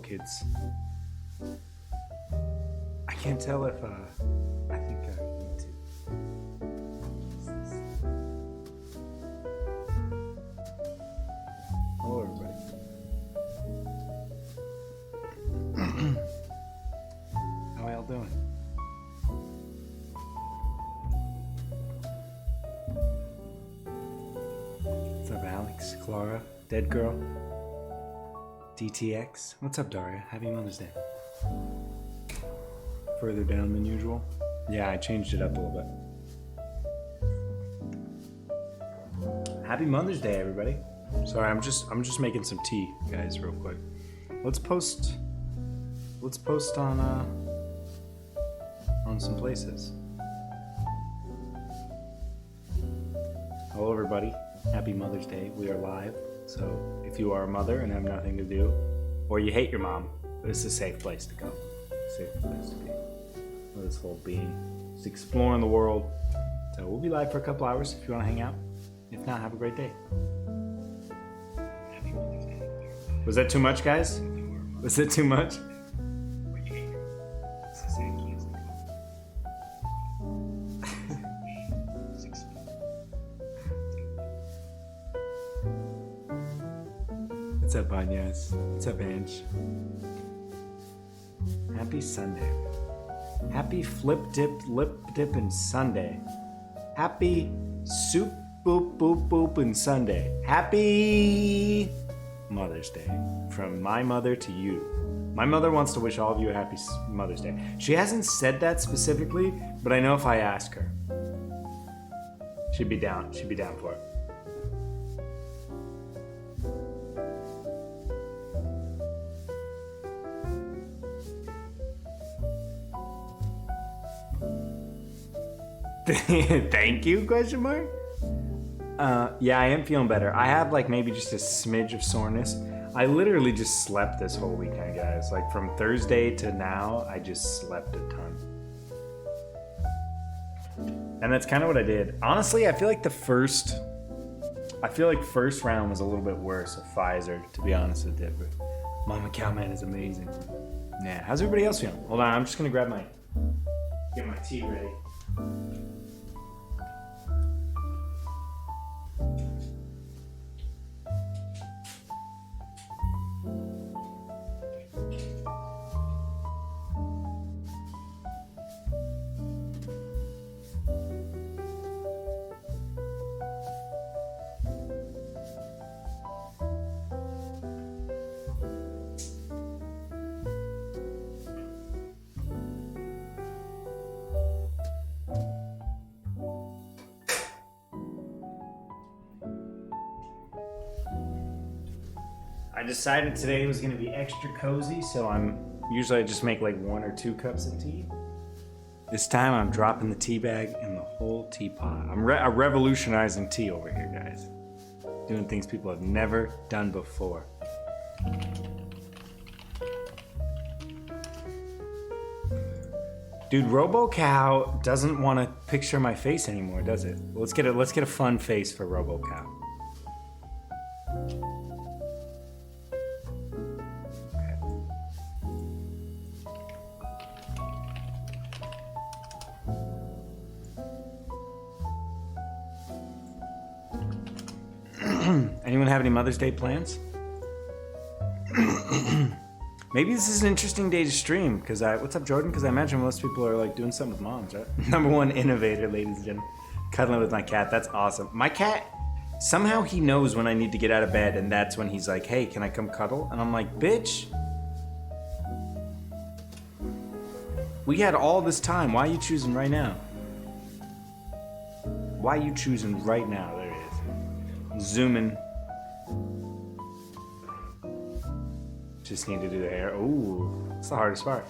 kids. I can't tell if I think I need to. Hello, everybody. How are y'all doing? What's up, Alex, Clara, Dead Girl, DTX? What's up, Daria? Happy Mother's Day. Further down than usual. Yeah, I changed it up a little bit. Happy Mother's Day, everybody. Sorry, I'm just making some tea, guys, real quick. Let's post on some places. Hello, everybody. Happy Mother's Day. We are live. So if you are a mother and have nothing to do, or you hate your mom, this is a safe place to go. Safe place to be. With this whole being. Just exploring the world. So we'll be live for a couple hours if you want to hang out. If not, have a great day. Was that too much, guys? Was it too much? What's up, Anyas? What's up, Ange? Happy Sunday. Happy flip dip, lip dip, and Sunday. Happy soup boop boop boop and Sunday. Happy Mother's Day. From my mother to you. My mother wants to wish all of you a happy Mother's Day. She hasn't said that specifically, but I know if I ask her, she'd be down. She'd be down for it. Thank you, question mark? Yeah, I am feeling better. I have like maybe just a smidge of soreness. I literally just slept this whole weekend, guys. Like from Thursday to now, I just slept a ton. And that's kind of what I did. Honestly, I feel like first round was a little bit worse of Pfizer, to be honest with you. But Mama Cowman is amazing. Yeah, how's everybody else feeling? Hold on, I'm just gonna get my tea ready. I decided today was going to be extra cozy, so usually I just make like 1 or 2 cups of tea. This time I'm dropping the tea bag in the whole teapot. I'm revolutionizing tea over here, guys. Doing things people have never done before. Dude, RoboCow doesn't want to picture my face anymore, does it? Let's get a fun face for RoboCow. Anyone have any Mother's Day plans? Maybe this is an interesting day to stream, because what's up, Jordan? Because I imagine most people are like doing something with moms, right? Number 1 innovator, ladies and gentlemen. Cuddling with my cat, that's awesome. My cat, somehow he knows when I need to get out of bed, and that's when he's like, hey, can I come cuddle? And I'm like, bitch, we had all this time. Why are you choosing right now? Why are you choosing right now? There it is. Zooming. Just need to do the hair. Ooh, it's the hardest part.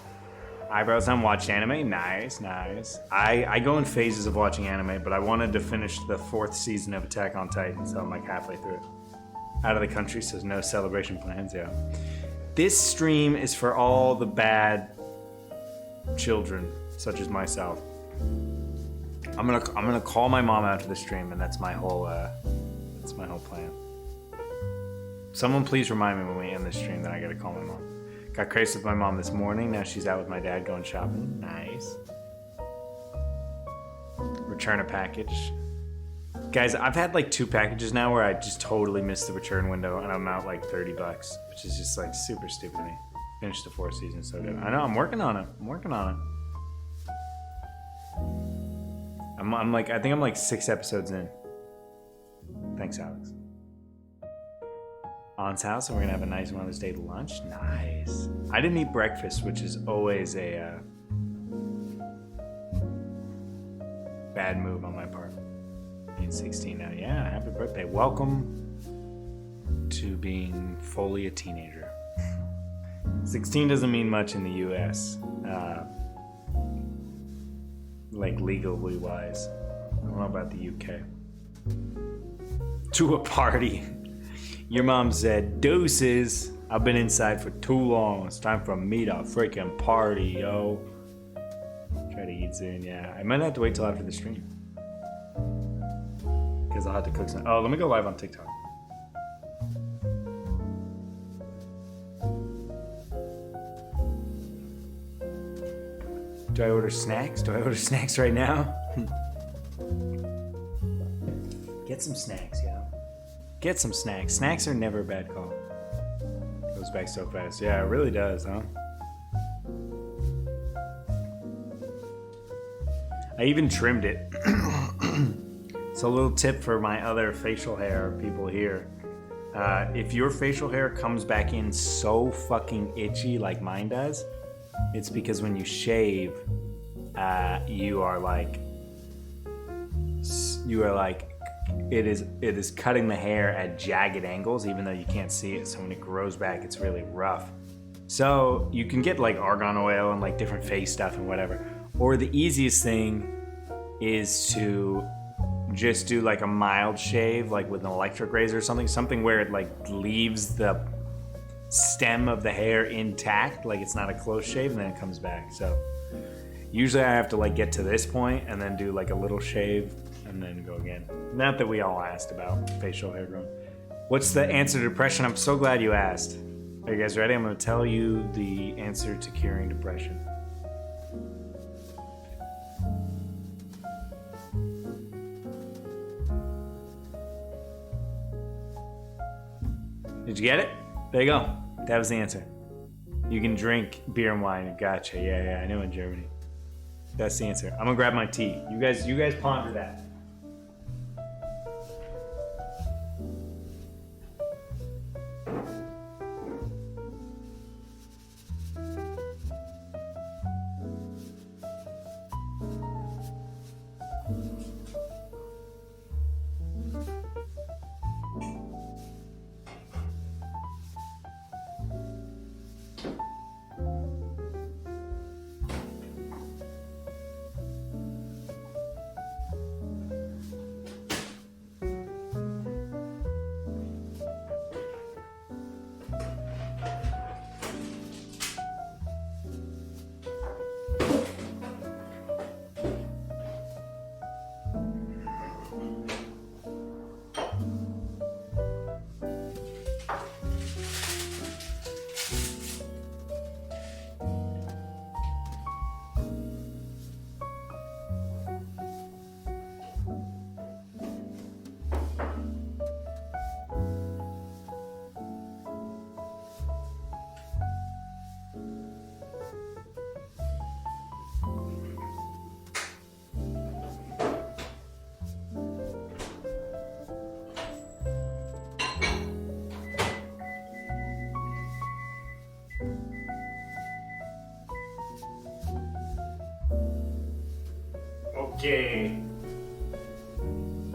Eyebrows on, watch anime. Nice, nice. I go in phases of watching anime, but I wanted to finish the 4th season of Attack on Titan, so I'm like halfway through it. Out of the country, so no celebration plans, yeah. This stream is for all the bad children, such as myself. I'm gonna call my mom out to the stream, and that's my whole plan. Someone please remind me when we end this stream that I gotta call my mom. Got crepes with my mom this morning. Now she's out with my dad going shopping. Nice. Return a package. Guys, I've had like 2 packages now where I just totally missed the return window and I'm out like $30, which is just like super stupid to me. Finished the 4th season so good. I know, I'm working on it. I think I'm like 6 episodes in. Thanks, Alex. Aunt's house, and we're gonna have a nice Mother's Day lunch. Nice. I didn't eat breakfast, which is always a bad move on my part. Being 16 now. Yeah, happy birthday. Welcome to being fully a teenager. 16 doesn't mean much in the US. Like legally wise. I don't know about the UK. To a party. Your mom said, deuces. I've been inside for too long. It's time for me to freaking party, yo. Try to eat soon, yeah. I might have to wait till after the stream. Because I'll have to cook some. Oh, let me go live on TikTok. Do I order snacks? Do I order snacks right now? Get some snacks, yo. Get some snacks. Snacks are never a bad call. Goes back so fast. Yeah, it really does, huh? I even trimmed it. So a little tip for my other facial hair people here. If your facial hair comes back in so fucking itchy like mine does, it's because when you shave, you are like it is cutting the hair at jagged angles, even though you can't see it. So when it grows back, it's really rough. So you can get like argan oil and like different face stuff and whatever. Or the easiest thing is to just do like a mild shave, like with an electric razor or something where it like leaves the stem of the hair intact, like it's not a close shave, and then it comes back. So usually I have to like get to this point and then do like a little shave and then go again. Not that we all asked about facial hair growth. What's the answer to depression? I'm so glad you asked. Are you guys ready? I'm going to tell you the answer to curing depression. Did you get it? There you go. That was the answer. You can drink beer and wine. Gotcha. Yeah, I know in Germany. That's the answer. I'm gonna grab my tea. You guys ponder that.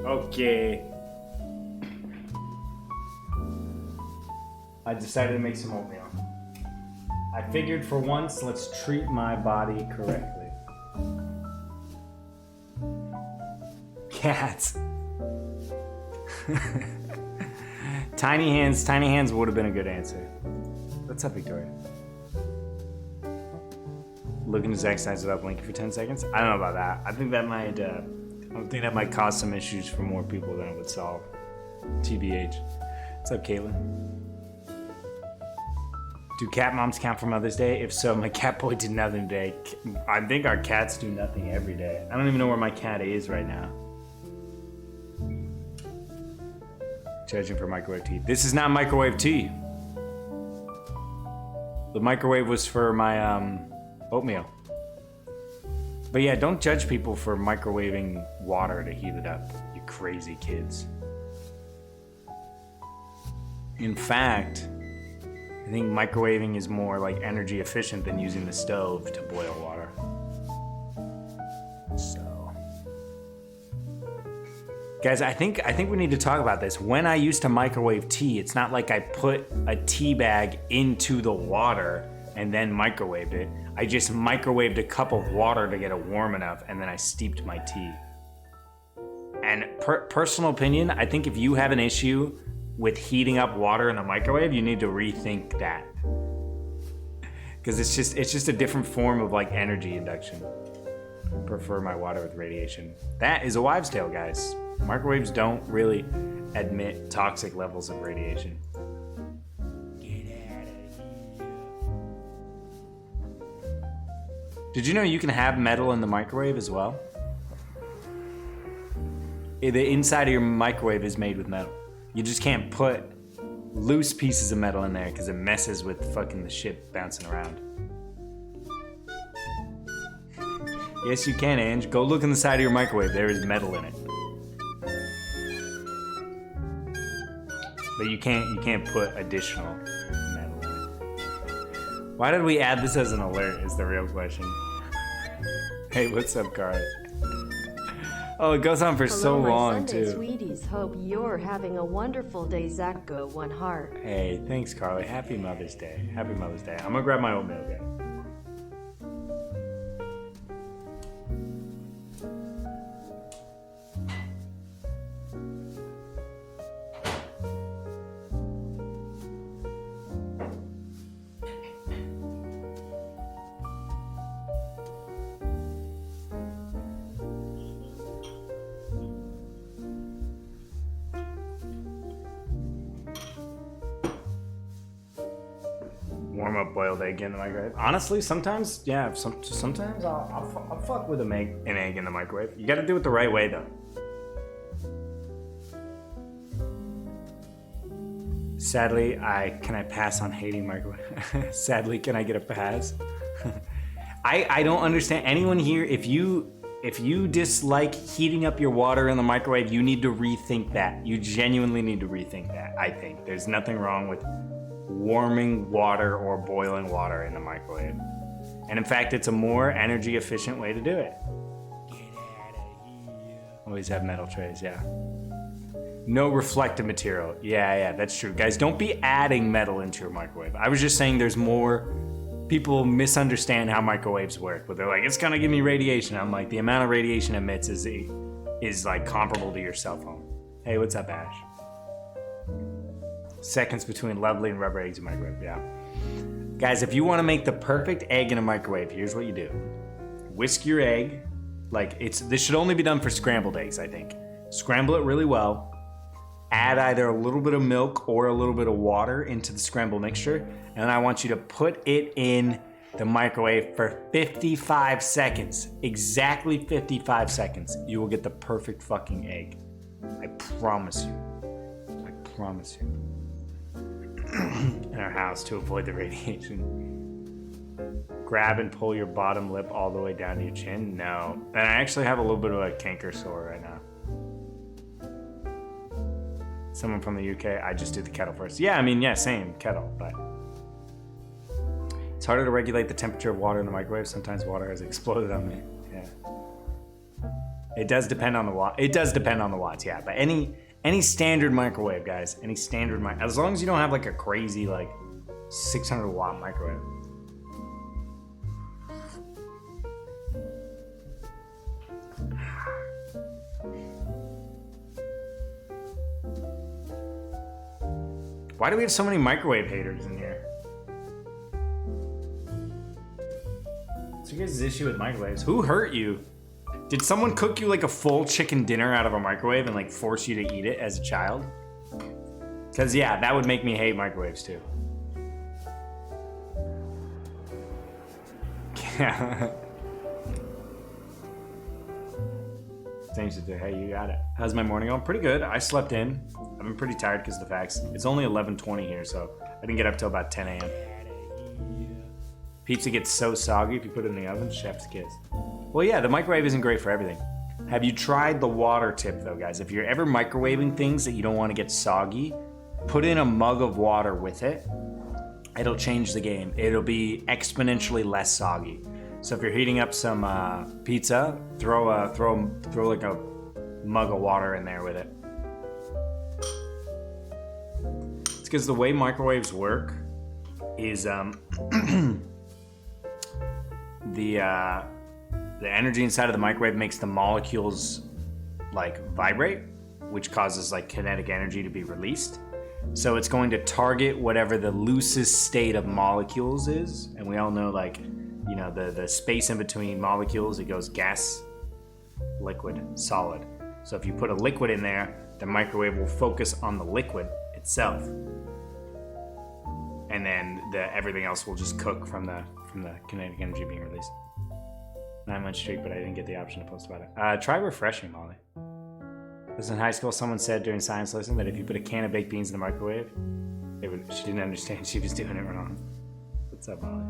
Okay. I decided to make some oatmeal. I figured for once, let's treat my body correctly. Cats. Tiny hands would have been a good answer. What's up, Victoria? Looking to Zach size without blinking for 10 seconds? I don't know about that. I think that might cause some issues for more people than it would solve. TBH. What's up, Caitlin? Do cat moms count for Mother's Day? If so, my cat boy did nothing today. I think our cats do nothing every day. I don't even know where my cat is right now. Judging for microwave tea. This is not microwave tea. The microwave was for my oatmeal. But yeah, don't judge people for microwaving water to heat it up, you crazy kids. In fact, I think microwaving is more like energy efficient than using the stove to boil water. So, guys, I think we need to talk about this. When I used to microwave tea, it's not like I put a tea bag into the water and then microwaved it. I just microwaved a cup of water to get it warm enough, and then I steeped my tea. And personal opinion, I think if you have an issue with heating up water in the microwave, you need to rethink that. Because it's just a different form of like energy induction. I prefer my water with radiation. That is a wives' tale, guys. Microwaves don't really admit toxic levels of radiation. Get out of here. Did you know you can have metal in the microwave as well? The inside of your microwave is made with metal. You just can't put loose pieces of metal in there because it messes with fucking the shit bouncing around. Yes, you can, Ange. Go look in the side of your microwave. There is metal in it. But you can't put additional metal in it. Why did we add this as an alert is the real question. Hey, what's up, Carl? Oh, it goes on for so long, too. Sweeties, hope you're having a wonderful day, Zacko, one heart. Hey, thanks, Carly. Happy Mother's Day. Happy Mother's Day. I'm gonna grab my oatmeal again. Warm up boiled egg in the microwave. Honestly, sometimes, yeah, sometimes I'll fuck with an egg in the microwave. You gotta do it the right way, though. Sadly, can I pass on hating microwave? Sadly, can I get a pass? I don't understand. Anyone here, if you dislike heating up your water in the microwave, you need to rethink that. You genuinely need to rethink that, I think. There's nothing wrong with warming water or boiling water in the microwave. And in fact, it's a more energy efficient way to do it. Get out of here. Always have metal trays, yeah. No reflective material. Yeah, that's true. Guys, don't be adding metal into your microwave. I was just saying there's more people misunderstand how microwaves work, but they're like, it's gonna give me radiation. I'm like, the amount of radiation it emits is like comparable to your cell phone. Hey, what's up, Ash? Seconds between lovely and rubber eggs in microwave, yeah. Guys, if you want to make the perfect egg in a microwave, here's what you do. Whisk your egg, this should only be done for scrambled eggs, I think. Scramble it really well. Add either a little bit of milk or a little bit of water into the scramble mixture, and then I want you to put it in the microwave for 55 seconds. Exactly 55 seconds. You will get the perfect fucking egg. I promise you. I promise you. In our house to avoid the radiation. Grab and pull your bottom lip all the way down to your chin? No. And I actually have a little bit of a canker sore right now. Someone from the UK, I just do the kettle first. Yeah, I mean, yeah, same, kettle, but it's harder to regulate the temperature of water in the microwave. Sometimes water has exploded on me. Yeah. It does depend on the watt. It does depend on the watts, yeah. But any standard microwave, guys, any standard as long as you don't have like a crazy 600 watt microwave. Why do we have so many microwave haters in here? What's your guys' issue with microwaves? Who hurt you? Did someone cook you like a full chicken dinner out of a microwave and force you to eat it as a child? Because yeah, that would make me hate microwaves too. Yeah. Things to do. Hey, you got it. How's my morning going? Pretty good. I slept in. I've been pretty tired because of the facts. It's only 11:20 here, so I didn't get up till about 10 a.m. Pizza gets so soggy if you put it in the oven. Chef's kiss. Well, yeah, the microwave isn't great for everything. Have you tried the water tip, though, guys? If you're ever microwaving things that you don't want to get soggy, put in a mug of water with it. It'll change the game. It'll be exponentially less soggy. So if you're heating up some pizza, throw like a mug of water in there with it. It's because the way microwaves work is the energy inside of the microwave makes the molecules like vibrate, which causes like kinetic energy to be released. So it's going to target whatever the loosest state of molecules is, and we all know like, you know, the space in between molecules, it goes gas, liquid, solid. So if you put a liquid in there, the microwave will focus on the liquid itself, and then everything else will just cook from the kinetic energy being released. 9 months straight, but I didn't get the option to post about it. Try refreshing, Molly. This in high school, someone said during science lesson that if you put a can of baked beans in the microwave, she didn't understand she was doing it wrong. What's up, Molly?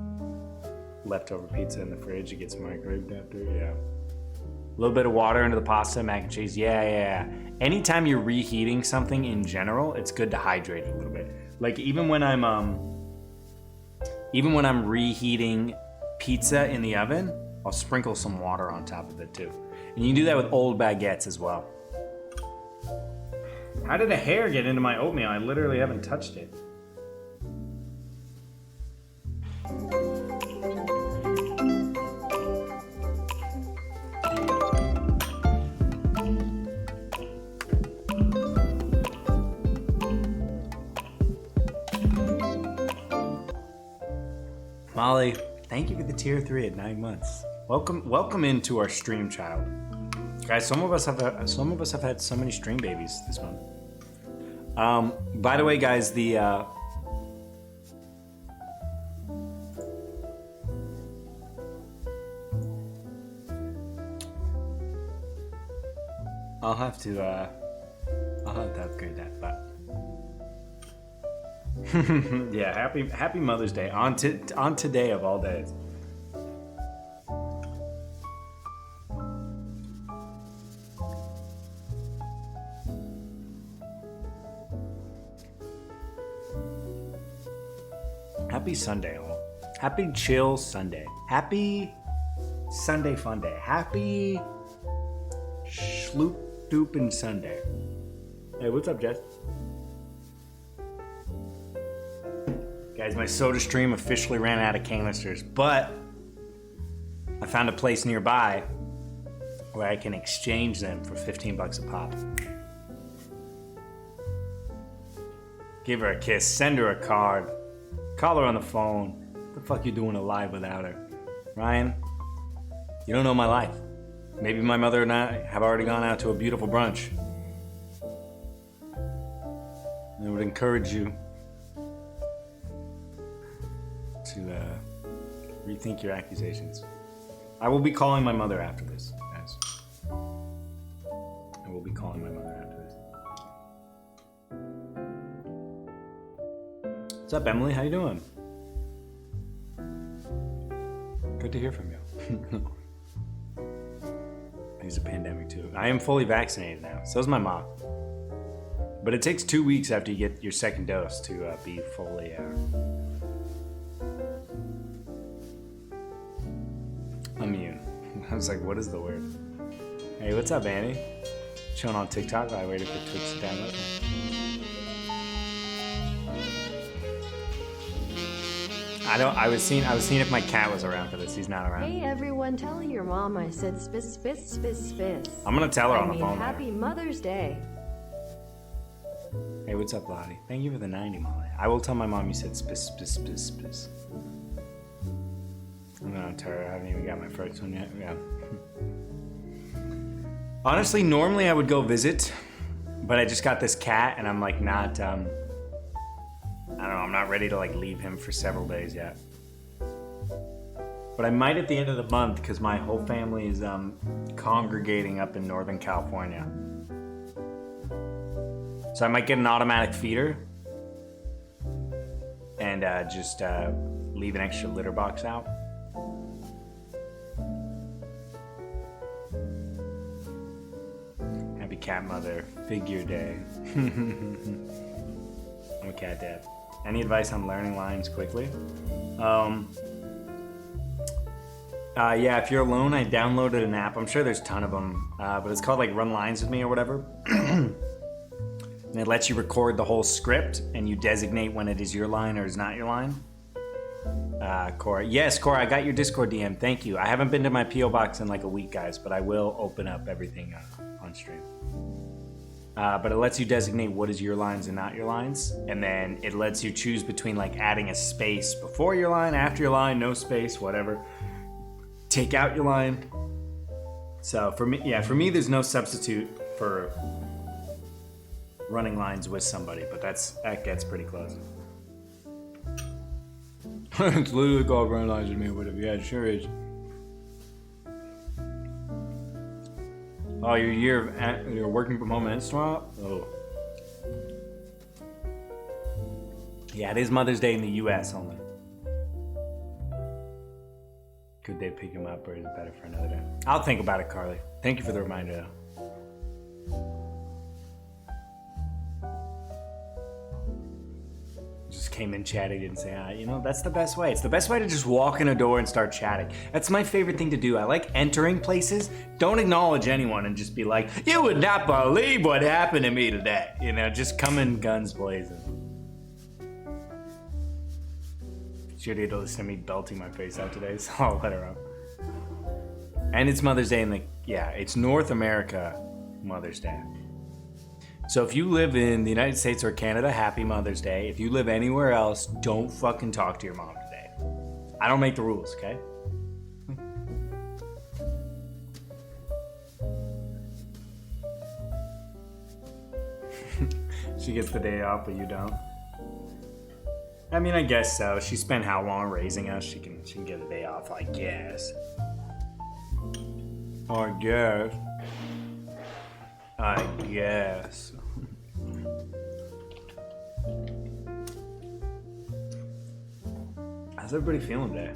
Leftover pizza in the fridge, it gets microwaved after, yeah. A little bit of water into the pasta, mac and cheese, yeah. Anytime you're reheating something in general, it's good to hydrate it a little bit. Like even when I'm reheating pizza in the oven, I'll sprinkle some water on top of it too. And you can do that with old baguettes as well. How did a hair get into my oatmeal? I literally haven't touched it. Molly, thank you for the tier 3 at 9 months. Welcome into our stream, child. Guys, some of us have had so many stream babies this month. By the way, guys, I'll have to upgrade that, but yeah, happy Mother's Day on today of all days. Happy Sunday, all. Happy chill Sunday. Happy Sunday fun day. Happy schloop doopin' Sunday. Hey, what's up, Jess? Guys, my soda stream officially ran out of canisters, but I found a place nearby where I can exchange them for 15 bucks a pop. Give her a kiss, send her a card, call her on the phone. What the fuck you doing alive without her? Ryan, you don't know my life. Maybe my mother and I have already gone out to a beautiful brunch. I would encourage you to rethink your accusations. I will be calling my mother after this, guys. I will be calling my mother after this. What's up, Emily? How you doing? Good to hear from you. It's a pandemic too. I am fully vaccinated now. So is my mom. But it takes 2 weeks after you get your second dose to be fully immune. I was like, what is the word? Hey, what's up, Annie? Chilling on TikTok while I waited for Twitch to download. I was seeing if my cat was around for this. He's not around. Hey everyone, tell your mom I said spiss. I'm gonna tell her on the phone. Happy Mother's Day. Hey, what's up, Lottie? Thank you for the 90, Molly. I will tell my mom you said spiss. I'm gonna tell her I haven't even got my first one yet. Yeah. Honestly, normally I would go visit, but I just got this cat and I'm like not, I don't know, I'm not ready to like leave him for several days yet. But I might at the end of the month because my whole family is congregating up in Northern California. So I might get an automatic feeder and just leave an extra litter box out. Happy cat mother figure day. I'm a cat dad. Any advice on learning lines quickly? Yeah, if you're alone, I downloaded an app. I'm sure there's a ton of them, but it's called like Run Lines With Me or whatever. And it lets you record the whole script and you designate when it is your line or is not your line. Cora. Yes, Cora, I got your Discord DM. Thank you. I haven't been to my P.O. box in like a week, guys, but I will open up everything on stream. But it lets you designate what is your lines and not your lines. And then it lets you choose between like adding a space before your line, after your line, no space, whatever. Take out your line. So for me, there's no substitute for running lines with somebody, but that gets pretty close. It's literally called Running Lines With Me or whatever. Yeah, it sure is. Oh, you're working from home ends tomorrow? Oh. Yeah, it is Mother's Day in the U.S. only. Could they pick him up or is it better for another day? I'll think about it, Carly. Thank you for the reminder, though. Just came in chatting and say, that's the best way. It's the best way to just walk in a door and start chatting. That's my favorite thing to do. I like entering places, don't acknowledge anyone and just be like, you would not believe what happened to me today. Just come in guns blazing. She had to listen to me belting my face out today, so I'll let her up. And it's Mother's Day it's North America Mother's Day. So if you live in the United States or Canada, happy Mother's Day. If you live anywhere else, don't fucking talk to your mom today. I don't make the rules, okay? She gets the day off, but you don't. I mean, I guess so. She spent how long raising us? She can get a day off, I guess. I guess. How's everybody feeling today?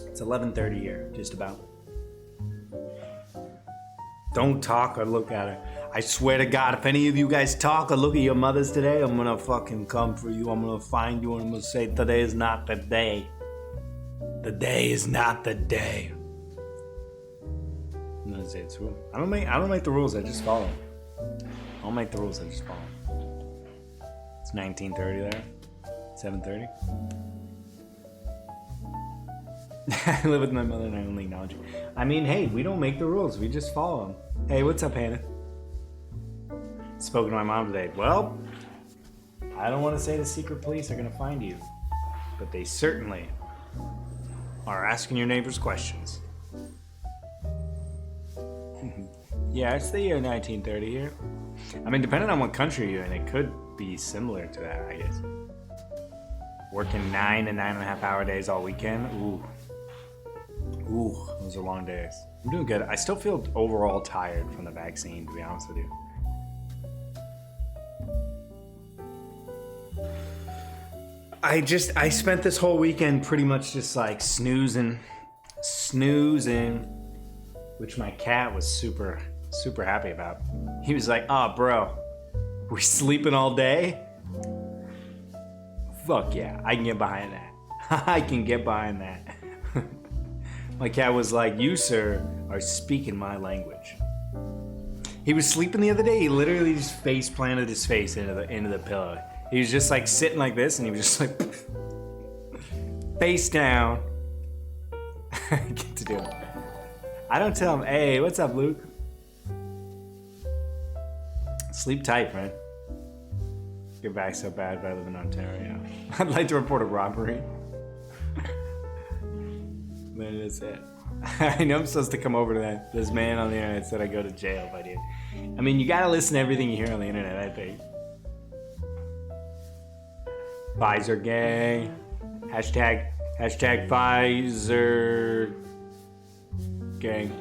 It's 11:30 here, just about. Don't talk or look at her. I swear to God, if any of you guys talk or look at your mothers today, I'm gonna fucking come for you. I'm gonna find you and I'm gonna say, today is not the day. The day is not the day. I'm gonna say it's rule. I don't make the rules, I just follow them. I don't make the rules, I just follow them. It's 19:30 there. 7:30. I live with my mother and I only acknowledge you. I mean, hey, we don't make the rules, we just follow them. Hey, what's up, Hannah? Spoken to my mom today. Well, I don't want to say the secret police are gonna find you, but they certainly are asking your neighbors questions. Yeah, it's the year 1930 here. I mean, depending on what country you're in, it could be similar to that, I guess. Working 9 and 9.5 hour days all weekend. Ooh, those are long days. I'm doing good. I still feel overall tired from the vaccine, to be honest with you. I spent this whole weekend pretty much just like snoozing, which my cat was super happy about. He was like, "Oh, bro, we sleeping all day? Fuck yeah, I can get behind that. I can get behind that." My cat was like, "You, sir, are speaking my language." He was sleeping the other day. He literally just face planted his face into the pillow. He was just like sitting like this, and he was just like face down. I get to do it. I don't tell him, "Hey, what's up, Luke?" Sleep tight, friend. Get back so bad, but I live in Ontario. I'd like to report a robbery. That is it. I know I'm supposed to come over to this man on the internet said I go to jail if I do. I mean, you gotta listen to everything you hear on the internet, I think. Pfizer gang. Hashtag Pfizer gang.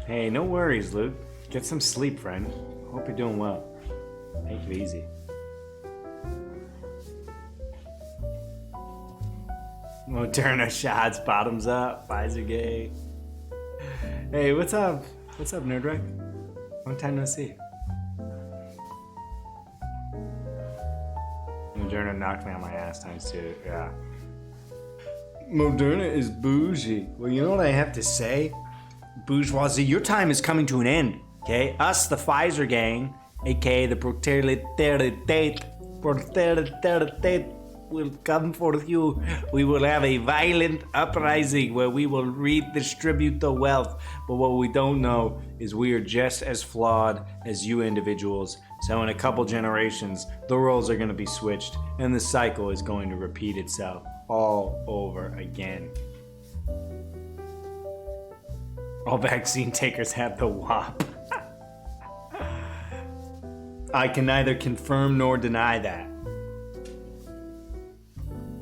Hey, no worries, Luke. Get some sleep, friend. Hope you're doing well. Take it easy. Moderna shots, bottoms up, Pfizer gay. Hey, what's up? What's up, Nerdwreck? Long time no see. Moderna knocked me on my ass times two, yeah. Moderna is bougie. Well, you know what I have to say? Bourgeoisie, your time is coming to an end, okay? Us, the Pfizer gang, aka the proletariat, will come for you. We will have a violent uprising where we will redistribute the wealth. But what we don't know is we are just as flawed as you individuals. So in a couple generations, the roles are going to be switched, and the cycle is going to repeat itself all over again. All vaccine takers have the WAP. I can neither confirm nor deny that.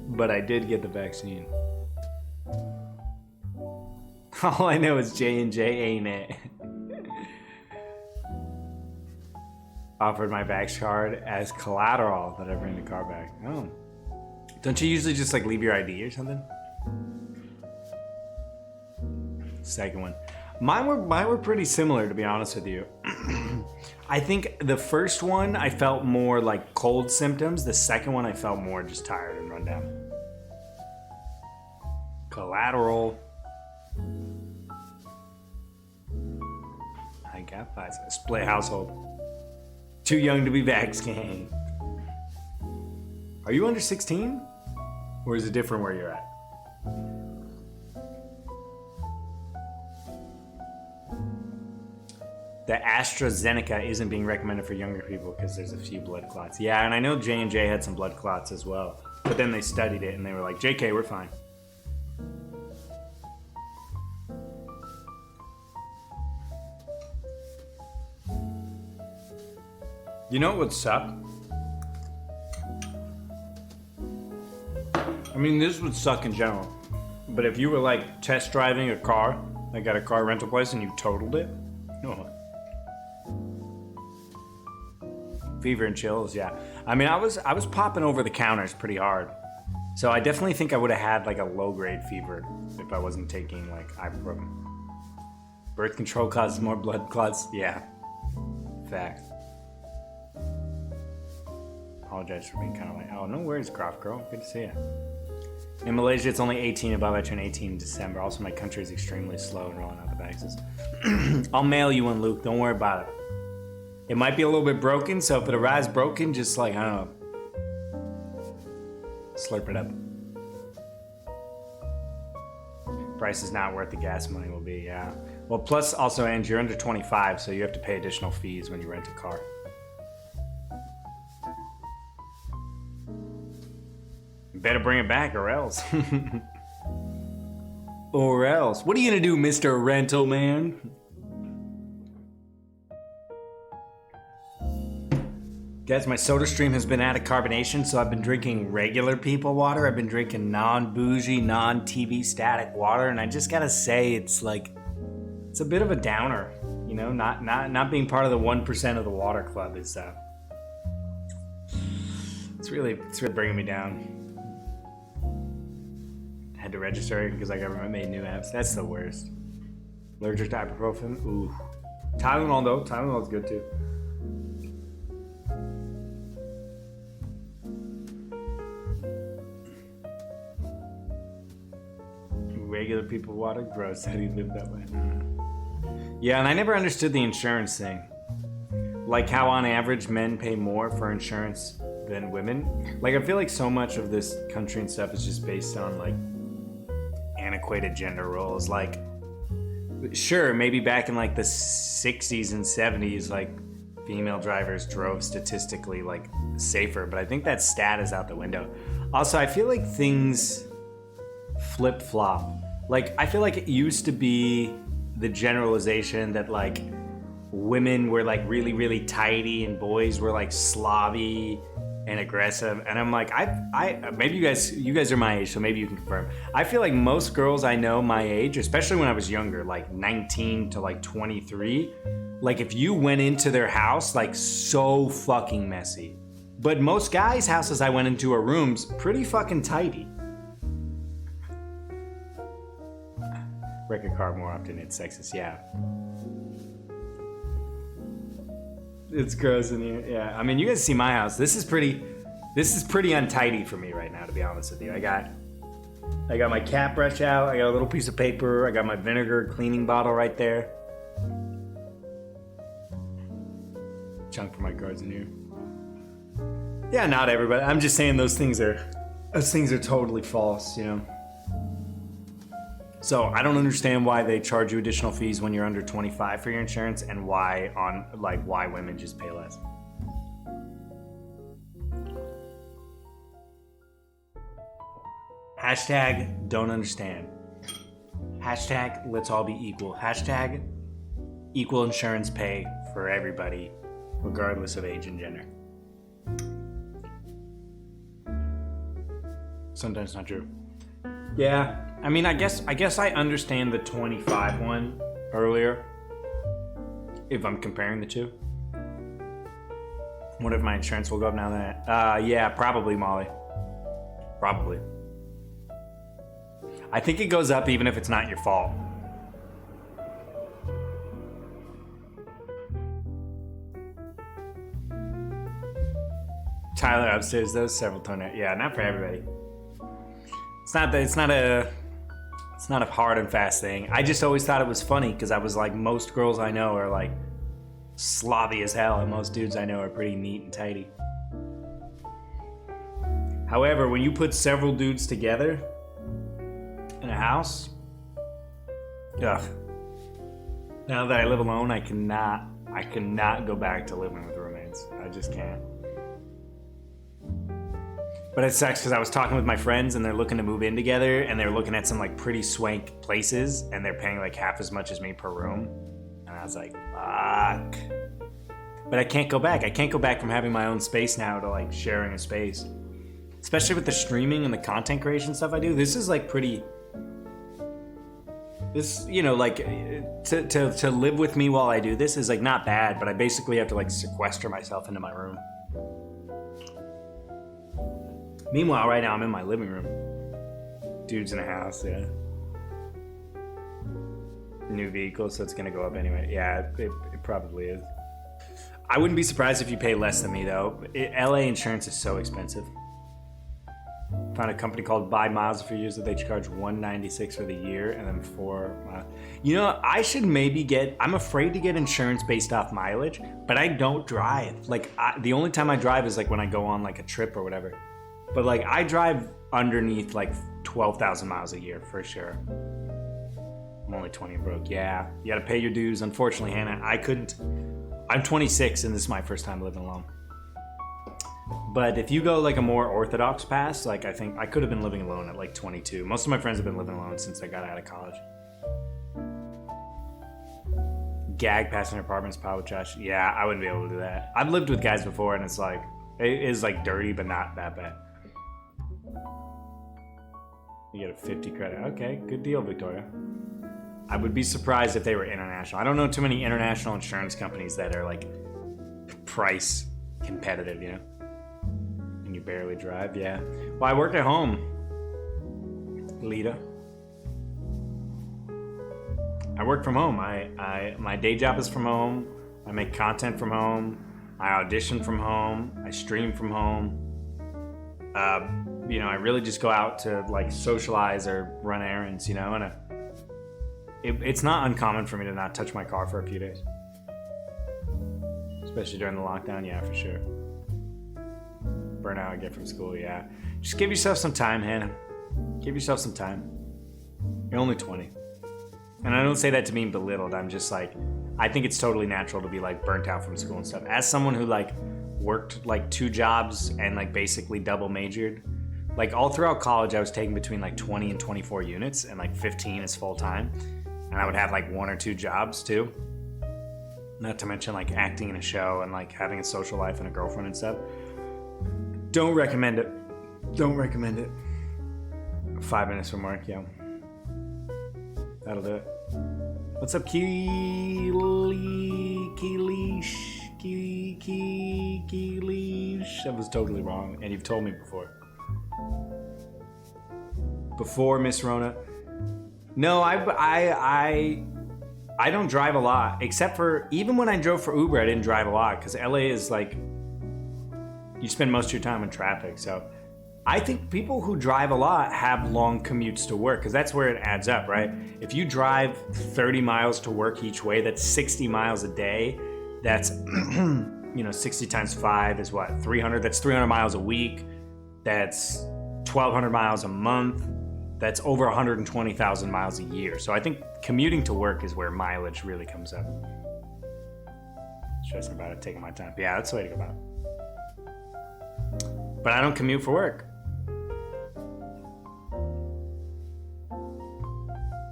But I did get the vaccine. All I know is J&J ain't it. Offered my vax card as collateral that I bring the car back. Oh. Don't you usually just like leave your ID or something? Second one. Mine were pretty similar, to be honest with you. I think the first one I felt more like cold symptoms. The second one I felt more just tired and run down. Collateral. I got Pfizer. Split household. Too young to be vax gang. Are you under 16? Or is it different where you're at? The AstraZeneca isn't being recommended for younger people because there's a few blood clots. Yeah, and I know J&J had some blood clots as well. But then they studied it and they were like, JK, we're fine. You know what would suck? I mean, this would suck in general. But if you were like test driving a car, like at a car rental place and you totaled it, oh. Fever and chills, yeah. I mean, I was popping over the counters pretty hard. So I definitely think I would have had like a low grade fever if I wasn't taking like ibuprofen. Birth control causes more blood clots, yeah. Fact. Apologize for being kind of like, oh, no worries, Croft Girl. Good to see you. In Malaysia, it's only 18 above. I turn 18 in December. Also, my country is extremely slow in rolling out the vaccines. I'll mail you one, Luke. Don't worry about it. It might be a little bit broken, so if it arrives broken, just like, I don't know. Slurp it up. Price is not worth the gas money will be, yeah. Well, plus also, Ange, you're under 25, so you have to pay additional fees when you rent a car. Better bring it back or else. Or else. What are you gonna do, Mr. Rental Man? Guys, my soda stream has been out of carbonation, so I've been drinking regular people water. I've been drinking non-bougie, non-TV static water, and I just gotta say, it's like, it's a bit of a downer. You know, not being part of the 1% of the water club is, it's really bringing me down. Had to register because our government made new apps. That's the worst. Allergic to ibuprofen. Ooh. Tylenol though. Tylenol's good too. Regular people water. Gross. How do you live that way? Yeah, and I never understood the insurance thing. Like how on average men pay more for insurance than women. Like I feel like so much of this country and stuff is just based on like antiquated gender roles. Like sure, maybe back in like the 60s and 70s, like female drivers drove statistically like safer, but I think that stat is out the window. Also, I feel like things flip-flop. Like, I feel like it used to be the generalization that like women were like really, really tidy and boys were like slobby and aggressive. And I'm like, I maybe you guys are my age, so maybe you can confirm. I feel like most girls I know my age, especially when I was younger, like 19 to like 23, like if you went into their house, like so fucking messy. But most guys' houses I went into are rooms pretty fucking tidy. Wreck a car more often, it's sexist, yeah. It's gross in here, yeah. I mean, you guys see my house. This is pretty untidy for me right now, to be honest with you. I got my cat brush out, I got a little piece of paper, I got my vinegar cleaning bottle right there. Chunk for my cards in here. Yeah, not everybody. I'm just saying those things are totally false, you know. So I don't understand why they charge you additional fees when you're under 25 for your insurance, and why women just pay less. Hashtag don't understand. Hashtag let's all be equal. Hashtag equal insurance pay for everybody, regardless of age and gender. Sometimes not true. Yeah, I mean, I guess I understand the 25 one earlier, if I'm comparing the two. What if my insurance will go up now that? Yeah, probably, Molly. Probably. I think it goes up even if it's not your fault. Tyler upstairs, those several toenails. Yeah, not for everybody. It's not a hard and fast thing. I just always thought it was funny because I was like, most girls I know are like slobby as hell, and most dudes I know are pretty neat and tidy. However, when you put several dudes together in a house, ugh. Now that I live alone, I cannot go back to living with roommates. I just can't. But it sucks because I was talking with my friends and they're looking to move in together, and they're looking at some like pretty swank places, and they're paying like half as much as me per room. And I was like, fuck. But I can't go back. I can't go back from having my own space now to like sharing a space. Especially with the streaming and the content creation stuff I do. This is like pretty... This, you know, like to live with me while I do this is like not bad, but I basically have to like sequester myself into my room. Meanwhile, right now I'm in my living room. Dude's in a house, yeah. New vehicle, so it's gonna go up anyway. Yeah, it probably is. I wouldn't be surprised if you pay less than me though. LA insurance is so expensive. Found a company called Buy Miles a few years that they charge $196 for the year and then $4 miles. You know, I should maybe I'm afraid to get insurance based off mileage, but I don't drive. Like, the only time I drive is like when I go on like a trip or whatever. But like, I drive underneath like 12,000 miles a year for sure. I'm only 20 and broke. Yeah, you gotta pay your dues. Unfortunately, Hannah, I couldn't. I'm 26 and this is my first time living alone. But if you go like a more orthodox path, like I think I could have been living alone at like 22. Most of my friends have been living alone since I got out of college. Gag passing apartments, pile with trash. Yeah, I wouldn't be able to do that. I've lived with guys before and it's like, it is like dirty, but not that bad. You get a 50 credit. Okay, good deal, Victoria. I would be surprised if they were international. I don't know too many international insurance companies that are like price competitive, you know? And you barely drive, yeah. Well, I work at home, Lita. I work from home. My day job is from home. I make content from home. I audition from home. I stream from home. You know, I really just go out to like socialize or run errands, you know, and it's not uncommon for me to not touch my car for a few days. Especially during the lockdown, yeah, for sure. Burnout I get from school, yeah. Just give yourself some time, Hannah. Give yourself some time. You're only 20. And I don't say that to mean belittled. I'm just like, I think it's totally natural to be like burnt out from school and stuff. As someone who like worked like 2 jobs and like basically double majored, like all throughout college, I was taking between like 20 and 24 units, and like 15 is full time. And I would have like 1 or 2 jobs too. Not to mention like acting in a show and like having a social life and a girlfriend and stuff. Don't recommend it. Don't recommend it. 5 minutes from work, yeah. That'll do it. What's up, Keelish? That was totally wrong, and you've told me before. Before, Miss Rona. No, I don't drive a lot, except for even when I drove for Uber, I didn't drive a lot because LA is like, you spend most of your time in traffic. So I think people who drive a lot have long commutes to work because that's where it adds up, right? If you drive 30 miles to work each way, that's 60 miles a day. That's, 60 times 5 is what? 300. That's 300 miles a week. That's 1,200 miles a month. That's over 120,000 miles a year. So I think commuting to work is where mileage really comes up. Stressing about it, taking my time. Yeah, that's the way to go about it. But I don't commute for work.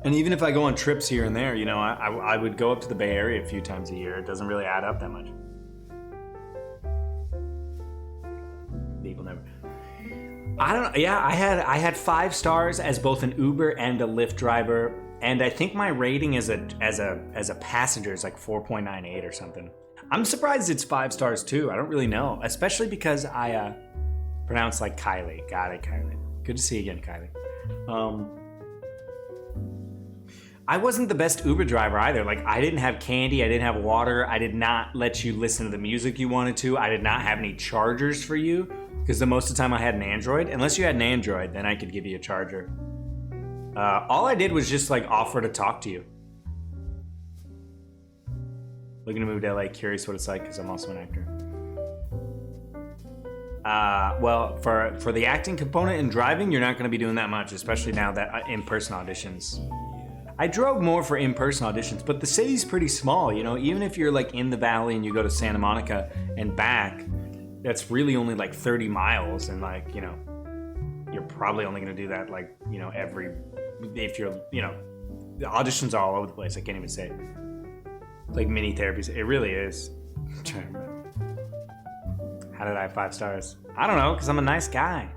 And even if I go on trips here and there, I would go up to the Bay Area a few times a year. It doesn't really add up that much. People never. I don't know. Yeah, I had 5 stars as both an Uber and a Lyft driver, and I think my rating as a passenger is like 4.98 or something. I'm surprised it's 5 stars too. I don't really know, especially because I pronounce like Kylie. Got it, Kylie. Good to see you again, Kylie. I wasn't the best Uber driver either. Like, I didn't have candy, I didn't have water, I did not let you listen to the music you wanted to, I did not have any chargers for you, because the most of the time I had an Android. Unless you had an Android, then I could give you a charger. All I did was just like offer to talk to you. Looking to move to LA, curious what it's like, because I'm also an actor. Well, for the acting component and driving, you're not going to be doing that much, especially now that in-person auditions. I drove more for in-person auditions, but the city's pretty small, even if you're like in the valley and you go to Santa Monica and back, that's really only like 30 miles. And like, you're probably only going to do that like, if you're, the auditions are all over the place. I can't even say it. It's like mini therapies. It really is. I'm trying to remember. How did I have 5 stars? I don't know, because I'm a nice guy.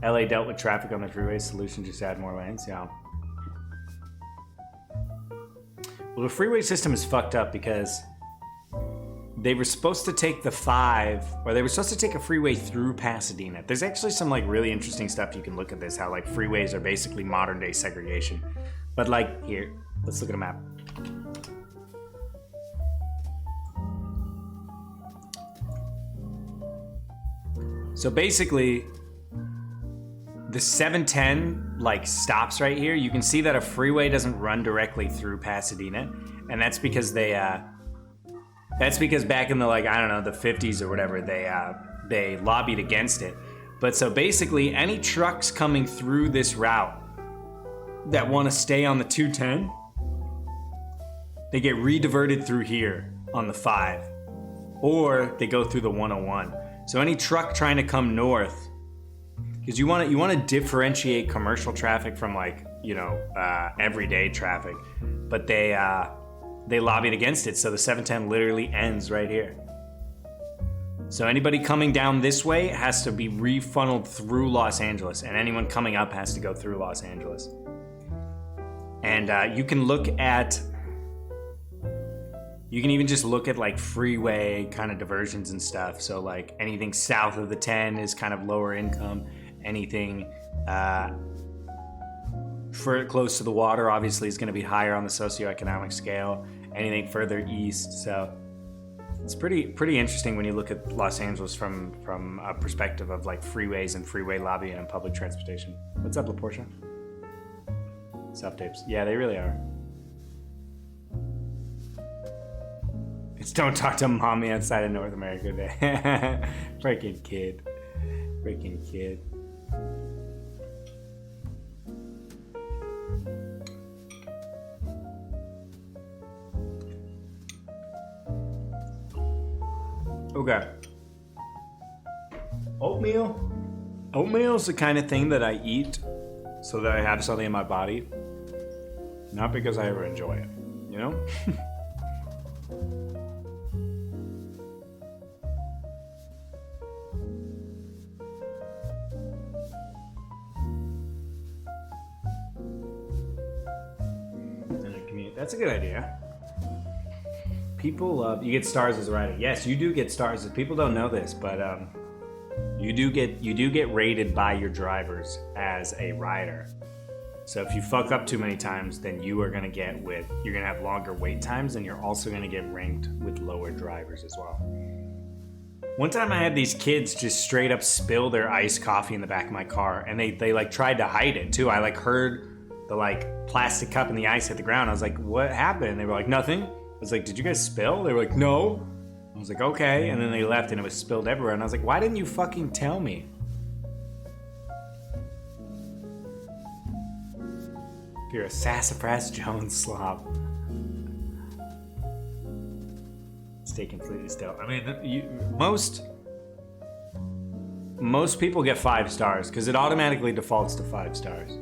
LA dealt with traffic on the freeway. Solution, just add more lanes. Yeah. Well, the freeway system is fucked up because they were supposed to take the 5, or they were supposed to take a freeway through Pasadena. There's actually some like really interesting stuff you can look at this, how like freeways are basically modern day segregation. But like here, let's look at a map. So basically, the 710 like stops right here. You can see that a freeway doesn't run directly through Pasadena, and that's because that's because back in the the 50s or whatever, they lobbied against it. But so basically, any trucks coming through this route that want to stay on the 210, they get rediverted through here on the 5, or they go through the 101. So any truck trying to come north, because you want to differentiate commercial traffic from everyday traffic, but they lobbied against it. So the 710 literally ends right here. So anybody coming down this way has to be refunneled through Los Angeles, and anyone coming up has to go through Los Angeles. And you can even just look at like freeway kind of diversions and stuff. So like anything south of the 10 is kind of lower income. Anything close to the water obviously is going to be higher on the socioeconomic scale. Anything further east, so it's pretty interesting when you look at Los Angeles from a perspective of like freeways and freeway lobbying and public transportation. What's up, LaPortia? Self-tapes. Yeah, they really are. It's don't talk to mommy outside of North America Day. Freaking kid. Okay. Oatmeal? Oatmeal is the kind of thing that I eat so that I have something in my body. Not because I ever enjoy it, you know? That's a good idea. People love... You get stars as a rider. Yes, you do get stars. People don't know this, but you do get rated by your drivers as a rider. So if you fuck up too many times, then you're gonna have longer wait times, and you're also gonna get ranked with lower drivers as well. One time I had these kids just straight up spill their iced coffee in the back of my car, and they like tried to hide it too. I like heard the like plastic cup and the ice hit the ground. I was like, what happened? And they were like, nothing. I was like, did you guys spill? They were like, no. I was like, okay. And then they left and it was spilled everywhere. And I was like, why didn't you fucking tell me? If you're a sassafras Jones slob. Stay completely still. I mean, most people get 5 stars because it automatically defaults to 5 stars.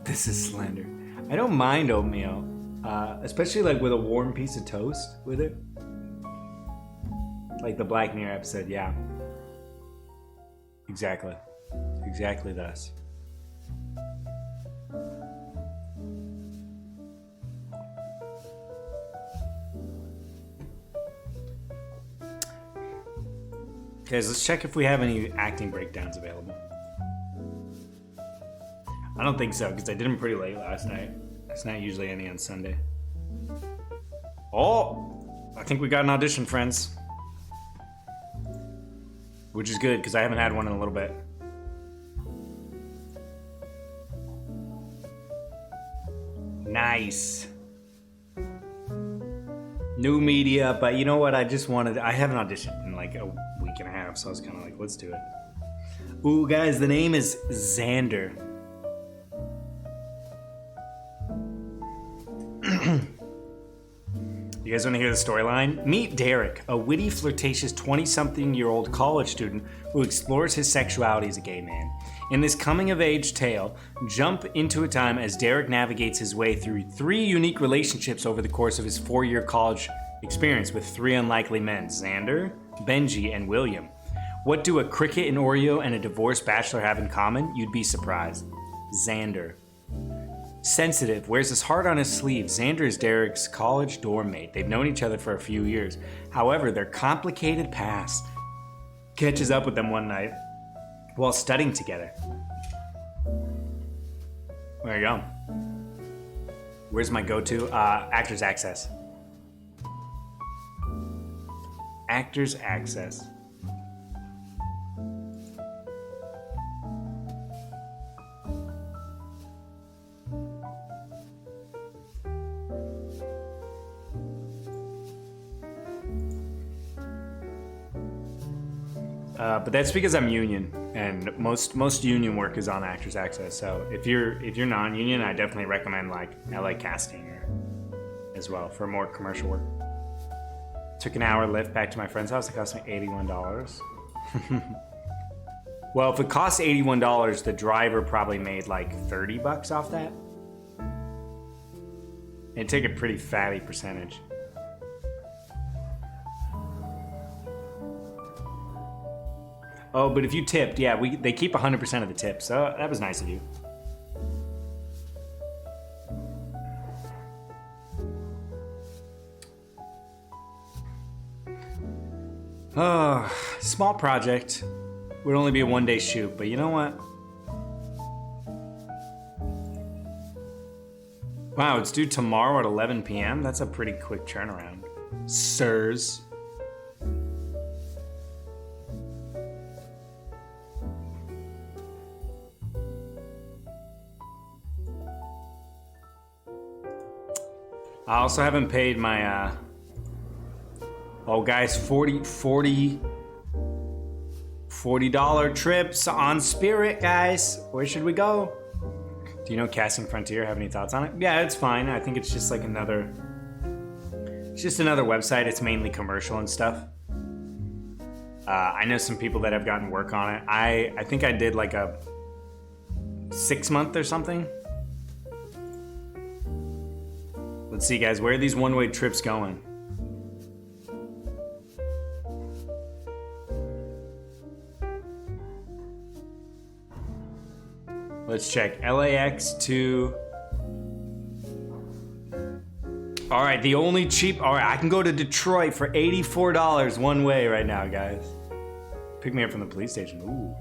This is slander. I don't mind oatmeal, especially like with a warm piece of toast with it. Like the Black Mirror episode, yeah. Exactly. Exactly thus. Guys, let's check if we have any acting breakdowns available. I don't think so, because I did them pretty late last night. It's not usually any on Sunday. Oh! I think we got an audition, friends. Which is good, because I haven't had one in a little bit. Nice. New media, but you know what? I haven't auditioned in like a week and a half, so I was kind of like, let's do it. Ooh, guys, the name is Xander. You guys want to hear the storyline? Meet Derek, a witty, flirtatious 20-something-year-old college student who explores his sexuality as a gay man. In this coming-of-age tale, jump into a time as Derek navigates his way through 3 unique relationships over the course of his 4-year college experience with 3 unlikely men, Xander, Benji, and William. What do a cricket, an Oreo, and a divorced bachelor have in common? You'd be surprised. Xander. Sensitive, wears his heart on his sleeve. Xander is Derek's college dorm mate. They've known each other for a few years. However, their complicated past catches up with them one night while studying together. There you go. Where's my go-to? Actors Access. Actors Access. But that's because I'm union, and most union work is on Actors Access. So if you're non-union, I definitely recommend like LA Casting as well for more commercial work. Took an hour lift back to my friend's house. It cost me $81. Well, if it costs $81, the driver probably made like $30 off that. It'd take a pretty fatty percentage. Oh, but if you tipped, yeah, they keep 100% of the tips. So that was nice of you. Oh, small project. Would only be a 1-day shoot, but you know what? Wow, it's due tomorrow at 11 p.m.? That's a pretty quick turnaround. Sirs. I also haven't paid my, oh guys, $40 trips on Spirit, guys. Where should we go? Do you know Casting Frontier? Have any thoughts on it? Yeah, it's fine. I think it's just like another... It's just another website. It's mainly commercial and stuff. I know some people that have gotten work on it. I think I did like a 6-month or something. Let's see, guys. Where are these one-way trips going? Let's check. LAX to... All right, the only cheap... All right, I can go to Detroit for $84 one way right now, guys. Pick me up from the police station. Ooh.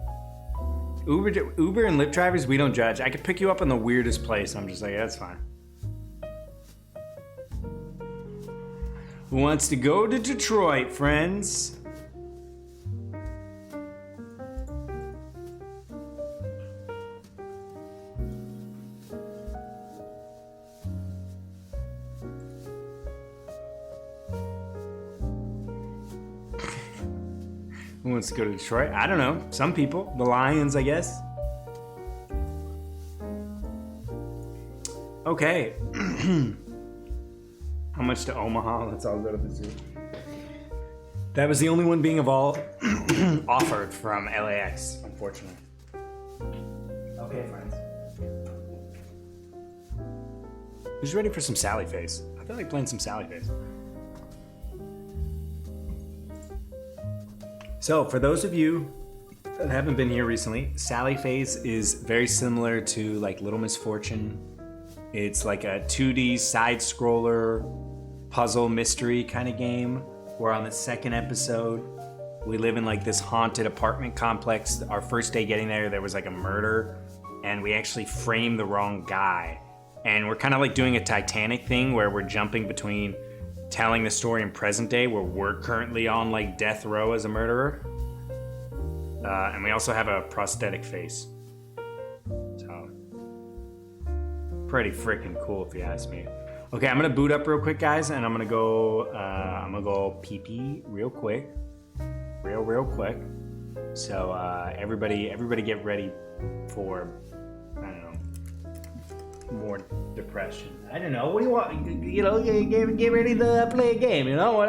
Uber and Lyft drivers, we don't judge. I could pick you up in the weirdest place. I'm just like, yeah, that's fine. Who wants to go to Detroit, friends? Who wants to go to Detroit? I don't know. Some people. The Lions, I guess. Okay. How much to Omaha? Let's all go to the zoo. That was the only one being offered from LAX, unfortunately. Okay, friends. Who's ready for some Sally Face? I feel like playing some Sally Face. So, for those of you that haven't been here recently, Sally Face is very similar to like Little Miss Fortune. It's like a 2D side-scroller puzzle mystery kind of game. We're on the second episode. We live in like this haunted apartment complex. Our first day getting there was like a murder, and we actually framed the wrong guy. And we're kind of like doing a Titanic thing where we're jumping between telling the story in present day where we're currently on like death row as a murderer. And we also have a prosthetic face. So, pretty freaking cool if you ask me. Okay, I'm gonna boot up real quick, guys, and I'm gonna go pee-pee real quick. Real quick. So, everybody get ready for, I don't know, more depression. I don't know. What do you want? You know, get ready to play a game. You know what?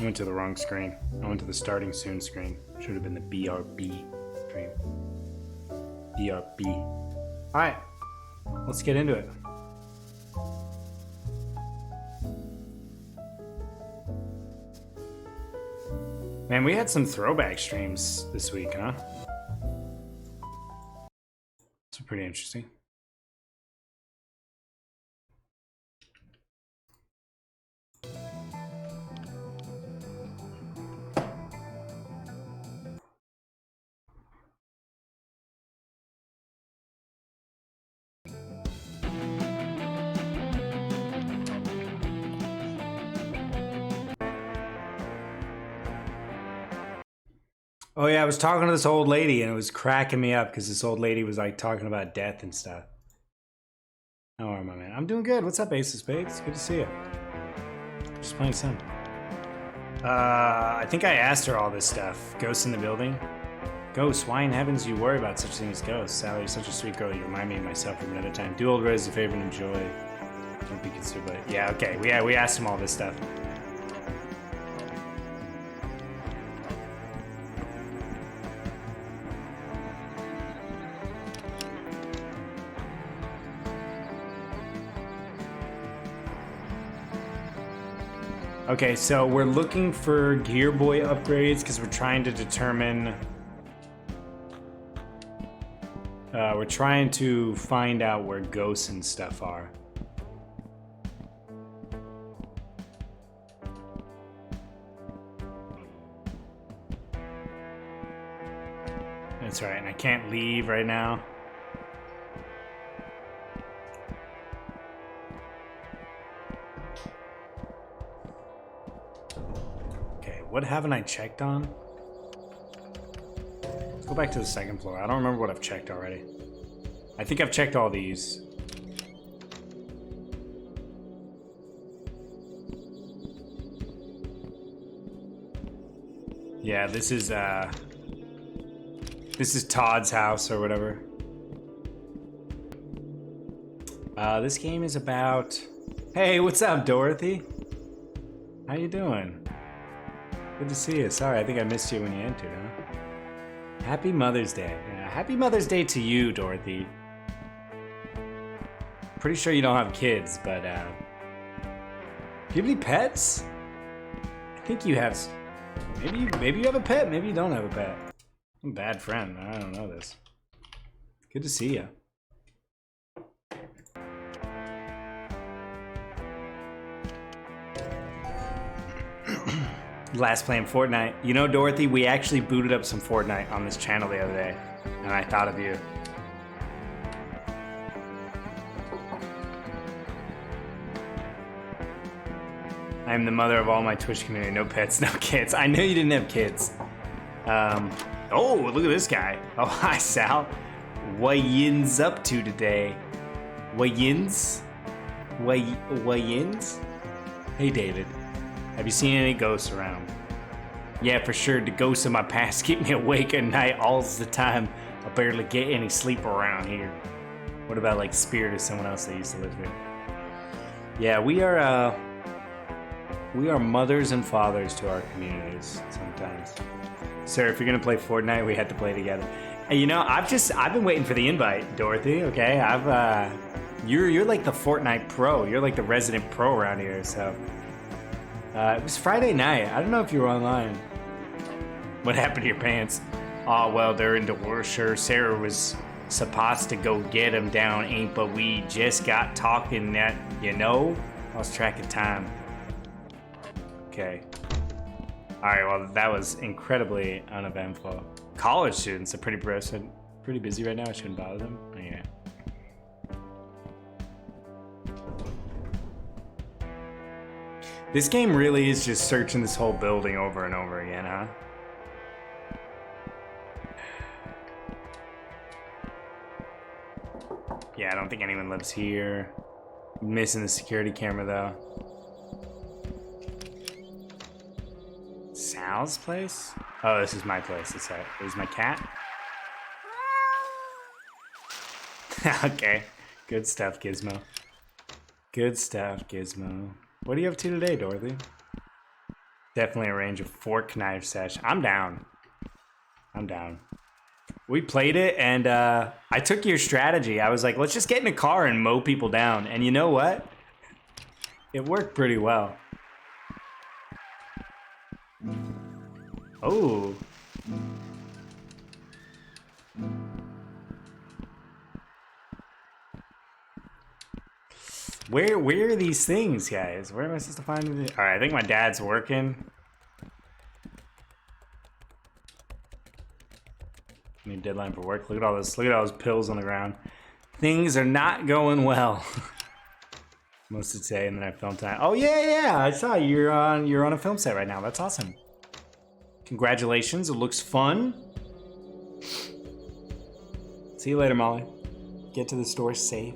went to the wrong screen. I went to the starting soon screen. Should have been the BRB screen. BRB. Alright. Let's get into it. Man, we had some throwback streams this week, huh? It's pretty interesting. Oh yeah, I was talking to this old lady and it was cracking me up because this old lady was like talking about death and stuff. How are you, my man? I'm doing good. What's up, Ace of Spades? Good to see you. Just playing some. I think I asked her all this stuff. Ghosts in the building? Ghosts, why in heavens do you worry about such things as ghosts? Sally, you're such a sweet girl. You remind me of myself from another time. Do old Rose a favor and enjoy. Don't be concerned, but yeah, okay. We asked him all this stuff. Okay, so we're looking for Gear Boy upgrades because we're trying to determine... we're trying to find out where ghosts and stuff are. That's right, and I can't leave right now. What haven't I checked on? Let's go back to the second floor. I don't remember what I've checked already. I think I've checked all these. Yeah, this is Todd's house or whatever. This game is about... Hey, what's up, Dorothy? How you doing? Good to see you. Sorry, I think I missed you when you entered, huh? Happy Mother's Day. Yeah, happy Mother's Day to you, Dorothy. Pretty sure you don't have kids, but, do you have any pets? I think you have... Maybe you have a pet, maybe you don't have a pet. I'm a bad friend. I don't know this. Good to see you. Last playing Fortnite. You know, Dorothy, we actually booted up some Fortnite on this channel the other day, and I thought of you. I am the mother of all my Twitch community. No pets, no kids. I knew you didn't have kids. Oh, look at this guy. Oh, hi, Sal. What yins up to today? What yins? What yins? Hey, David. Have you seen any ghosts around? Yeah, for sure. The ghosts of my past keep me awake at night all the time. I barely get any sleep around here. What about like Spirit or someone else that used to live here? Yeah, we are mothers and fathers to our communities sometimes. Sir, if you're gonna play Fortnite, we had to play together. And you know, I've been waiting for the invite, Dorothy. Okay, you're like the Fortnite pro. You're like the resident pro around here, so. It was Friday night. I don't know if you were online. What happened to your pants? Oh, well, they're in the washer. Sarah was supposed to go get them down, ain't, but we just got talking that, you know? Lost track of time. Okay. Alright, well, that was incredibly uneventful. College students are pretty busy right now. I shouldn't bother them. Oh, yeah. This game really is just searching this whole building over and over again, huh? Yeah, I don't think anyone lives here. Missing the security camera, though. Sal's place? Oh, this is my place. That's right. There's my cat. Okay. Good stuff, Gizmo. Good stuff, Gizmo. What are you up to today, Dorothy? Definitely arrange a fork knife sesh. I'm down. I'm down. We played it, and I took your strategy. I was like, let's just get in a car and mow people down. And you know what? It worked pretty well. Oh. Where are these things, guys? Where am I supposed to find them? All right, I think my dad's working. Need deadline for work. Look at all this. Look at all those pills on the ground. Things are not going well. Most would say, and then I film time. Oh yeah, I saw you're on a film set right now. That's awesome. Congratulations. It looks fun. See you later, Molly. Get to the store safe.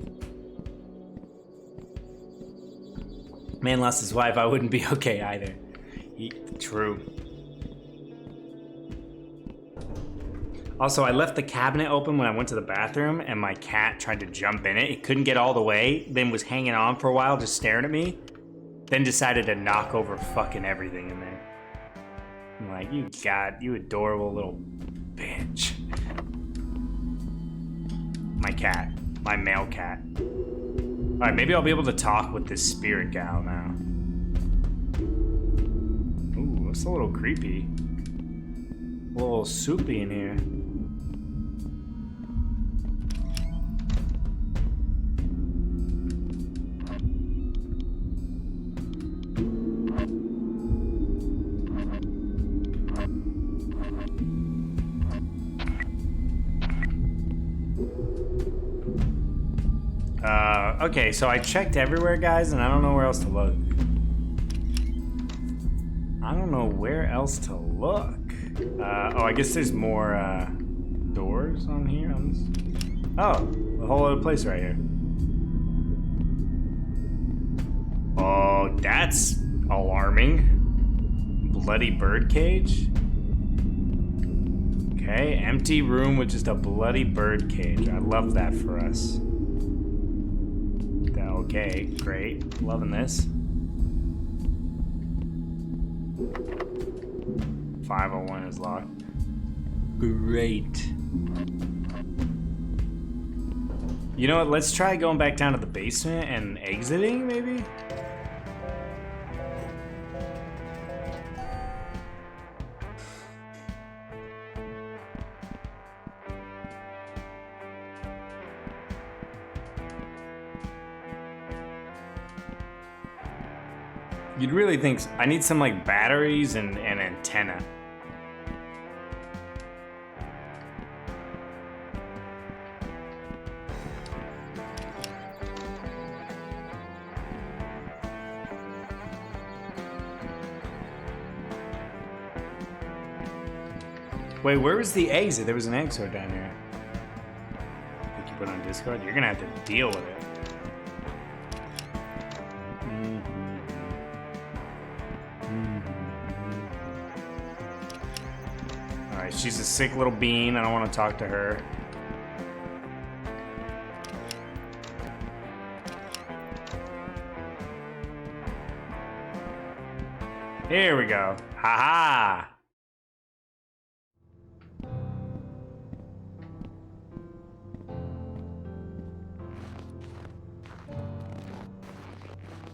Man lost his wife. I wouldn't be okay either. True. Also, I left the cabinet open when I went to the bathroom, and my cat tried to jump in it. It couldn't get all the way, then was hanging on for a while, just staring at me. Then decided to knock over fucking everything in there. I'm like, you adorable little bitch. My cat. My male cat. Alright, maybe I'll be able to talk with this spirit gal now. Ooh, it's a little creepy. A little soupy in here. Okay, so I checked everywhere, guys, and I don't know where else to look. I don't know where else to look. Oh, I guess there's more doors on here. Oh, a whole other place right here. Oh, that's alarming. Bloody bird-cage. Okay, empty room with just a bloody bird-cage. I love that for us. Okay, great. Loving this. 501 is locked. Great. You know what? Let's try going back down to the basement and exiting, maybe? You'd really think I need some like batteries and an antenna. Wait, where was the exit? There was an exit down here. I think you put on Discord. You're gonna have to deal with it. Alright, she's a sick little bean. I don't want to talk to her. Here we go. Ha ha.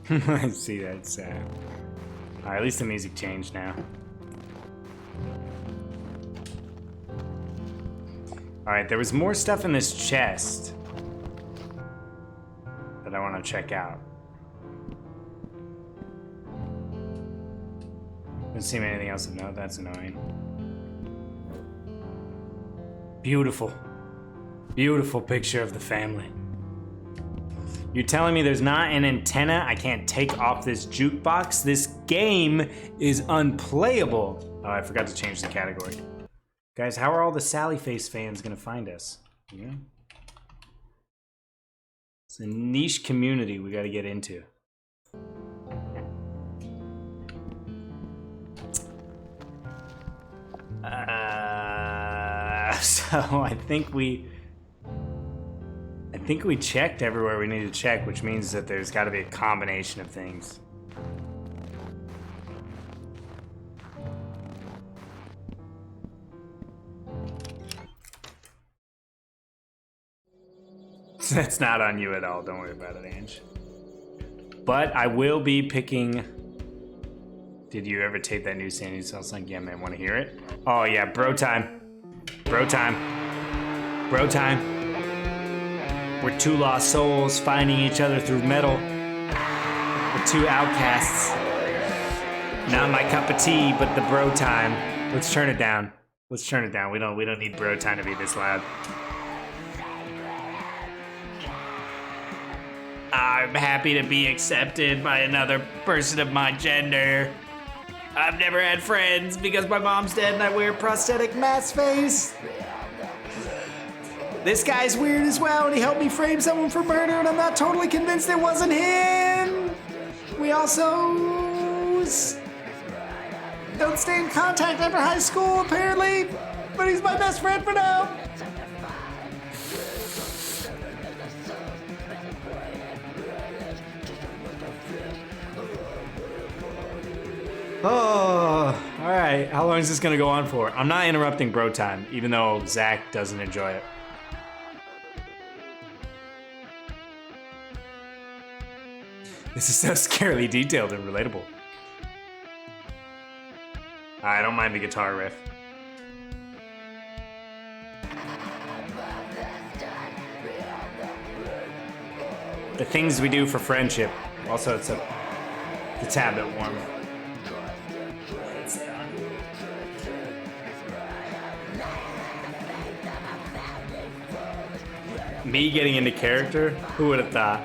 I see that. Alright, at least the music changed now. Alright, there was more stuff in this chest that I want to check out. Doesn't seem anything else of note. That's annoying. Beautiful. Beautiful picture of the family. You're telling me there's not an antenna I can't take off this jukebox? This game is unplayable. Oh, I forgot to change the category. Guys, how are all the Sally Face fans gonna find us? Yeah. It's a niche community we gotta get into. So I think we checked everywhere we need to check, which means that there's got to be a combination of things. That's not on you at all. Don't worry about it, Ange. But I will be picking... Did you ever tape that new Sandy Sauce song? Yeah, man, want to hear it? Oh, yeah, bro time. Bro time. Bro time. We're two lost souls finding each other through metal. We're two outcasts. Not my cup of tea, but the bro time. Let's turn it down. Let's turn it down. We don't need bro time to be this loud. I'm happy to be accepted by another person of my gender. I've never had friends because my mom's dead and I wear prosthetic mask face. This guy's weird as well and he helped me frame someone for murder and I'm not totally convinced it wasn't him. We also don't stay in contact after high school apparently, but he's my best friend for now. Oh, all right. How long is this gonna go on for? I'm not interrupting bro time, even though Zach doesn't enjoy it. This is so scarily detailed and relatable. I don't mind the guitar riff. The things we do for friendship. Also, it's a tad bit warm. Me getting into character? Who would have thought?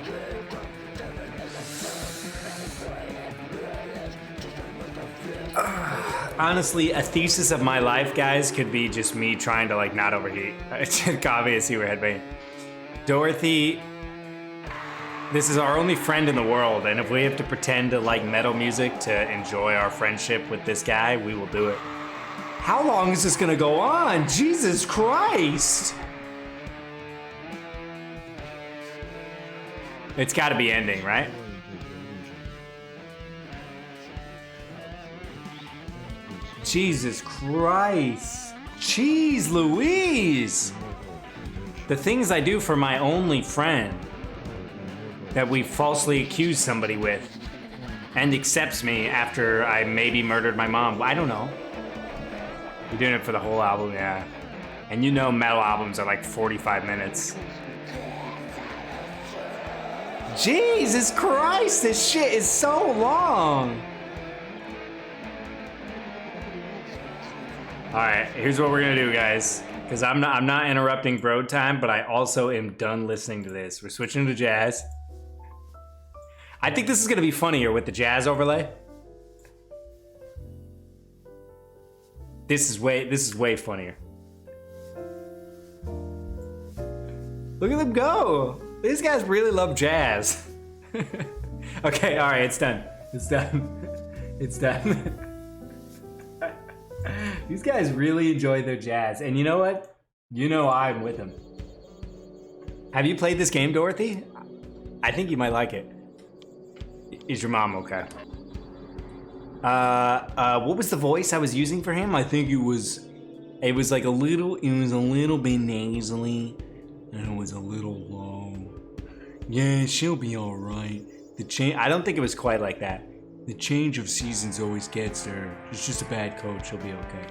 Honestly, a thesis of my life, guys, could be just me trying to like not overheat. It's obvious you were headbanging. Dorothy, this is our only friend in the world, and if we have to pretend to like metal music to enjoy our friendship with this guy, we will do it. How long is this gonna go on? Jesus Christ! It's gotta be ending, right? Jesus Christ. Jeez Louise! The things I do for my only friend that we falsely accuse somebody with and accepts me after I maybe murdered my mom. I don't know. You're doing it for the whole album, yeah. And you know metal albums are like 45 minutes. Jesus Christ, this shit is so long. All right, here's what we're gonna do, guys. Because I'm not interrupting bro time, but I also am done listening to this. We're switching to jazz. I think this is gonna be funnier with the jazz overlay. This is way funnier. Look at them go. These guys really love jazz. Okay, all right, it's done. It's done. It's done. These guys really enjoy their jazz. And you know what? You know I'm with them. Have you played this game, Dorothy? I think you might like it. Is your mom okay? What was the voice I was using for him? I think it was like a little bit nasally and it was a little low. Yeah, she'll be all right. I don't think it was quite like that. The change of seasons always gets her. She's just a bad coach. She'll be okay.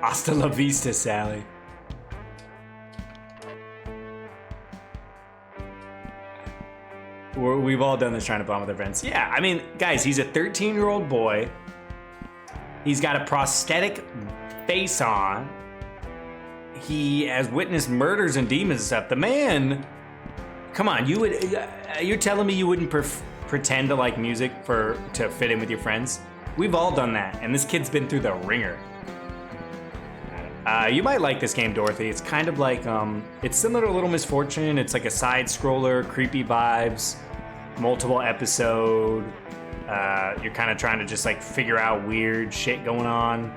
Hasta la vista, Sally. We've all done this trying to bond with our friends. Yeah, I mean, guys, he's a 13-year-old boy. He's got a prosthetic face on. He has witnessed murders and demons and stuff. The man, come on, you're telling me you wouldn't pretend to like music to fit in with your friends? We've all done that, and this kid's been through the ringer. You might like this game, Dorothy. It's kind of like, it's similar to Little Misfortune. It's like a side-scroller, creepy vibes, multiple episode. You're kind of trying to just like figure out weird shit going on.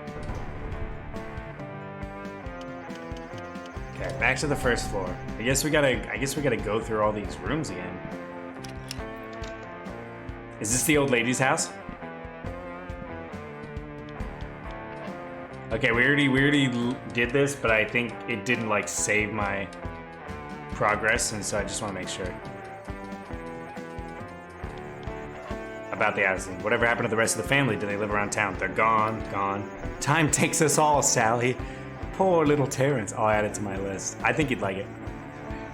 Okay, back to the first floor. I guess we gotta go through all these rooms again. Is this the old lady's house? Okay, we already did this, but I think it didn't like save my progress, and so I just want to make sure. About the Addison. Whatever happened to the rest of the family? Do they live around town? They're gone. Time takes us all, Sally. Poor little Terrence. I'll add it to my list. I think you'd like it.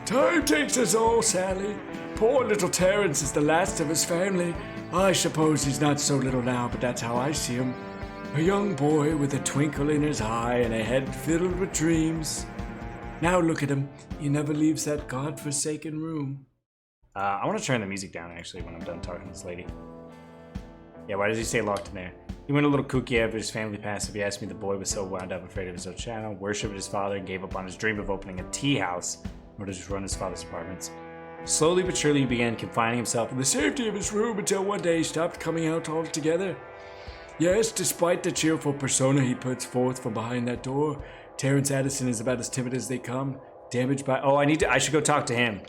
Time takes us all, Sally. Poor little Terrence is the last of his family. I suppose he's not so little now, but that's how I see him. A young boy with a twinkle in his eye and a head filled with dreams. Now look at him. He never leaves that godforsaken room. I want to turn the music down, actually, when I'm done talking to this lady. Yeah, why does he stay locked in there? He went a little kooky after his family passed. If you ask me, the boy was so wound up, afraid of his own shadow, worshipped his father, and gave up on his dream of opening a tea house in order to run his father's apartments. Slowly but surely he began confining himself in the safety of his room until one day he stopped coming out altogether. Yes, despite the cheerful persona he puts forth from behind that door, Terrence Addison is about as timid as they come, damaged by... Oh, I should go talk to him.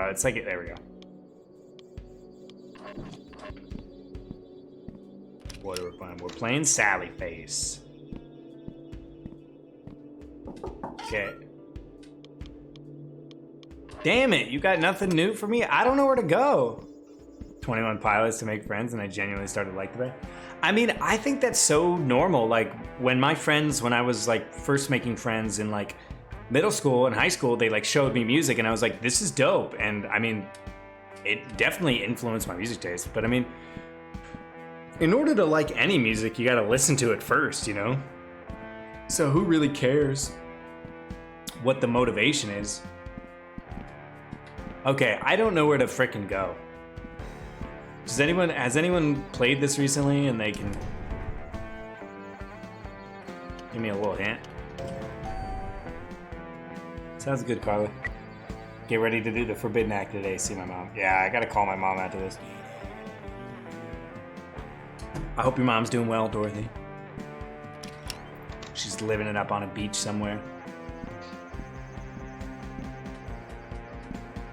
It's like... There we go. What are we playing? We're playing Sally Face. Okay. Damn it, you got nothing new for me? I don't know where to go. 21 Pilots to make friends, and I genuinely started to like the band. I mean, I think that's so normal. Like, when my friends, when I was, like, first making friends in, like, middle school and high school, they, like, showed me music, and I was like, this is dope. And, I mean, it definitely influenced my music taste. But, I mean, in order to like any music, you gotta listen to it first, you know? So who really cares what the motivation is? Okay, I don't know where to frickin' go. Has anyone played this recently and they can give me a little hint? Sounds good, Carla. Get ready to do the forbidden act today, see my mom. Yeah, I gotta call my mom after this. I hope your mom's doing well, Dorothy. She's living it up on a beach somewhere.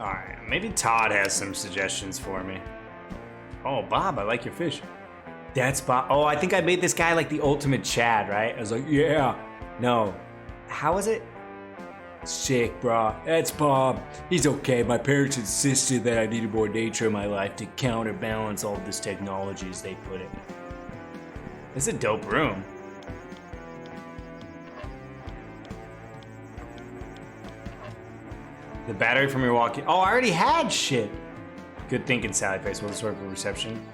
Alright, maybe Todd has some suggestions for me. Oh, Bob, I like your fish. That's Bob. Oh, I think I made this guy like the ultimate Chad, right? I was like, yeah. No. How is it? Sick, brah. That's Bob. He's okay. My parents insisted that I needed more nature in my life to counterbalance all this technology, as they put it. This is a dope room. The battery from your walkie. Oh, I already had shit. Good thinking, Sally Face. Will this work for reception?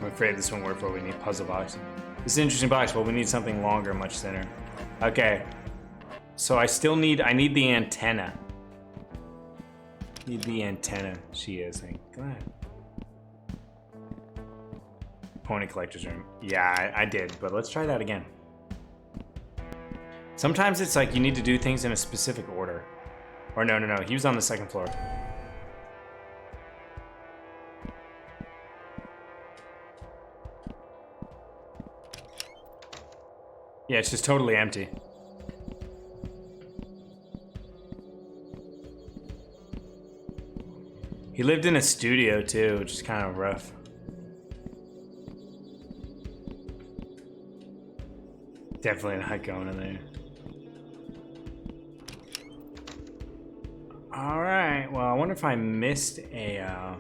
I'm afraid this won't work for what we need. Puzzle box. This is an interesting box, but we need something longer, much thinner. Okay. So I need the antenna. Need the antenna. She is. Go ahead. Pony collector's room. Yeah, I did, but let's try that again. Sometimes it's like you need to do things in a specific order. Or no, he was on the second floor. Yeah, it's just totally empty. He lived in a studio too, which is kind of rough. Definitely not going in there. Alright, well, I wonder if I missed a,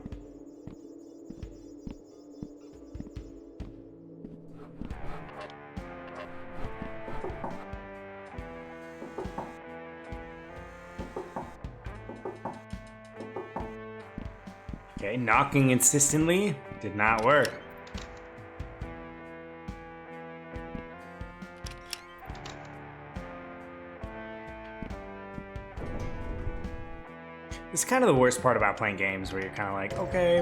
Okay, knocking insistently did not work. It's kind of the worst part about playing games, where you're kind of like, okay,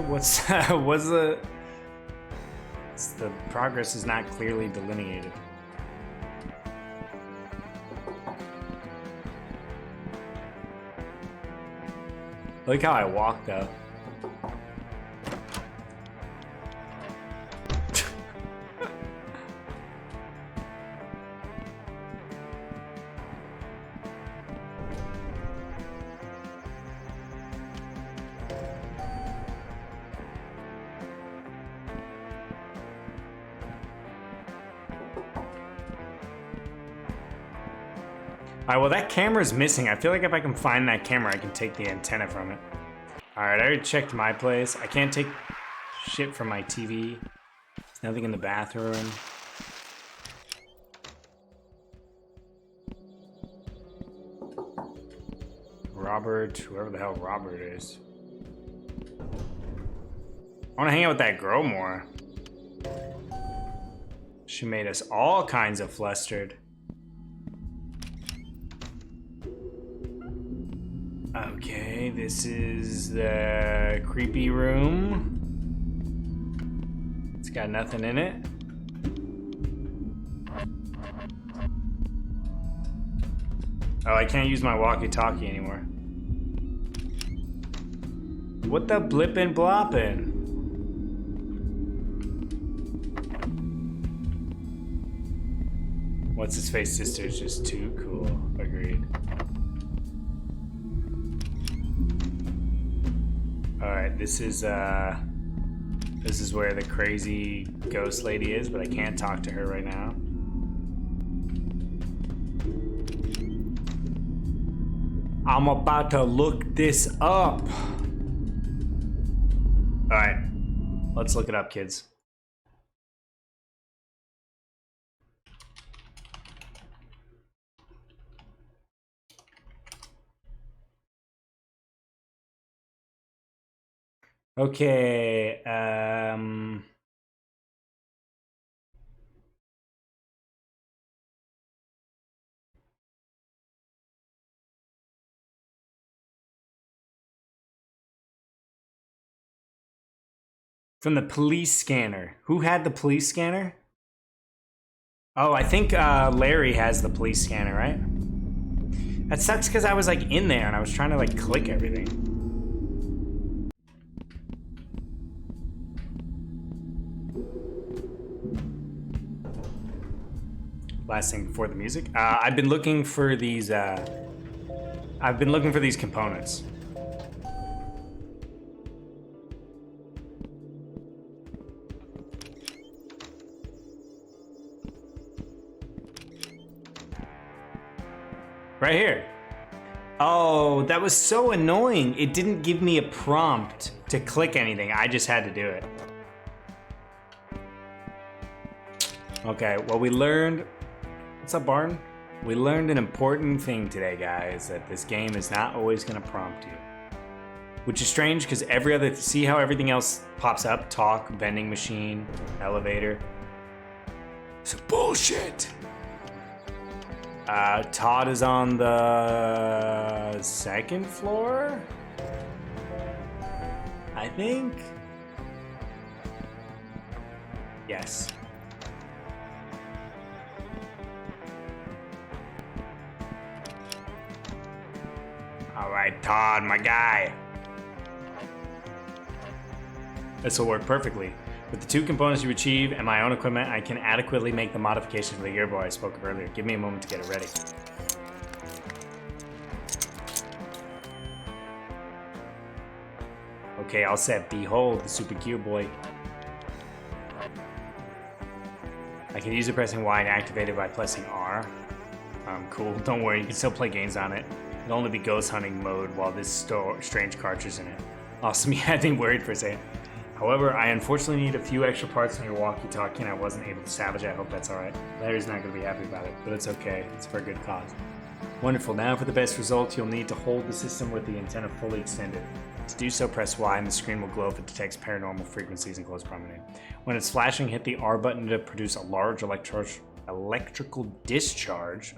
the progress is not clearly delineated. I like how I walk though. Alright, well that camera's missing. I feel like if I can find that camera, I can take the antenna from it. Alright, I already checked my place. I can't take shit from my TV. There's nothing in the bathroom. Robert, whoever the hell Robert is. I want to hang out with that girl more. She made us all kinds of flustered. Okay, this is the creepy room. It's got nothing in it. Oh, I can't use my walkie-talkie anymore. What the blippin' bloppin'? What's his face sister is just too cool. Agreed. Alright, this is where the crazy ghost lady is, but I can't talk to her right now. I'm about to look this up. Alright, let's look it up, kids. Okay, from the police scanner. Who had the police scanner? Oh, I think Larry has the police scanner, right? That sucks because I was like in there and I was trying to like click everything. Last thing before the music. I've been looking for these. I've been looking for these components. Right here. Oh, that was so annoying. It didn't give me a prompt to click anything. I just had to do it. Okay, well we learned... What's up, Barton? We learned an important thing today, guys, that this game is not always gonna prompt you. Which is strange, because every other... See how everything else pops up? Talk, vending machine, elevator. It's bullshit! Todd is on the second floor? I think? Yes. All right, Todd, my guy. This will work perfectly. With the 2 components you achieve and my own equipment, I can adequately make the modifications for the gearboard I spoke of earlier. Give me a moment to get it ready. Okay, all set. Behold the Super Gear Boy. I can use it pressing Y and activate it by pressing R. Cool. Don't worry, you can still play games on it. It'll only be ghost hunting mode while this strange cartridge is in it. Awesome, yeah, I think worried for a second. However, I unfortunately need a few extra parts on your walkie-talkie and I wasn't able to salvage it. I hope that's alright. Larry's not going to be happy about it, but it's okay. It's for a good cause. Wonderful. Now for the best results, you'll need to hold the system with the antenna fully extended. To do so, press Y and the screen will glow if it detects paranormal frequencies in close proximity. When it's flashing, hit the R button to produce a large electrical discharge.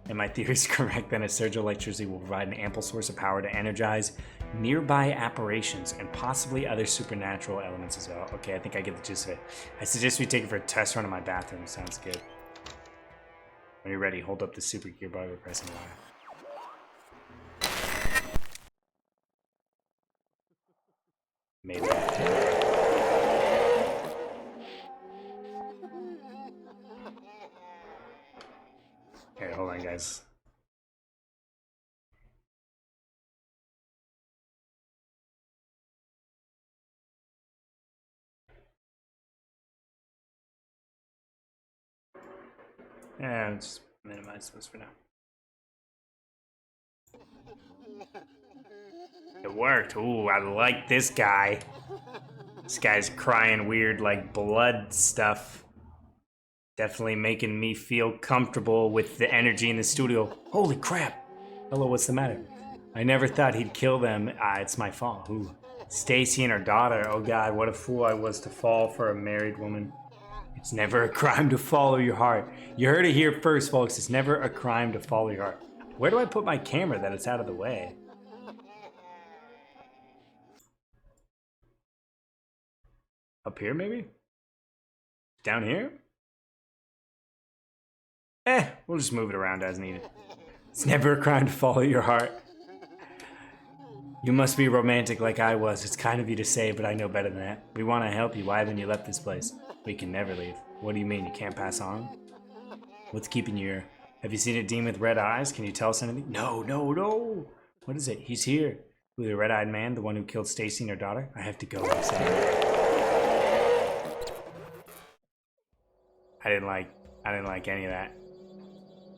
And my theory is correct, then a surge of electricity will provide an ample source of power to energize nearby apparitions and possibly other supernatural elements as well. Okay, I think I get the gist of it. I suggest we take it for a test run in my bathroom. Sounds good. When you're ready, hold up the super gear bar by pressing Y. Maybe. Okay, hold on, guys. Yeah, just Minimize those for now. It worked. Ooh, I like this guy. This guy's crying weird, like blood stuff. Definitely making me feel comfortable with the energy in the studio. Holy crap. Hello, what's the matter? I never thought he'd kill them. It's my fault. Ooh. Stacy and her daughter. Oh god, what a fool I was to fall for a married woman. It's never a crime to follow your heart. You heard it here first, folks. It's never a crime to follow your heart. Where do I put my camera that it's out of the way? Up here, maybe? Down here? We'll just move it around as needed. It's never a crime to follow your heart. You must be romantic like I was. It's kind of you to say, but I know better than that. We want to help you. Why haven't you left this place? We can never leave. What do you mean? You can't pass on? What's keeping you here? Have you seen a demon with red eyes? Can you tell us anything? No, no, no. What is it? He's here. Who, the red-eyed man? The one who killed Stacy and her daughter? I have to go. I didn't like any of that.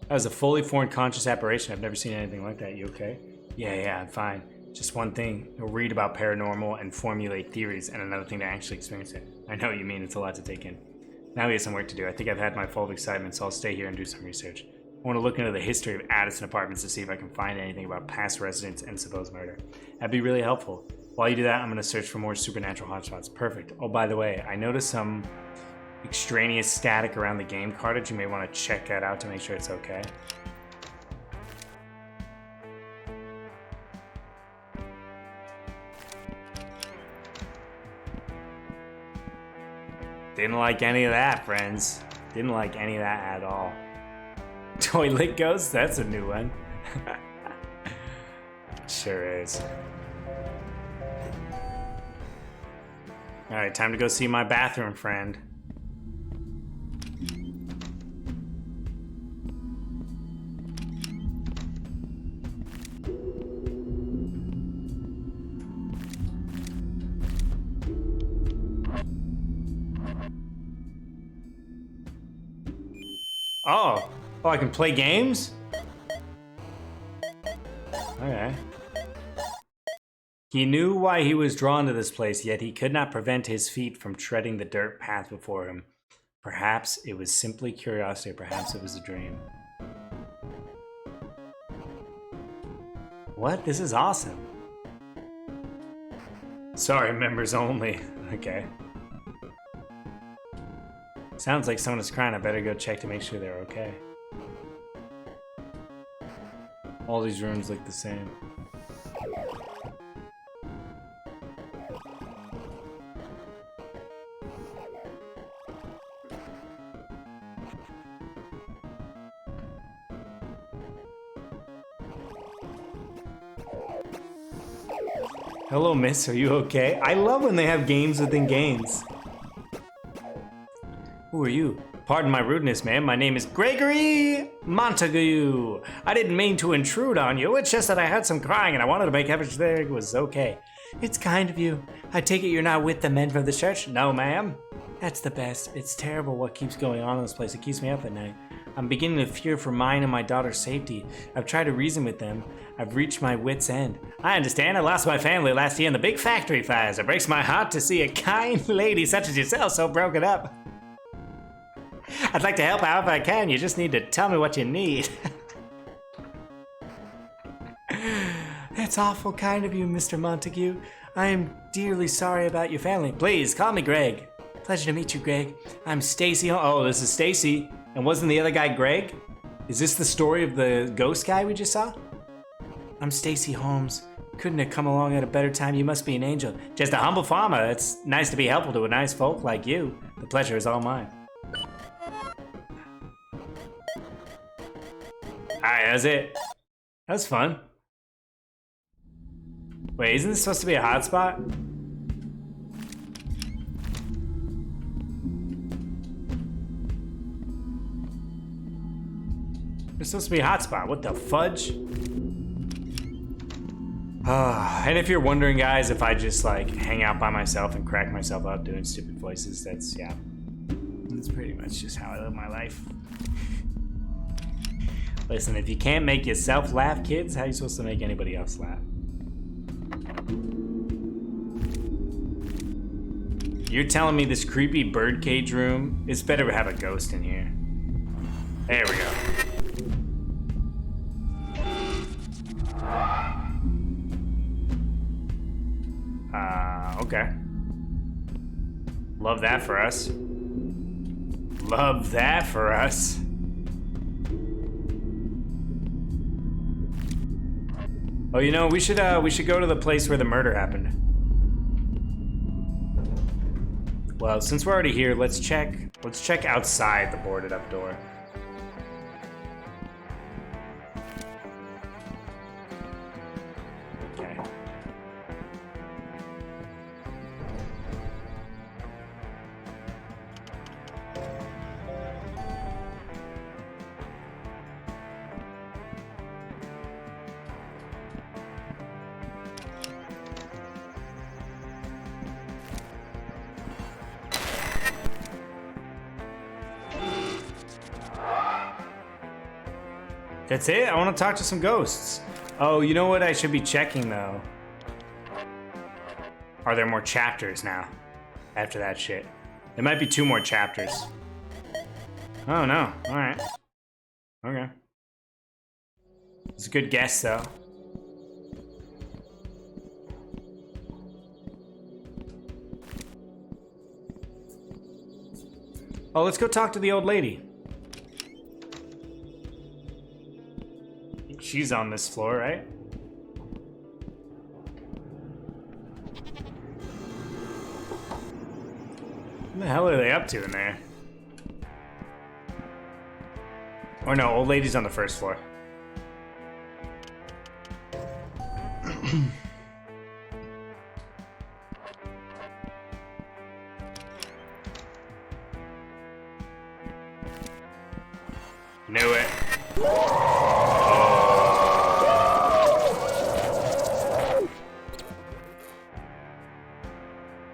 That was a fully formed conscious apparition. I've never seen anything like that. You okay? Yeah, I'm fine. Just one thing. You'll read about paranormal and formulate theories, and another thing to actually experience it. I know what you mean. It's a lot to take in. Now we have some work to do. I think I've had my full of excitement, so I'll stay here and do some research. I want to look into the history of Addison Apartments to see if I can find anything about past residents and supposed murder. That'd be really helpful. While you do that, I'm going to search for more supernatural hotspots. Perfect. Oh, by the way, I noticed some extraneous static around the game cartridge. You may want to check that out to make sure it's okay. Didn't like any of that, friends. Didn't like any of that at all. Toilet ghost? That's a new one. Sure is. Alright, time to go see my bathroom friend. Oh, I can play games? Okay. He knew why he was drawn to this place, yet he could not prevent his feet from treading the dirt path before him. Perhaps it was simply curiosity, perhaps it was a dream. What? This is awesome. Sorry, members only. Okay. Sounds like someone is crying. I better go check to make sure they're okay. All these rooms look the same. Hello, miss. Are you okay? I love when they have games within games. Who are you? Pardon my rudeness, ma'am. My name is Gregory Montague. I didn't mean to intrude on you. It's just that I heard some crying and I wanted to make sure that it was okay. It's kind of you. I take it you're not with the men from the church? No, ma'am. That's the best. It's terrible what keeps going on in this place. It keeps me up at night. I'm beginning to fear for mine and my daughter's safety. I've tried to reason with them. I've reached my wit's end. I understand. I lost my family last year in the big factory fires. It breaks my heart to see a kind lady such as yourself so broken up. I'd like to help out if I can. You just need to tell me what you need. That's awful kind of you, Mr. Montague. I am dearly sorry about your family. Please, call me Greg. Pleasure to meet you, Greg. I'm Stacy. Oh, this is Stacy. And wasn't the other guy Greg? Is this the story of the ghost guy we just saw? I'm Stacy Holmes. Couldn't have come along at a better time. You must be an angel. Just a humble farmer. It's nice to be helpful to a nice folk like you. The pleasure is all mine. Alright, that's it. That was fun. Wait, isn't this supposed to be a hotspot? It's supposed to be a hotspot. What the fudge? And if you're wondering, guys, if I just like hang out by myself and crack myself up doing stupid voices, that's pretty much just how I live my life. Listen, if you can't make yourself laugh, kids, how are you supposed to make anybody else laugh? You're telling me this creepy birdcage room, it's better to have a ghost in here. There we go. Okay. Love that for us. Love that for us. Oh, you know, we should go to the place where the murder happened. Well, since we're already here, let's check outside the boarded up door. Okay. That's it? I want to talk to some ghosts. Oh, you know what I should be checking, though? Are there more chapters now? After that shit. There might be 2 more chapters. Oh, no. Alright. Okay. It's a good guess, though. Oh, let's go talk to the old lady. She's on this floor, right? What the hell are they up to in there? Or no, old lady's on the first floor. Knew it.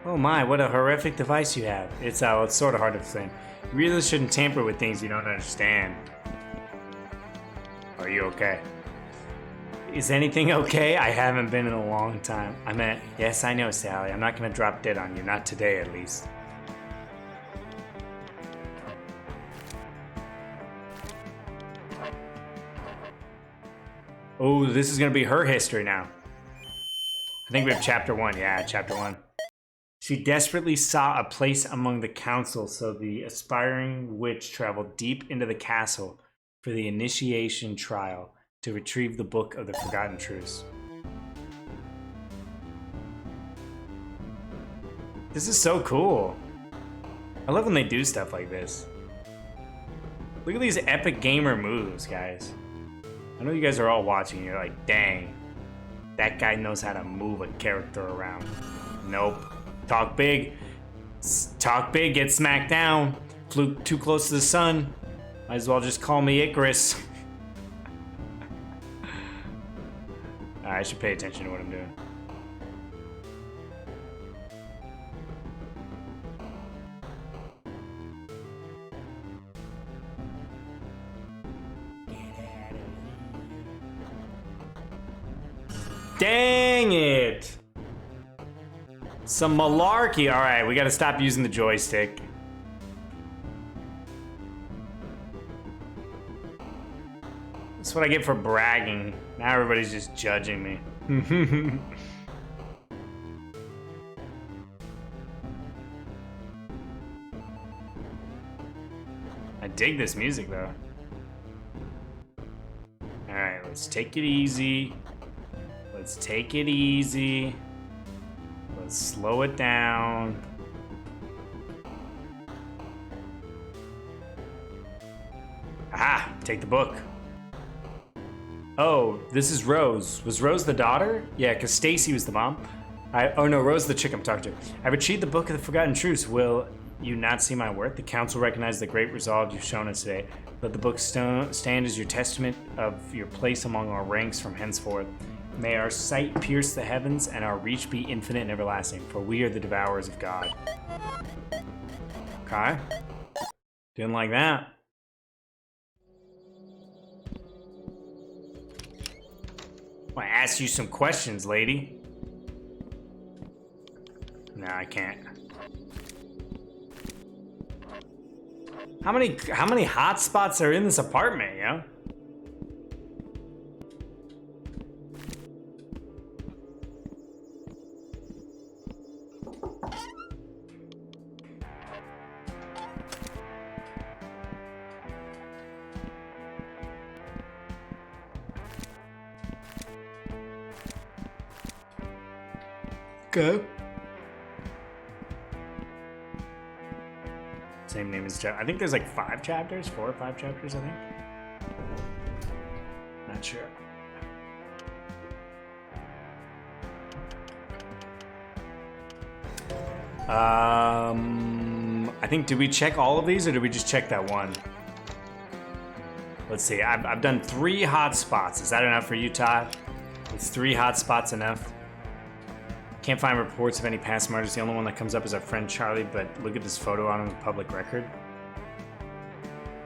Oh my, what a horrific device you have. It's sort of hard to explain. You really shouldn't tamper with things you don't understand. Are you okay? Is anything okay? I haven't been in a long time. I meant, yes, I know, Sally. I'm not gonna drop dead on you. Not today, at least. Oh, this is gonna be her history now. I think we have chapter 1. Yeah, chapter 1. She desperately sought a place among the council, so the aspiring witch traveled deep into the castle for the initiation trial to retrieve the Book of the Forgotten Truths. This is so cool. I love when they do stuff like this. Look at these epic gamer moves, guys. I know you guys are all watching. You're like, dang, that guy knows how to move a character around. Nope. Talk big. Talk big, get smacked down. Flew too close to the sun. Might as well just call me Icarus. I should pay attention to what I'm doing. Dang it! Some malarkey. Alright, we gotta stop using the joystick. That's what I get for bragging. Now everybody's just judging me. I dig this music though. Alright, let's take it easy. Let's take it easy. Let's slow it down. Aha! Take the book. Oh, this is Rose. Was Rose the daughter? Yeah, because Stacy was the mom. Oh no, Rose the chick I'm talking to. I retrieved the Book of the Forgotten Truths. Will you not see my worth? The council recognizes the great resolve you've shown us today. Let the book stand as your testament of your place among our ranks from henceforth. May our sight pierce the heavens and our reach be infinite and everlasting, for we are the devourers of God. Okay. Didn't like that. I want to ask you some questions, lady. No, I can't. How many hot spots are in this apartment, yo? Go. Same name as I think there's like 5 chapters, 4 or 5 chapters, I think. Not sure. I think, did we check all of these or did we just check that one? Let's see, I've done 3 hot spots. Is that enough for you, Todd? Is 3 hot spots enough? Can't find reports of any past murders. The only one that comes up is our friend Charlie, but look at this photo on him with public record.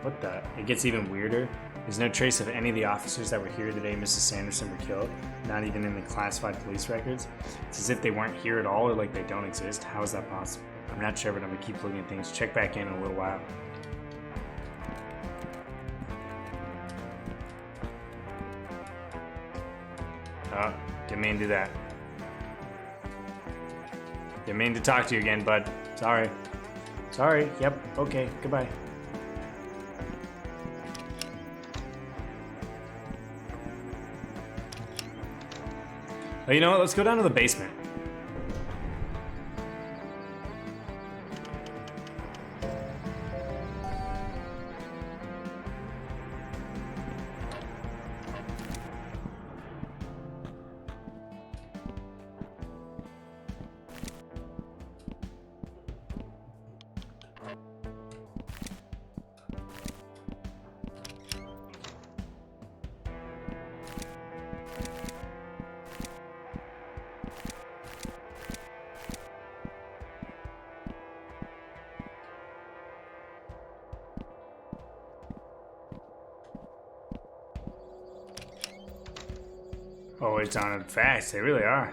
What the? It gets even weirder. There's no trace of any of the officers that were here the day Mrs. Sanderson were killed, not even in the classified police records. It's as if they weren't here at all or like they don't exist. How is that possible? I'm not sure, but I'm gonna keep looking at things. Check back in a little while. Oh, didn't mean to do that. Didn't mean to talk to you again, bud. Sorry. Sorry. Yep. Okay. Goodbye. Oh, you know what? Let's go down to the basement. Always on it fast, they really are.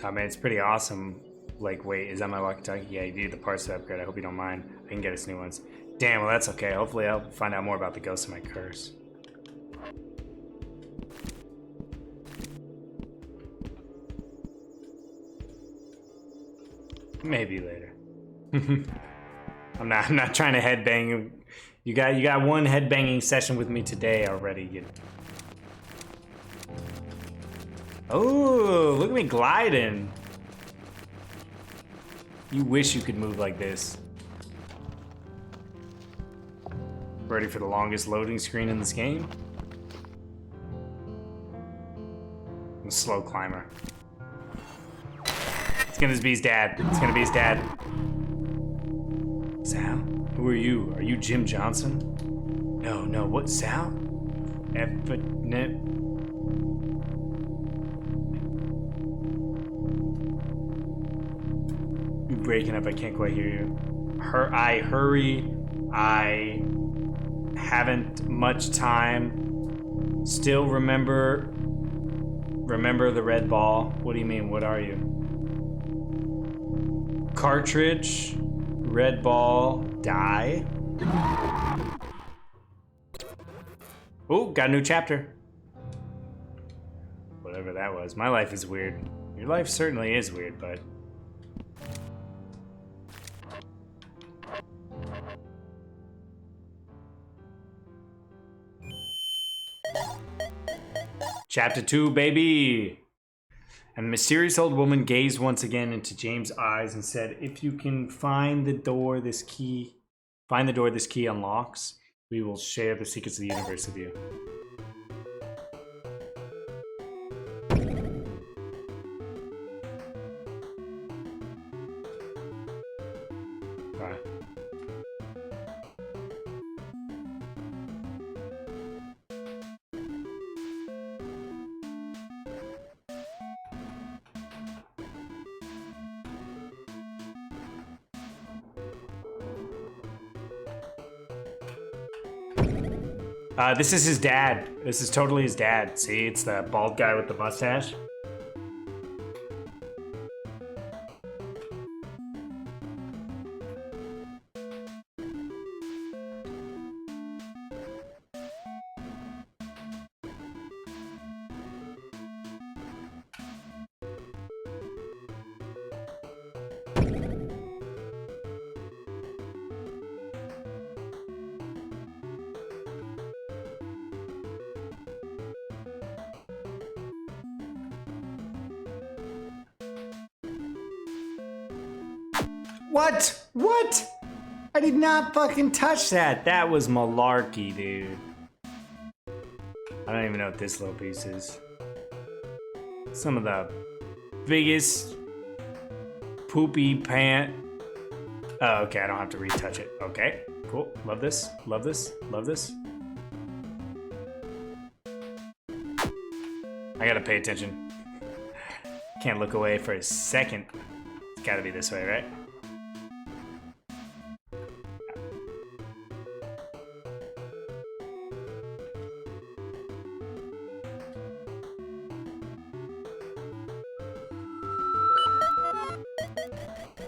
Oh man, it's pretty awesome. Like, wait, is that my walkie-talkie? Yeah, you need the parts to upgrade. I hope you don't mind. I can get us new ones. Damn, well that's okay. Hopefully I'll find out more about the ghost of my curse. Maybe later. I'm not trying to headbang. You got one headbanging session with me today already. Oh, look at me gliding. You wish you could move like this. Ready for the longest loading screen in this game? I'm a slow climber. It's gonna be his dad. It's gonna be his dad. Sal? Who are you? Are you Jim Johnson? No, what, Sal? You're breaking up, I can't quite hear you. Hurry. I haven't much time. Still remember the red ball. What do you mean, what are you? Cartridge, red ball, die. Oh, got a new chapter. Whatever that was. My life is weird. Your life certainly is weird, but... Chapter 2, baby! And the mysterious old woman gazed once again into James' eyes and said, "If you can find the door this key unlocks, we will share the secrets of the universe with you." Bye. This is his dad. This is totally his dad. See, it's the bald guy with the mustache. What? What? I did not fucking touch that. That was malarkey, dude. I don't even know what this little piece is. Some of the biggest poopy pant. Oh, okay, I don't have to retouch it. Okay, cool. Love this, love this, love this. I gotta pay attention. Can't look away for a second. It's gotta be this way, right?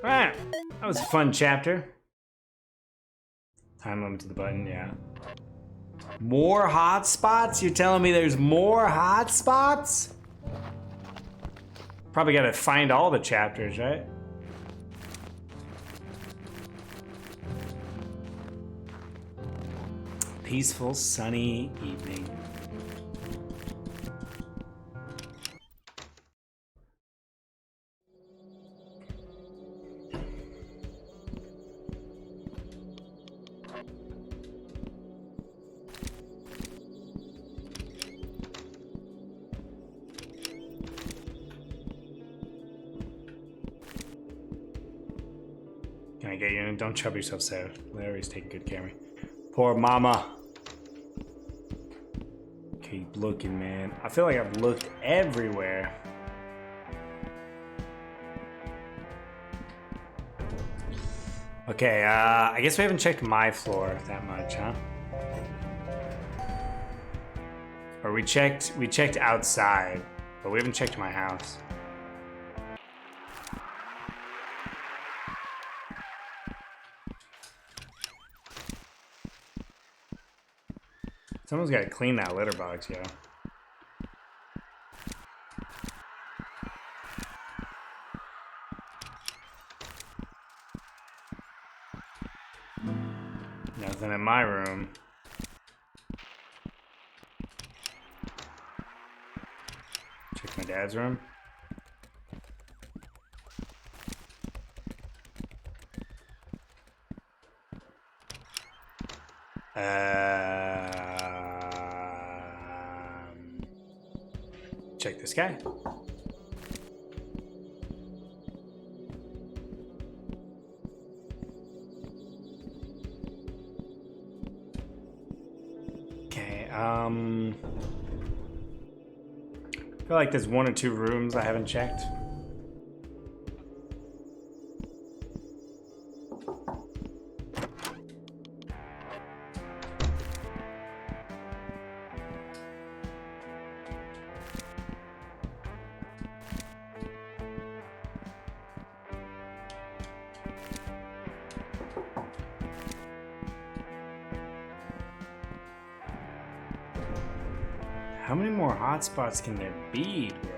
Alright, that was a fun chapter. Time limit to the button, yeah. More hotspots? You're telling me there's more hotspots? Probably gotta find all the chapters, right? Peaceful, sunny evening. Can I get you in? Don't chub yourself, Sarah. Larry's taking good care of me. Poor mama. Keep looking, man. I feel like I've looked everywhere. Okay, I guess we haven't checked my floor that much, huh? Or we checked outside, but we haven't checked my house. Someone's got to clean that litter box, yo. Nothing in my room. Check my dad's room. Check this guy. Okay, I feel like there's one or two rooms I haven't checked. How many more hotspots can there be, bro?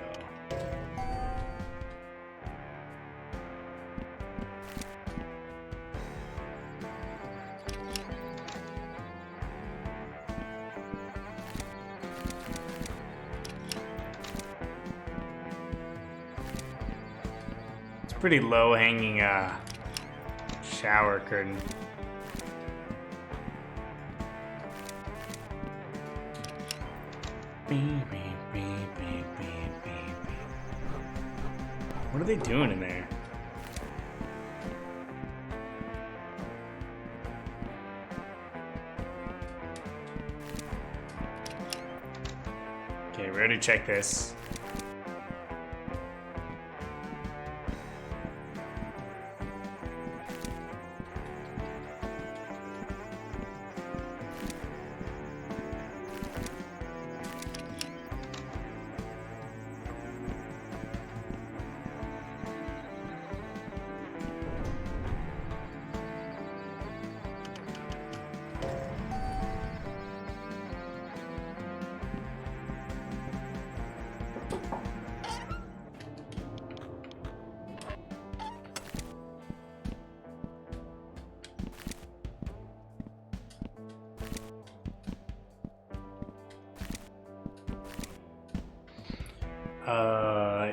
It's pretty low-hanging shower curtain. What are they doing in there? Okay, ready to check this.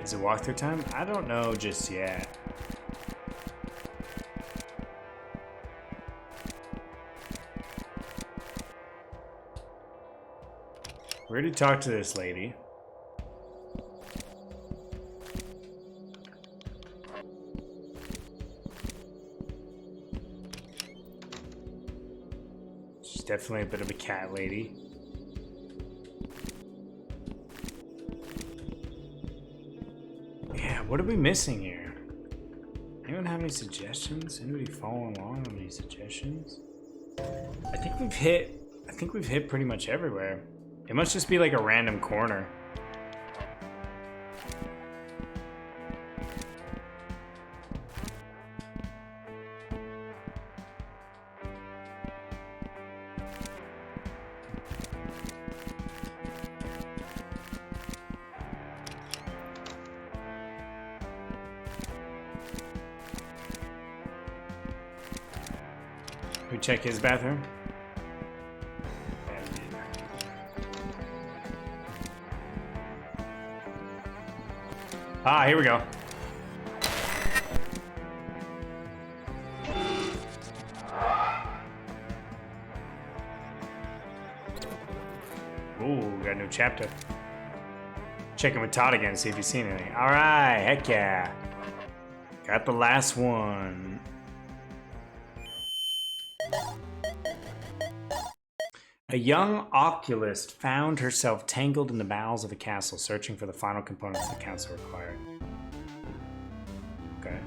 Is it walkthrough time? I don't know just yet. We already talked to this lady. She's definitely a bit of a cat lady. Yeah, what are we missing here? Anyone have any suggestions? Anybody following along on any suggestions? I think we've hit pretty much everywhere. It must just be like a random corner. We check his bathroom. Ah, here we go. Ooh, got a new chapter. Checking with Todd again, see if he's seen anything. All right, heck yeah. Got the last one. A young oculist found herself tangled in the bowels of a castle, searching for the final components the council required. Okay.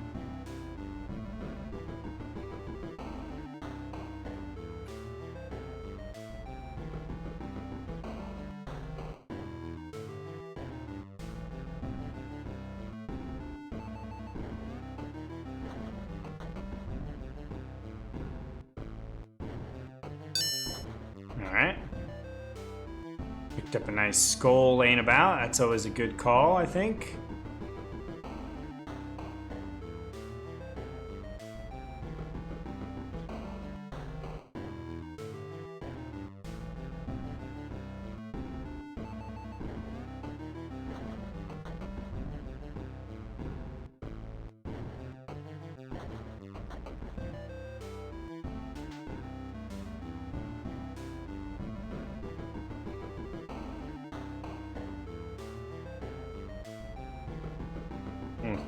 Alright. Picked up a nice skull laying about. That's always a good call, I think.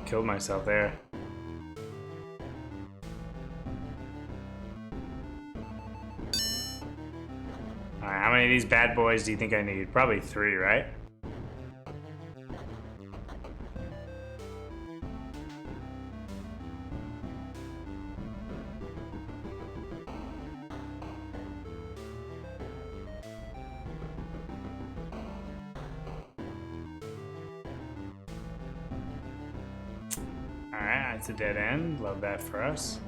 Killed myself there. Alright, how many of these bad boys do you think I need? Probably 3, right? Alright, that's a dead end. Love that for us.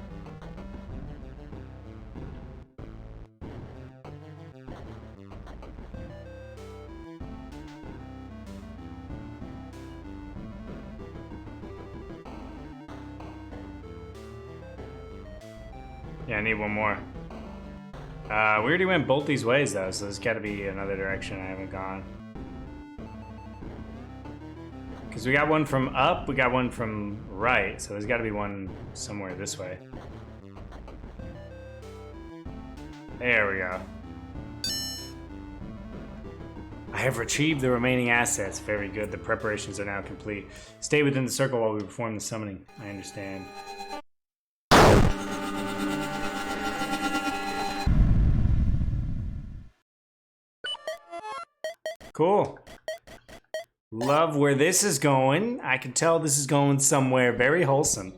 Yeah, I need one more. We already went both these ways though, so there's gotta be another direction I haven't gone. Because we got one from up, we got one from right, so there's got to be one somewhere this way. There we go. I have retrieved the remaining assets. Very good. The preparations are now complete. Stay within the circle while we perform the summoning. I understand. Cool. Love where this is going. I can tell this is going somewhere very wholesome.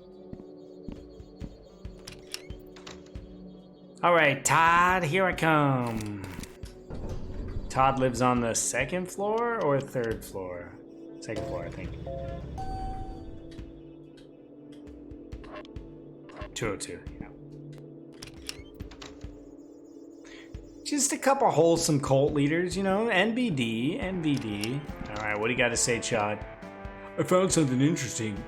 All right, Todd, here I come. Todd lives on the 2nd floor or 3rd floor? 2nd floor, I think. 202, yeah. Just a couple wholesome cult leaders, you know, NBD, NBD. All right, what do you got to say, Chad? I found something interesting.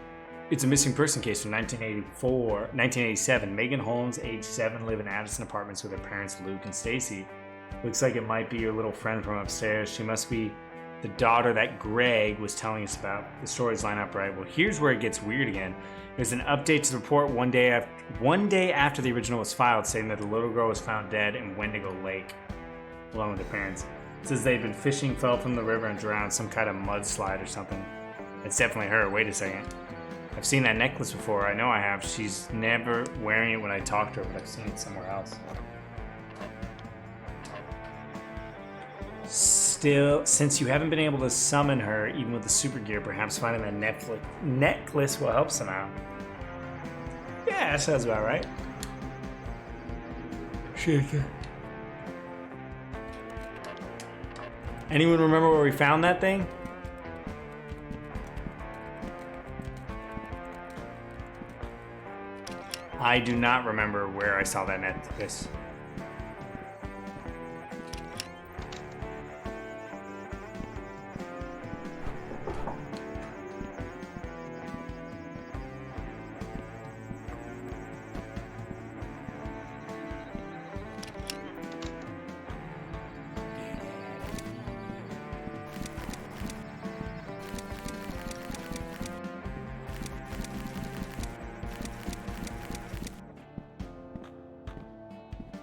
It's a missing person case from 1987. Megan Holmes, age 7, live in Addison Apartments with her parents, Luke and Stacy. Looks like it might be your little friend from upstairs. She must be the daughter that Greg was telling us about. The stories line up right. Well, here's where it gets weird again. There's an update to the report one day after the original was filed, saying that the little girl was found dead in Wendigo Lake, along with her parents. It says they'd been fishing, fell from the river, and drowned, some kind of mudslide or something. It's definitely her. Wait a second. I've seen that necklace before. I know I have. She's never wearing it when I talk to her, but I've seen it somewhere else. Still, since you haven't been able to summon her, even with the super gear, perhaps finding that necklace will help somehow. Yeah, that sounds about right. Shaker. Anyone remember where we found that thing? I do not remember where I saw that necklace.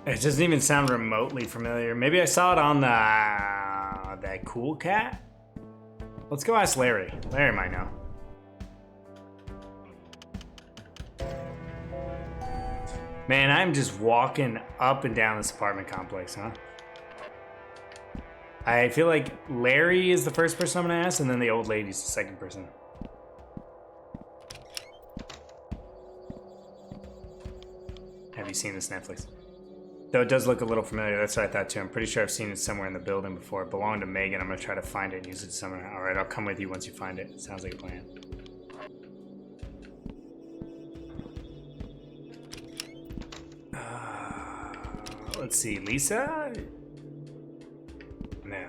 It doesn't even sound remotely familiar. Maybe I saw it on that cool cat? Let's go ask Larry. Larry might know. Man, I'm just walking up and down this apartment complex, huh? I feel like Larry is the first person I'm gonna ask, and then the old lady's the second person. Have you seen this Netflix? Though it does look a little familiar, that's what I thought too. I'm pretty sure I've seen it somewhere in the building before. It belonged to Megan. I'm gonna try to find it and use it somewhere. Alright, I'll come with you once you find it. Sounds like a plan. Let's see, Lisa? No.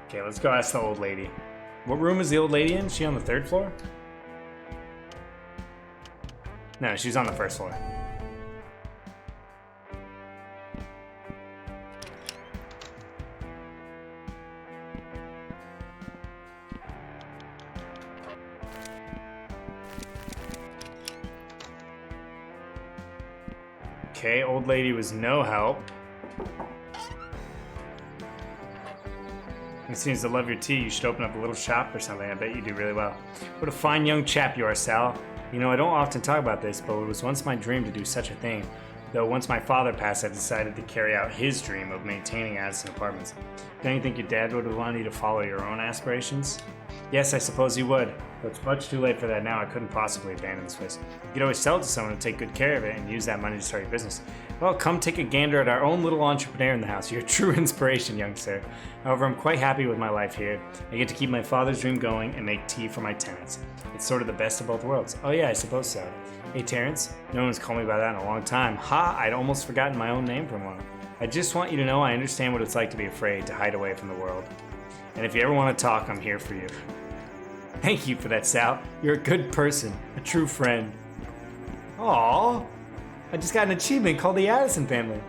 Okay, let's go ask the old lady. What room is the old lady in? Is she on the 3rd floor? No, she's on the 1st floor. Okay, old lady was no help. It seems to love your tea. You should open up a little shop or something. I bet you do really well. What a fine young chap you are, Sal. You know, I don't often talk about this, but it was once my dream to do such a thing. Though once my father passed, I decided to carry out his dream of maintaining Addison Apartments. Don't you think your dad would have wanted you to follow your own aspirations? Yes, I suppose he would. But it's much too late for that now. I couldn't possibly abandon this place. You could always sell it to someone to take good care of it and use that money to start your business. Well, come take a gander at our own little entrepreneur in the house. You're a true inspiration, young sir. However, I'm quite happy with my life here. I get to keep my father's dream going and make tea for my tenants. It's sort of the best of both worlds. Oh yeah, I suppose so. Hey, Terrence. No one's called me by that in a long time. Ha! I'd almost forgotten my own name for a moment. I just want you to know I understand what it's like to be afraid, to hide away from the world. And if you ever want to talk, I'm here for you. Thank you for that, Sal. You're a good person, a true friend. Aww. I just got an achievement called the Addison family.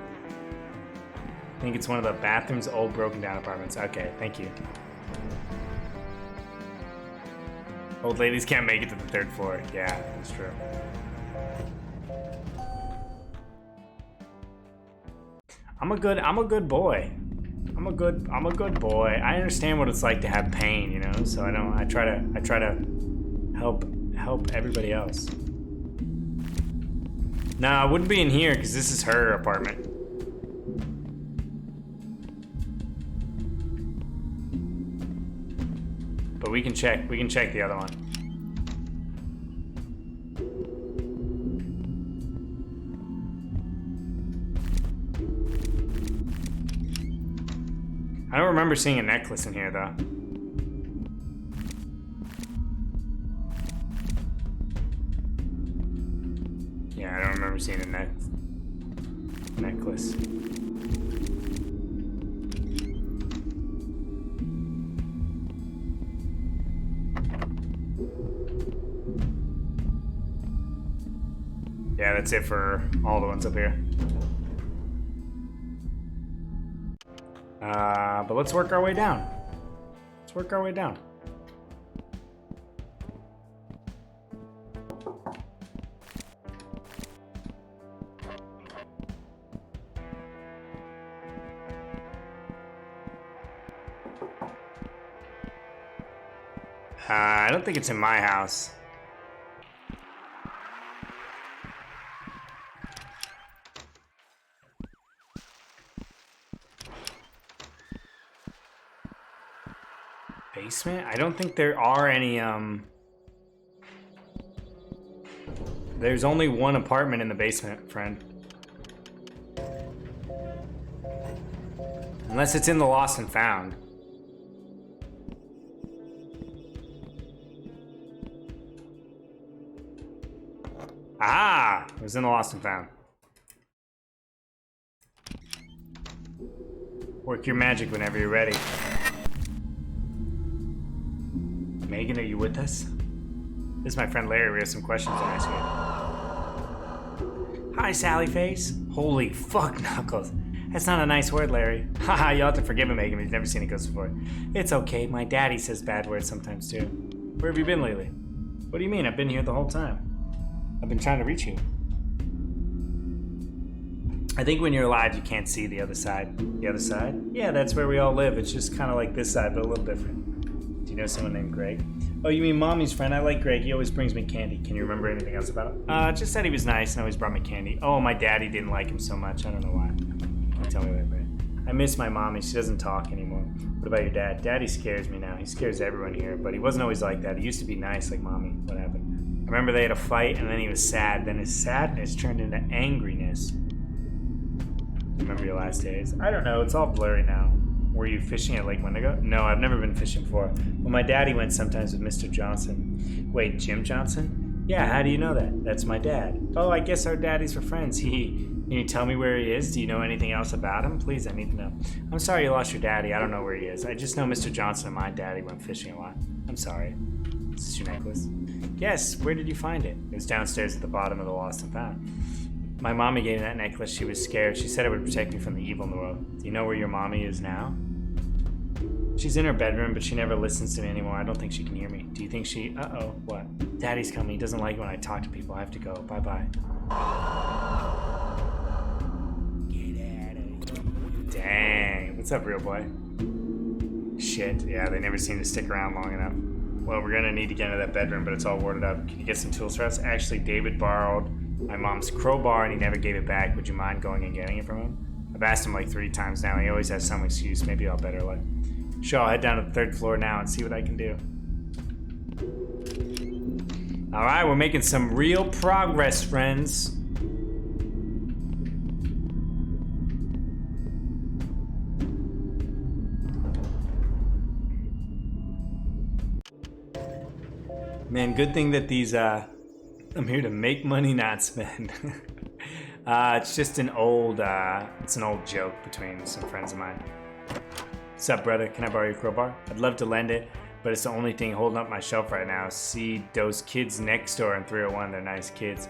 I think it's one of the bathroom's old broken down apartments. Okay, thank you. Old ladies can't make it to the 3rd floor. Yeah, that's true. I'm a good boy. I'm a good boy. I understand what it's like to have pain, you know, so I try to help everybody else. Nah, I wouldn't be in here because this is her apartment. But we can check the other one. I don't remember seeing a necklace in here though. Yeah, I don't remember seeing a necklace. Yeah, that's it for all the ones up here. But let's work our way down. Let's work our way down. I don't think it's in my house. Basement? I don't think there are any, There's only one apartment in the basement, friend. Unless it's in the Lost and Found. Ah! It was in the Lost and Found. Work your magic whenever you're ready. Megan, are you with us? This is my friend Larry. We have some questions to ask you. Hi, Sally Face. Holy fuck, Knuckles. That's not a nice word, Larry. Haha, you'll have to forgive him, Megan. He's never seen a ghost before. It's okay. My daddy says bad words sometimes, too. Where have you been lately? What do you mean? I've been here the whole time. I've been trying to reach you. I think when you're alive, you can't see the other side. The other side? Yeah, that's where we all live. It's just kind of like this side, but a little different. Do you know someone named Greg? Oh, you mean Mommy's friend? I like Greg. He always brings me candy. Can you remember anything else about him? Just said he was nice and always brought me candy. Oh, my daddy didn't like him so much. I don't know why. Tell me later. I miss my mommy. She doesn't talk anymore. What about your dad? Daddy scares me now. He scares everyone here, but he wasn't always like that. He used to be nice like Mommy. What happened? I remember they had a fight, and then he was sad. Then his sadness turned into angriness. Remember your last days? I don't know. It's all blurry now. Were you fishing at Lake Wendigo? No, I've never been fishing before. Well, my daddy went sometimes with Mr. Johnson. Wait, Jim Johnson? Yeah, how do you know that? That's my dad. Oh, I guess our daddies were friends. Can you tell me where he is? Do you know anything else about him? Please, I need to know. I'm sorry you lost your daddy. I don't know where he is. I just know Mr. Johnson and my daddy went fishing a lot. I'm sorry. Is this your necklace? Yes, where did you find it? It was downstairs at the bottom of the Lost and Found. My mommy gave me that necklace. She was scared. She said it would protect me from the evil in the world. Do you know where your mommy is now? She's in her bedroom, but she never listens to me anymore. I don't think she can hear me. Do you think she... Uh-oh, what? Daddy's coming. He doesn't like when I talk to people. I have to go. Bye-bye. Get out of here. Dang. What's up, real boy? Shit. Yeah, they never seem to stick around long enough. Well, we're gonna need to get into that bedroom, but it's all warded up. Can you get some tools for us? Actually, David borrowed my mom's crowbar and he never gave it back. Would you mind going and getting it from him? I've asked him like 3 times now. He always has some excuse. Maybe I'll better luck. Sure, I'll head down to the 3rd floor now and see what I can do. Alright, we're making some real progress, friends. Man, good thing that these, I'm here to make money, not spend. It's just an old, it's an old joke between some friends of mine. What's up, brother? Can I borrow your crowbar? I'd love to lend it, but it's the only thing holding up my shelf right now. See those kids next door in 301, they're nice kids.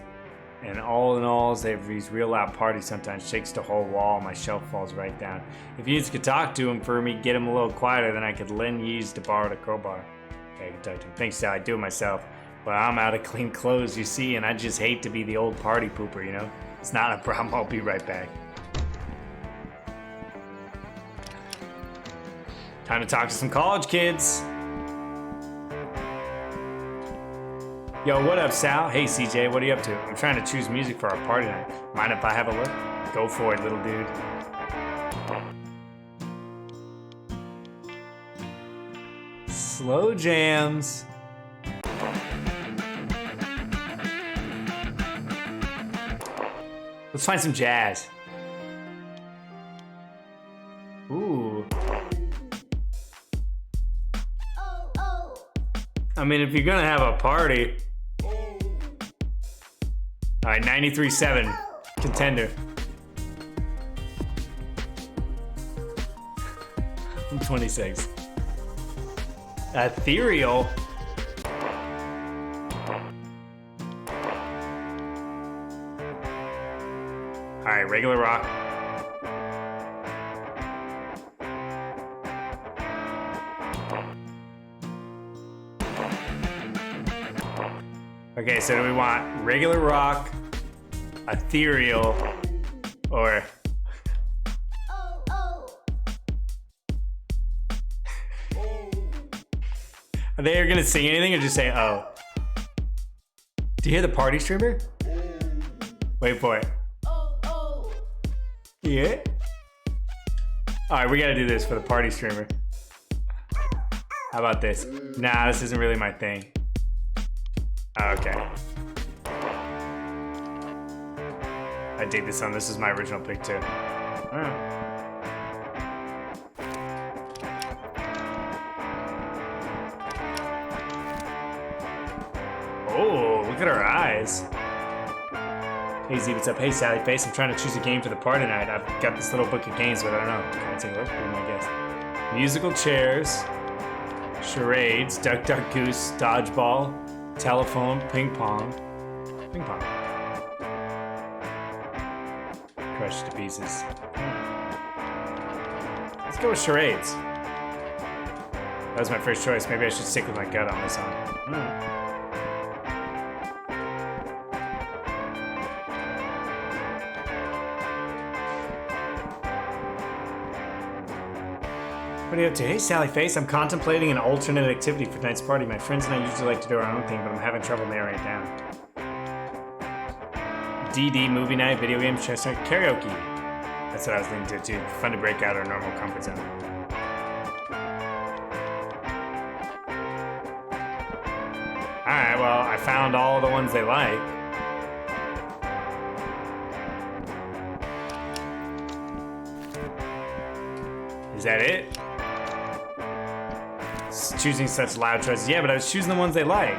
And all in all, they have these real loud parties sometimes, shakes the whole wall, my shelf falls right down. If you could talk to him for me, get him a little quieter, then I could lend yous to borrow the crowbar. Okay, I can talk to him. Thanks, Sal, I do it myself. But I'm out of clean clothes, you see, and I just hate to be the old party pooper, you know? It's not a problem, I'll be right back. Time to talk to some college kids. Yo, what up, Sal? Hey, CJ, what are you up to? I'm trying to choose music for our party night. Mind if I have a look? Go for it, little dude. Slow jams. Let's find some jazz. Ooh. I mean, if you're gonna have a party. Alright, 93.7. Contender. I'm 26. Ethereal? Alright, regular rock. Okay, so do we want regular rock, ethereal, or... Are they gonna sing anything or just say, oh? Do you hear the party streamer? Wait for it. Yeah? Alright, we gotta do this for the party streamer. How about this? Nah, this isn't really my thing. Okay. I dig this song. This is my original pick too. Oh, look at our eyes. Hey Z, what's up? Hey Sally Face, I'm trying to choose a game for the party tonight. I've got this little book of games, but I don't know. Can I take a look? Be my guess. Musical chairs, charades, duck, duck, goose, dodgeball, telephone, ping pong. Ping pong. Crushed to pieces. Let's go with charades. That was my first choice. Maybe I should stick with my gut on this one. What are you up to? Hey, Sally Face, I'm contemplating an alternate activity for tonight's party. My friends and I usually like to do our own thing, but I'm having trouble narrowing it down. DD, movie night, video games, chess night, karaoke. That's what I was thinking too. Fun to break out our normal comfort zone. Alright, well, I found all the ones they like. Is that it? Choosing such loud choices. Yeah, but I was choosing the ones they like.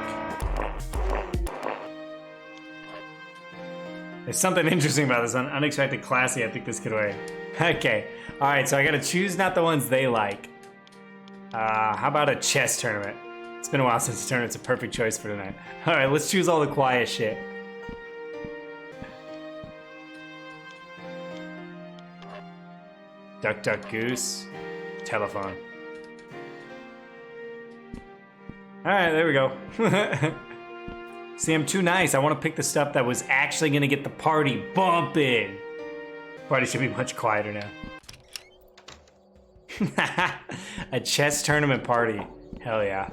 There's something interesting about this one. Unexpected classy. I think this could wait. Okay. Alright, so I gotta choose not the ones they like. How about a chess tournament? It's been a while since the tournament's a perfect choice for tonight. Alright, let's choose all the quiet shit. Duck, duck, goose. Telephone. Alright, there we go. See, I'm too nice. I want to pick the stuff that was actually going to get the party bumping. Party should be much quieter now. A chess tournament party. Hell yeah.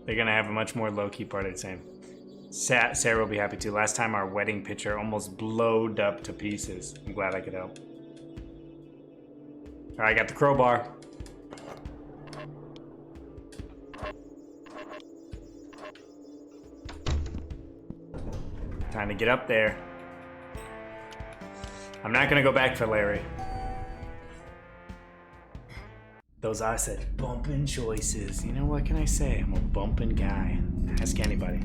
They're going to have a much more low-key party the same. Sarah will be happy too. Last time our wedding picture almost blowed up to pieces. I'm glad I could help. Alright, I got the crowbar. Time to get up there. I'm not gonna go back for Larry. Those are such bumpin' choices. You know what can I say? I'm a bumpin' guy. Ask anybody.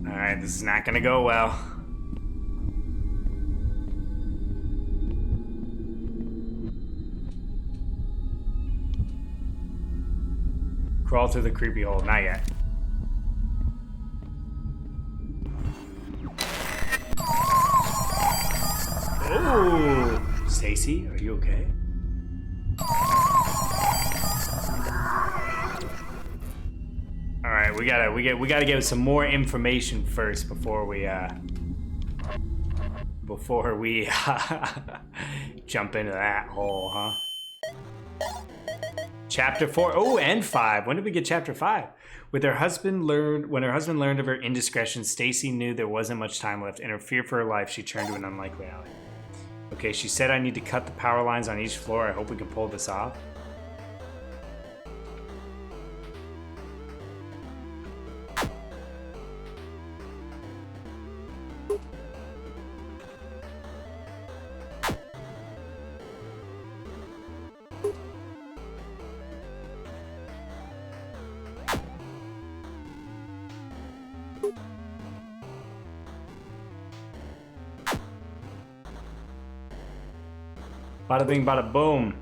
Alright, this is not gonna go well. Crawl through the creepy hole. Not yet. Oh, Stacy, are you okay? All right, we gotta get some more information first before we jump into that hole, huh? Chapter 4. Oh, and 5. When did we get chapter 5? When her husband learned of her indiscretion, Stacy knew there wasn't much time left. In her fear for her life, she turned to an unlikely alley. Okay, she said I need to cut the power lines on each floor. I hope we can pull this off. Bada bing, bada boom.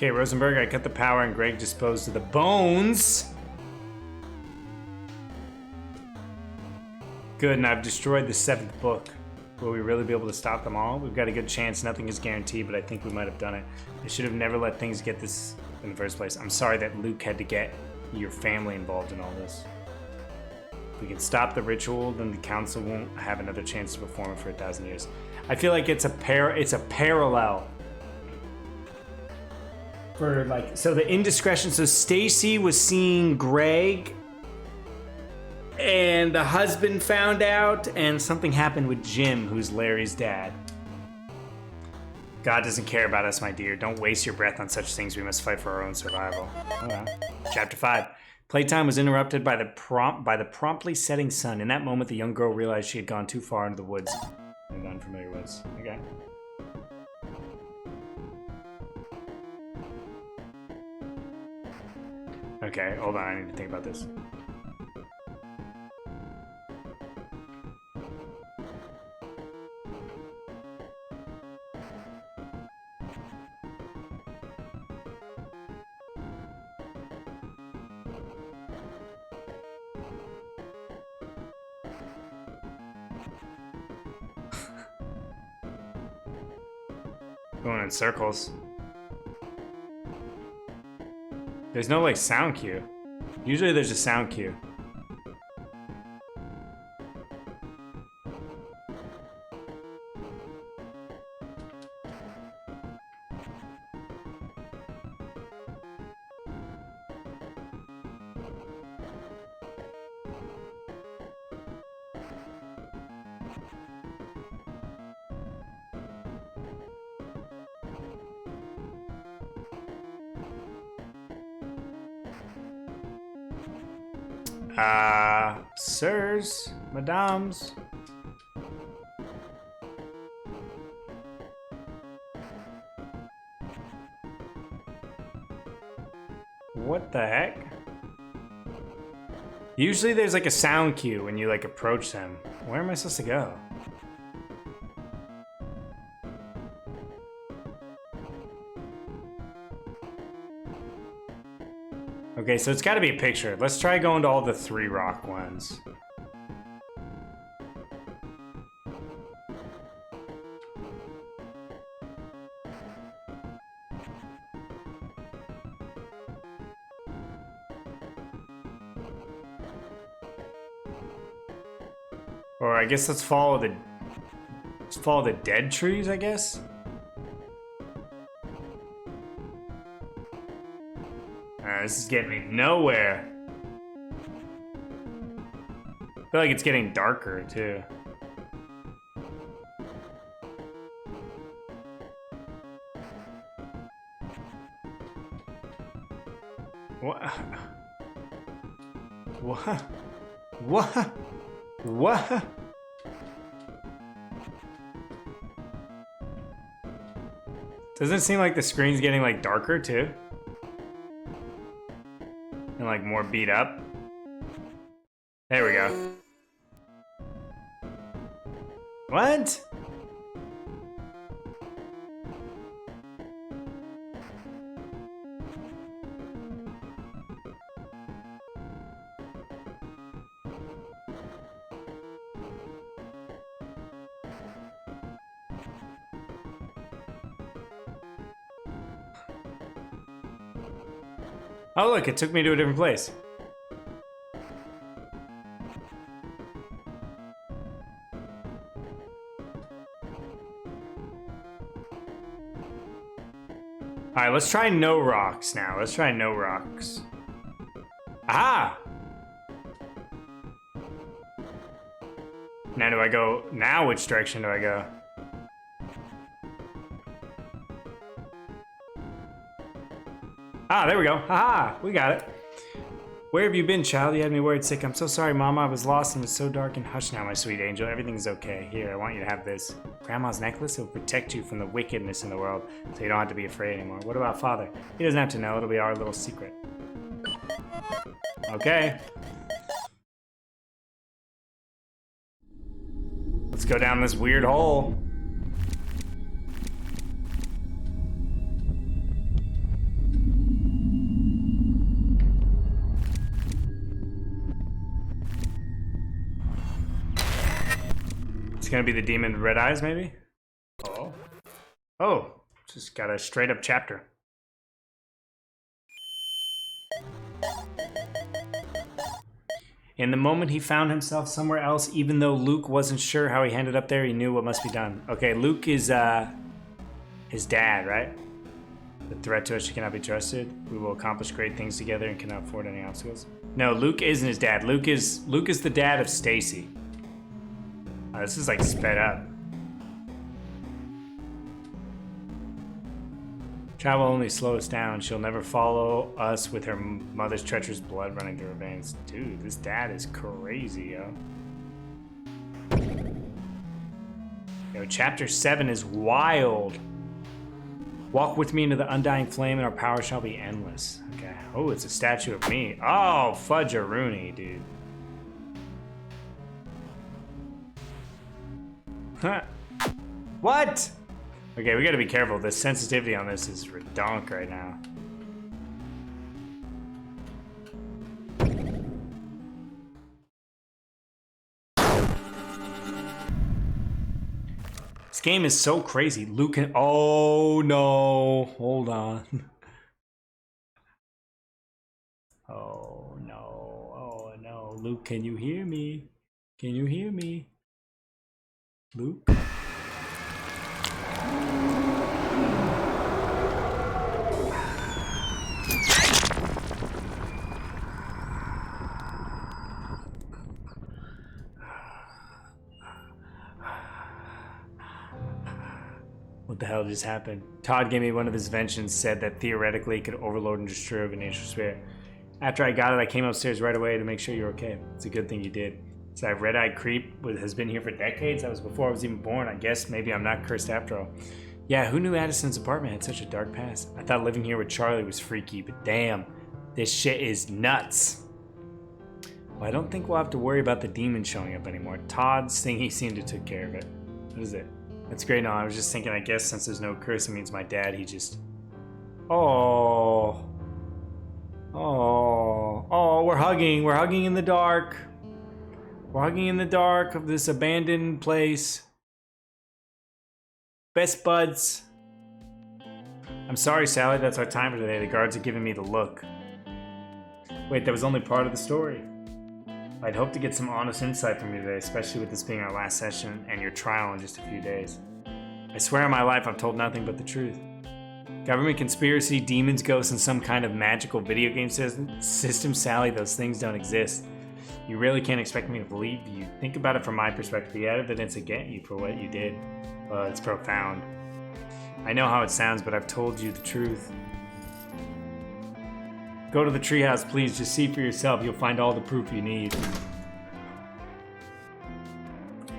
Okay, Rosenberg, I cut the power and Greg disposed of the bones. Good, and I've destroyed the 7th book. Will we really be able to stop them all? We've got a good chance. Nothing is guaranteed, but I think we might have done it. I should have never let things get this in the first place. I'm sorry that Luke had to get your family involved in all this. If we can stop the ritual, then the council won't have another chance to perform it for 1,000 years. I feel like it's a parallel. For like, so the indiscretion, so Stacy was seeing Greg and the husband found out and something happened with Jim, who's Larry's dad. God doesn't care about us, my dear. Don't waste your breath on such things. We must fight for our own survival. Okay. Chapter 5. Playtime was interrupted by the promptly setting sun. In that moment, the young girl realized she had gone too far into the woods and unfamiliar woods. Okay. Okay, hold on. I need to think about this. Going in circles. There's no like sound cue. Usually there's a sound cue. Sirs, madames. What the heck? Usually there's like a sound cue when you like approach them. Where am I supposed to go? Okay, so it's got to be a picture. Let's try going to all the 3 rock ones. Or I guess let's follow the dead trees, I guess. This is getting me nowhere. I feel like it's getting darker, too. What? What? What? What? Doesn't it seem like the screen's getting, like, darker, too? And like more beat up. There we go. What? Oh look, it took me to a different place. Alright, let's try no rocks now. Let's try no rocks. Aha! Now do I go... Now which direction do I go? Ah, there we go. Haha, we got it. Where have you been, child? You had me worried sick. I'm so sorry, Mama. I was lost and it was so dark and hush now, my sweet angel. Everything's okay. Here, I want you to have this. Grandma's necklace will protect you from the wickedness in the world, so you don't have to be afraid anymore. What about Father? He doesn't have to know. It'll be our little secret. Okay. Let's go down this weird hole. gonna be the demon with red eyes, maybe? Oh. Oh, just got a straight up chapter. In the moment he found himself somewhere else, even though Luke wasn't sure how he ended up there, he knew what must be done. Okay, Luke is his dad, right? The threat to us cannot be trusted. We will accomplish great things together and cannot afford any obstacles. No, Luke isn't his dad. Luke is the dad of Stacy. Oh, this is like sped up. Child will only slow us down. She'll never follow us with her mother's treacherous blood running through her veins. Dude, this dad is crazy, yo. Yo, chapter 7 is wild. Walk with me into the undying flame and our power shall be endless. Okay. Oh, it's a statue of me. Oh, fudge-a-rooney, dude. Huh. What? Okay, we gotta be careful. The sensitivity on this is redonk right now. This game is so crazy. Luke can. Oh no. Hold on. Oh no. Oh no. Luke, can you hear me? Can you hear me? Luke? What the hell just happened? Todd gave me one of his inventions, said that theoretically it could overload and destroy a natural spirit. After I got it, I came upstairs right away to make sure you're okay. It's a good thing you did. So that red-eyed creep has been here for decades. That was before I was even born. I guess maybe I'm not cursed after all. Yeah, who knew Addison's apartment had such a dark past? I thought living here with Charlie was freaky, but damn, this shit is nuts. Well, I don't think we'll have to worry about the demon showing up anymore. Todd's thingy seemed to take care of it. What is it? That's great. No, I was just thinking, I guess since there's no curse, it means my dad, he just... Oh. Oh. Oh, we're hugging. We're hugging in the dark. We're hugging in the dark of this abandoned place. Best buds. I'm sorry, Sally. That's our time for today. The guards are giving me the look. Wait, that was only part of the story. I'd hope to get some honest insight from you today, especially with this being our last session and your trial in just a few days. I swear on my life I've told nothing but the truth. Government conspiracy, demons, ghosts, and some kind of magical video game system, Sally, those things don't exist. You really can't expect me to believe you. Think about it from my perspective. The evidence against you for what you did. It's profound. I know how it sounds, but I've told you the truth. Go to the treehouse, please. Just see for yourself. You'll find all the proof you need.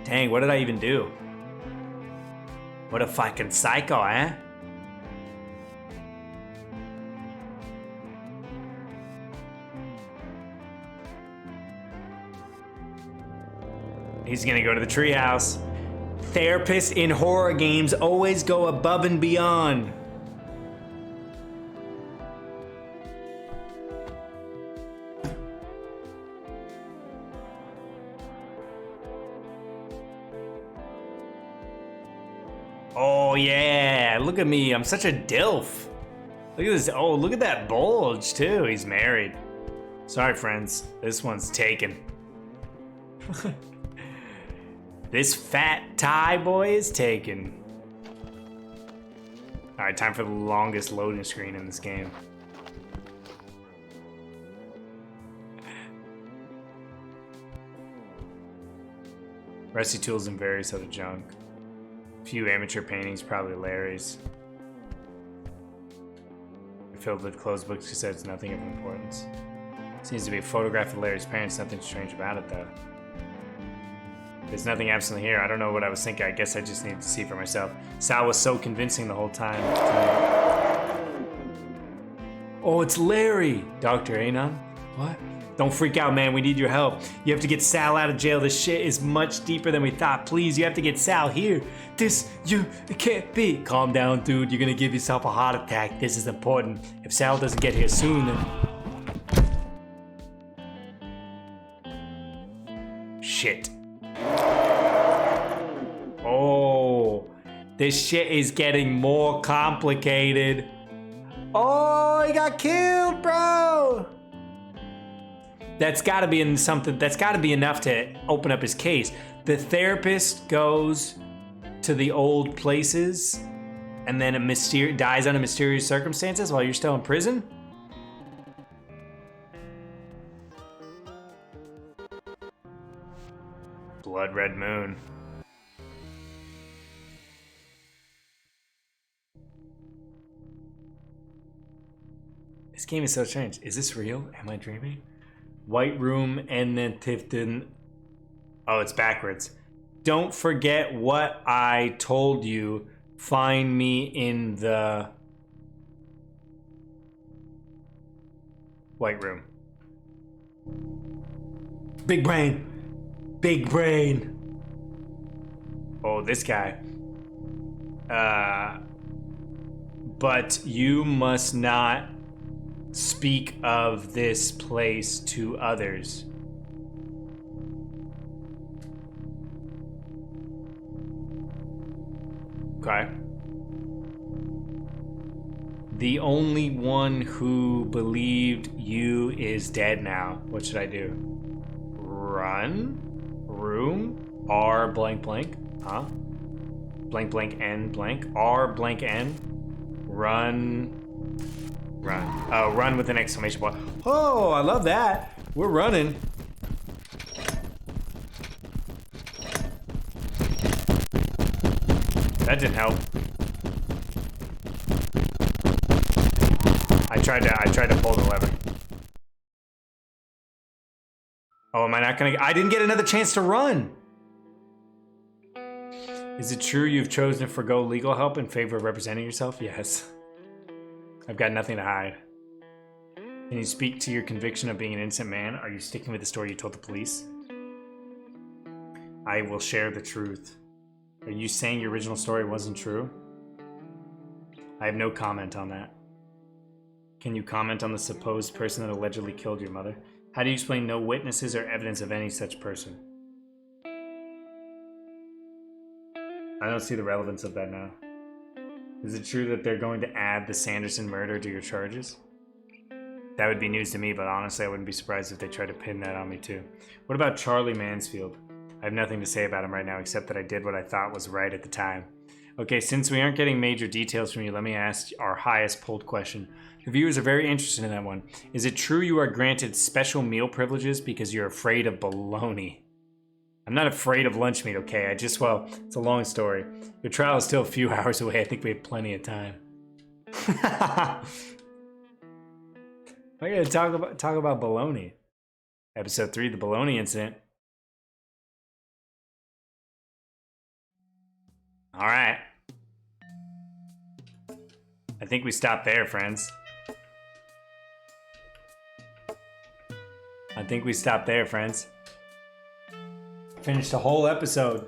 Dang, what did I even do? What a fucking psycho, eh? He's gonna go to the treehouse. Therapists in horror games always go above and beyond. Oh yeah, look at me, I'm such a dilf. Look at this, oh look at that bulge too, he's married. Sorry friends, this one's taken. This fat Thai boy is taken. Alright, time for the longest loading screen in this game. Rusty tools and various other junk. A few amateur paintings, probably Larry's. Filled with closed books, he said it's nothing of importance. Seems to be a photograph of Larry's parents, nothing strange about it though. There's nothing absolutely here. I don't know what I was thinking. I guess I just need to see for myself. Sal was so convincing the whole time. Oh, it's Larry! Dr. Anon? What? Don't freak out, man. We need your help. You have to get Sal out of jail. This shit is much deeper than we thought. Please, you have to get Sal here. It can't be. Calm down, dude. You're gonna give yourself a heart attack. This is important. If Sal doesn't get here soon, then... Shit. This shit is getting more complicated. Oh, he got killed, bro. That's gotta be in something, that's gotta be enough to open up his case. The therapist goes to the old places and then dies under mysterious circumstances while you're still in prison? Blood Red Moon. This game is so strange. Is this real? Am I dreaming? White Room and then Tifton. Oh, it's backwards. Don't forget what I told you. Find me in the White Room. Big brain. Big brain. Oh, this guy. But you must not speak of this place to others. Okay. The only one who believed you is dead now. What should I do? Run? Room? R blank blank? Huh? Blank blank N blank? R blank N? Run. Run. Oh, run with an exclamation point. Oh, I love that. We're running. That didn't help. I tried to pull the lever. Oh, am I not gonna? I didn't get another chance to run. Is it true you've chosen to forgo legal help in favor of representing yourself? Yes. I've got nothing to hide. Can you speak to your conviction of being an innocent man? Are you sticking with the story you told the police? I will share the truth. Are you saying your original story wasn't true? I have no comment on that. Can you comment on the supposed person that allegedly killed your mother? How do you explain no witnesses or evidence of any such person? I don't see the relevance of that now. Is it true that they're going to add the Sanderson murder to your charges? That would be news to me, but honestly, I wouldn't be surprised if they tried to pin that on me too. What about Charlie Mansfield? I have nothing to say about him right now, except that I did what I thought was right at the time. Okay, since we aren't getting major details from you, let me ask our highest pulled question. The viewers are very interested in that one. Is it true you are granted special meal privileges because you're afraid of bologna? I'm not afraid of lunch meat, okay? Well, it's a long story. Your trial is still a few hours away. I think we have plenty of time. I gotta talk about bologna. Episode 3, the bologna incident. All right. I think we stopped there, friends. Finished a whole episode.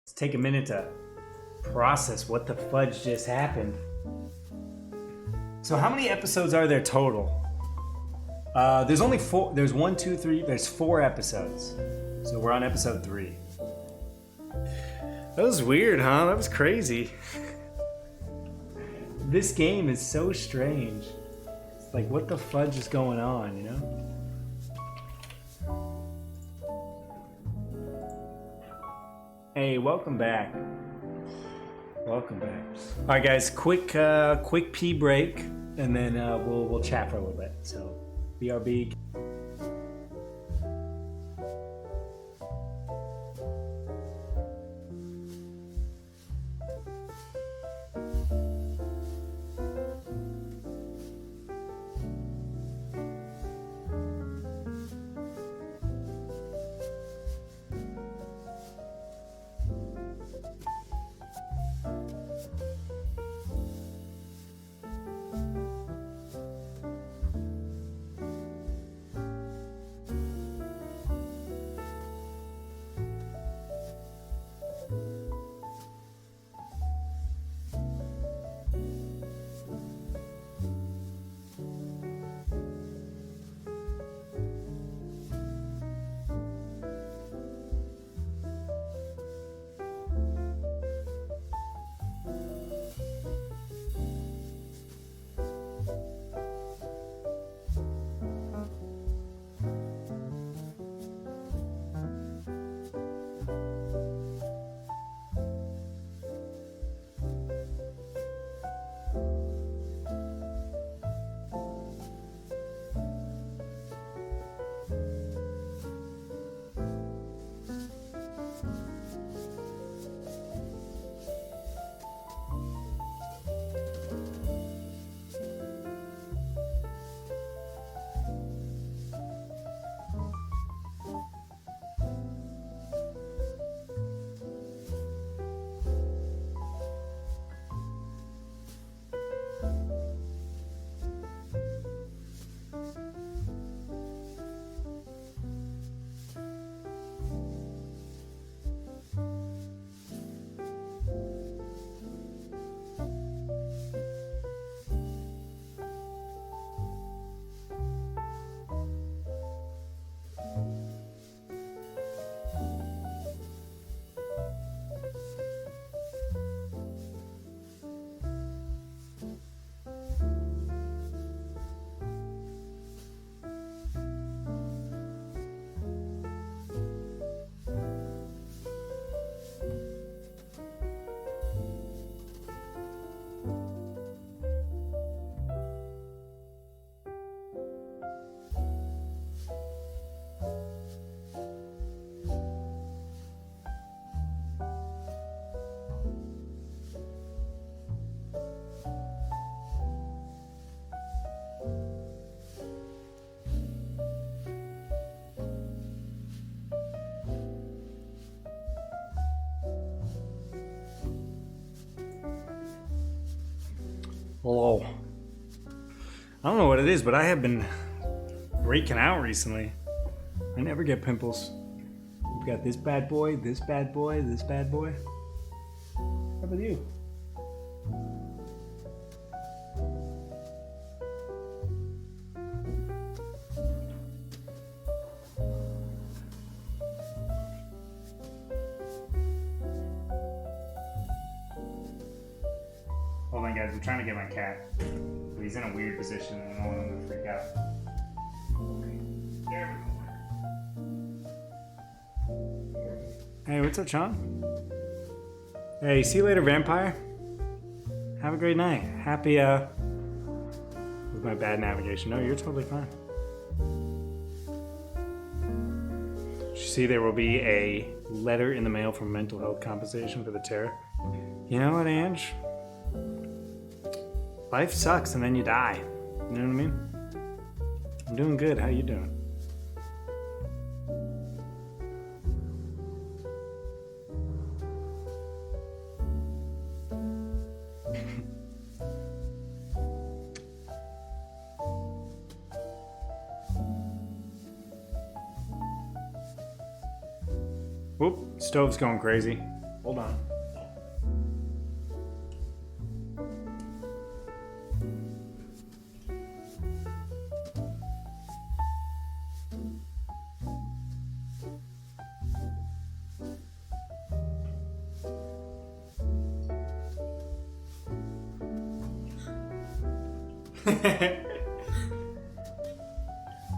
Let's take a minute to process what the fudge just happened. So how many episodes are there total? There's only 4. There's 1, 2, 3. There's 4 episodes. So we're on episode 3. That was weird, huh? That was crazy. This game is so strange. It's like, what the fudge is going on, you know? Hey, welcome back. Welcome back. All right, guys, quick pee break, and then we'll chat for a little bit. So, BRB. Hello. I don't know what it is, but I have been breaking out recently. I never get pimples. We've got this bad boy, this bad boy, this bad boy. How about you? Hold on, guys. I'm trying to get my cat. He's in a weird position and I don't want him to freak out. Okay. There we go. Hey, what's up, Sean? Hey, see you later, vampire. Have a great night. Happy, with my bad navigation. No, you're totally fine. You see, there will be a letter in the mail for mental health compensation for the terror. You know what, Ange? Life sucks and then you die. You know what I mean? I'm doing good. How you doing? Whoop, stove's going crazy. Hold on.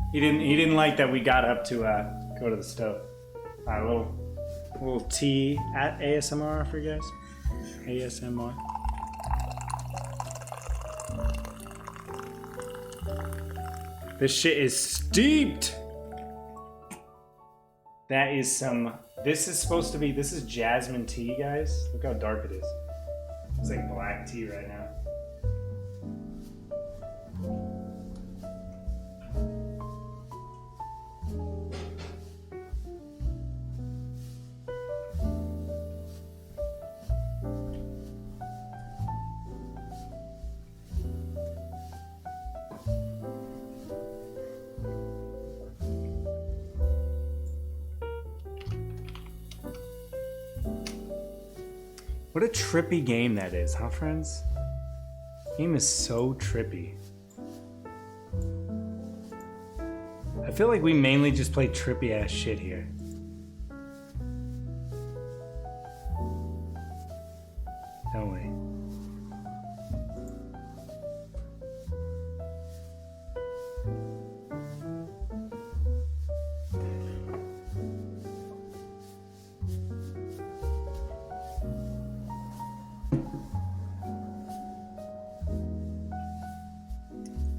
He didn't like that we got up to go to the stove. A little tea at ASMR for you guys. ASMR. This shit is steeped. That is some. This is supposed to be. This is jasmine tea, guys. Look how dark it is. It's like black tea right now. What a trippy game that is, huh, friends? Game is so trippy. I feel like we mainly just play trippy ass shit here. Don't we?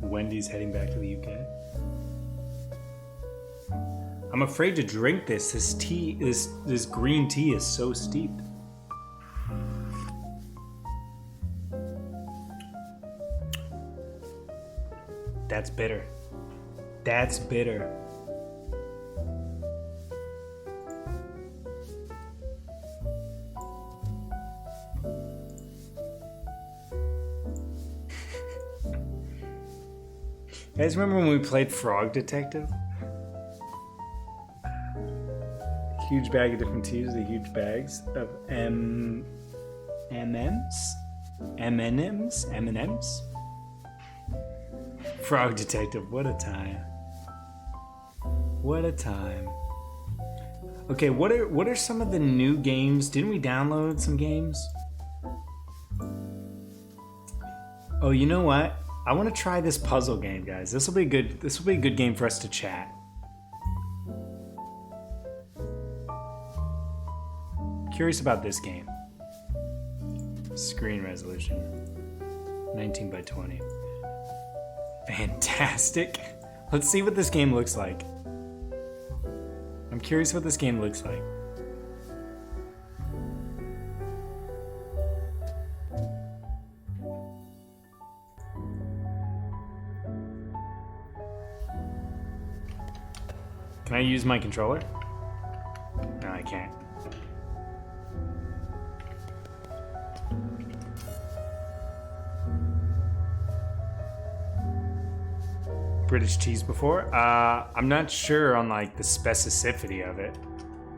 Wendy's heading back to the UK. I'm afraid to drink this. This tea, this green tea is so steeped. That's bitter. That's bitter. You guys remember when we played Frog Detective? Huge bag of different teas, the huge bags of M&Ms? M&Ms? Frog Detective, what a time. What a time. Okay, what are some of the new games? Didn't we download some games? Oh, you know what? I want to try this puzzle game, guys. This will be a good game for us to chat. Curious about this game. Screen resolution. 19 by 20. Fantastic. Let's see what this game looks like. I'm curious what this game looks like. Can I use my controller? No, I can't. British teas before. I'm not sure on like the specificity of it.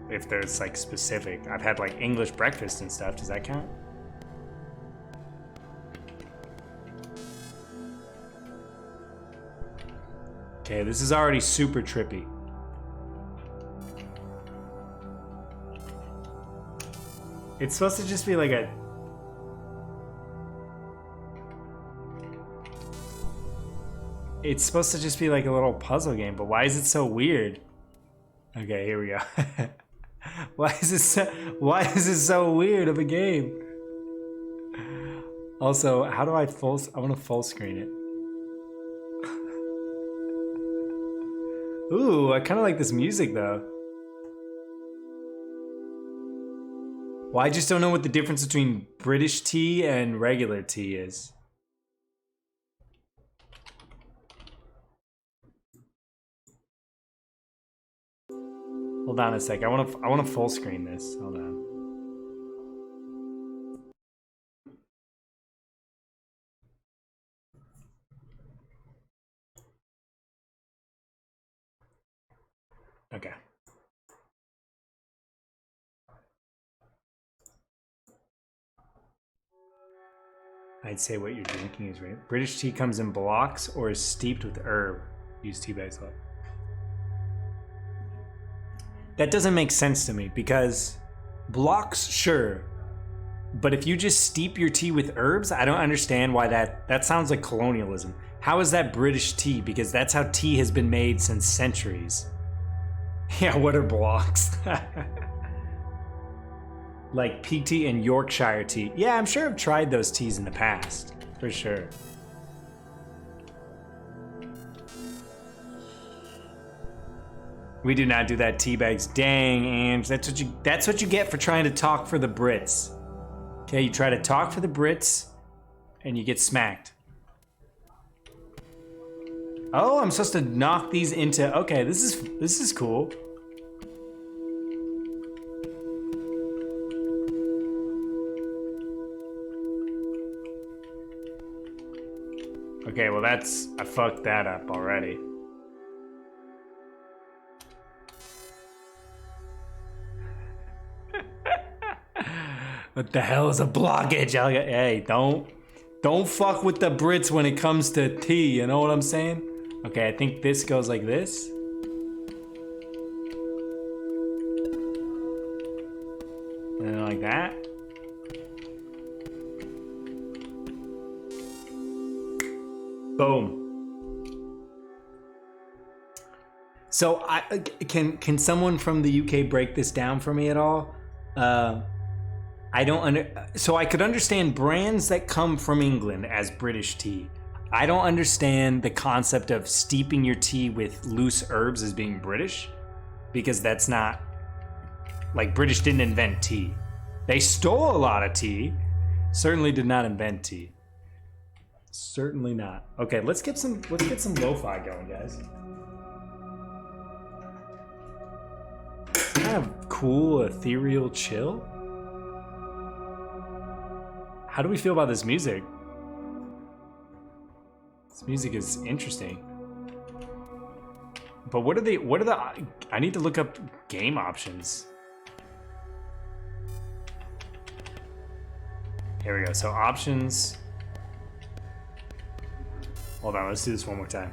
If there's like specific. I've had like English breakfast and stuff. Does that count? Okay, this is already super trippy. It's supposed to just be like a... It's supposed to just be like a little puzzle game, but why is it so weird? Okay, here we go. Why is it so weird of a game? Also, how do I want to full screen it. Ooh, I kind of like this music though. Well, I just don't know what the difference between British tea and regular tea is. Hold on a sec. I want to full screen this. Hold on. Okay. I'd say what you're drinking is right. British tea comes in blocks or is steeped with herb. Use tea bags a lot. That doesn't make sense to me because blocks, sure. But if you just steep your tea with herbs, I don't understand why that sounds like colonialism. How is that British tea? Because that's how tea has been made since centuries. Yeah, what are blocks? Like peak tea and Yorkshire tea. Yeah, I'm sure I've tried those teas in the past, for sure. We do not do that, tea bags. Dang, Ange, that's what you get for trying to talk for the Brits. Okay, you try to talk for the Brits, and you get smacked. Oh, I'm supposed to knock these into. Okay, this is cool. Okay, well I fucked that up already. What the hell is a blockage? Hey, don't fuck with the Brits when it comes to tea, you know what I'm saying? Okay, I think this goes like this. And then like that. Boom. So can someone from the UK break this down for me at all? So I could understand brands that come from England as British tea. I don't understand the concept of steeping your tea with loose herbs as being British, because that's not, like, British didn't invent tea. They stole a lot of tea, certainly did not invent tea. Certainly not. Okay, let's get some lo-fi going, guys. Kind of cool, ethereal chill. How do we feel about this music? This music is interesting. But what are the I need to look up game options. Here we go. So options. Hold on, let's do this one more time.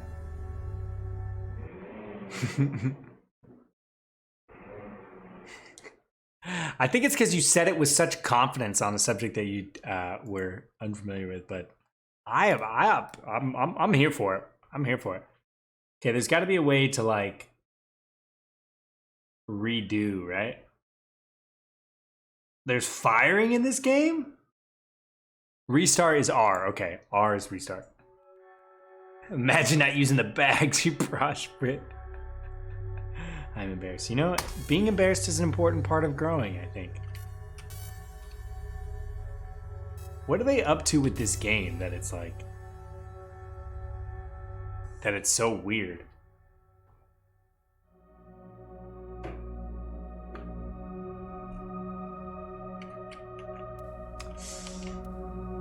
I think it's because you said it with such confidence on a subject that you were unfamiliar with, but I'm here for it. I'm here for it. Okay, there's got to be a way to like redo, right? There's firing in this game? Restart is R. Okay, R is restart. Imagine not using the bags, you brush, Brit. I'm embarrassed. You know, being embarrassed is an important part of growing, I think. What are they up to with this game that it's like... that it's so weird?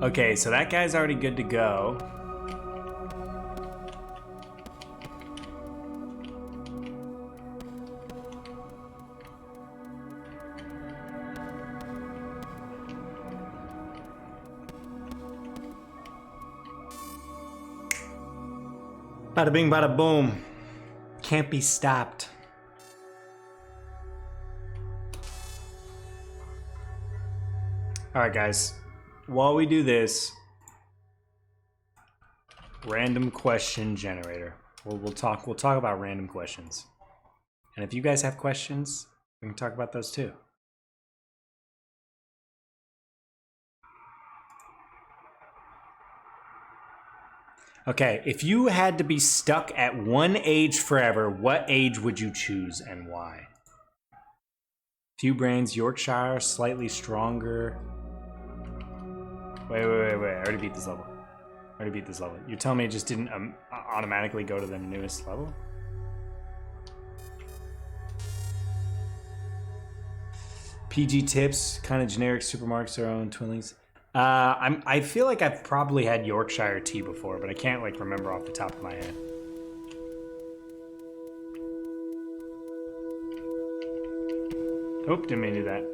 Okay, so that guy's already good to go. Bada bing, bada boom. Can't be stopped. All right, guys. While we do this, random question generator. We'll talk about random questions. And if you guys have questions, we can talk about those too. Okay, if you had to be stuck at one age forever, what age would you choose and why? Few brains, Yorkshire, slightly stronger. Wait. I already beat this level. You're telling me it just didn't automatically go to the newest level? PG tips, kind of generic supermarkets, their own twinlings. I feel like I've probably had Yorkshire tea before, but I can't like remember off the top of my head. Oh, didn't mean to do that.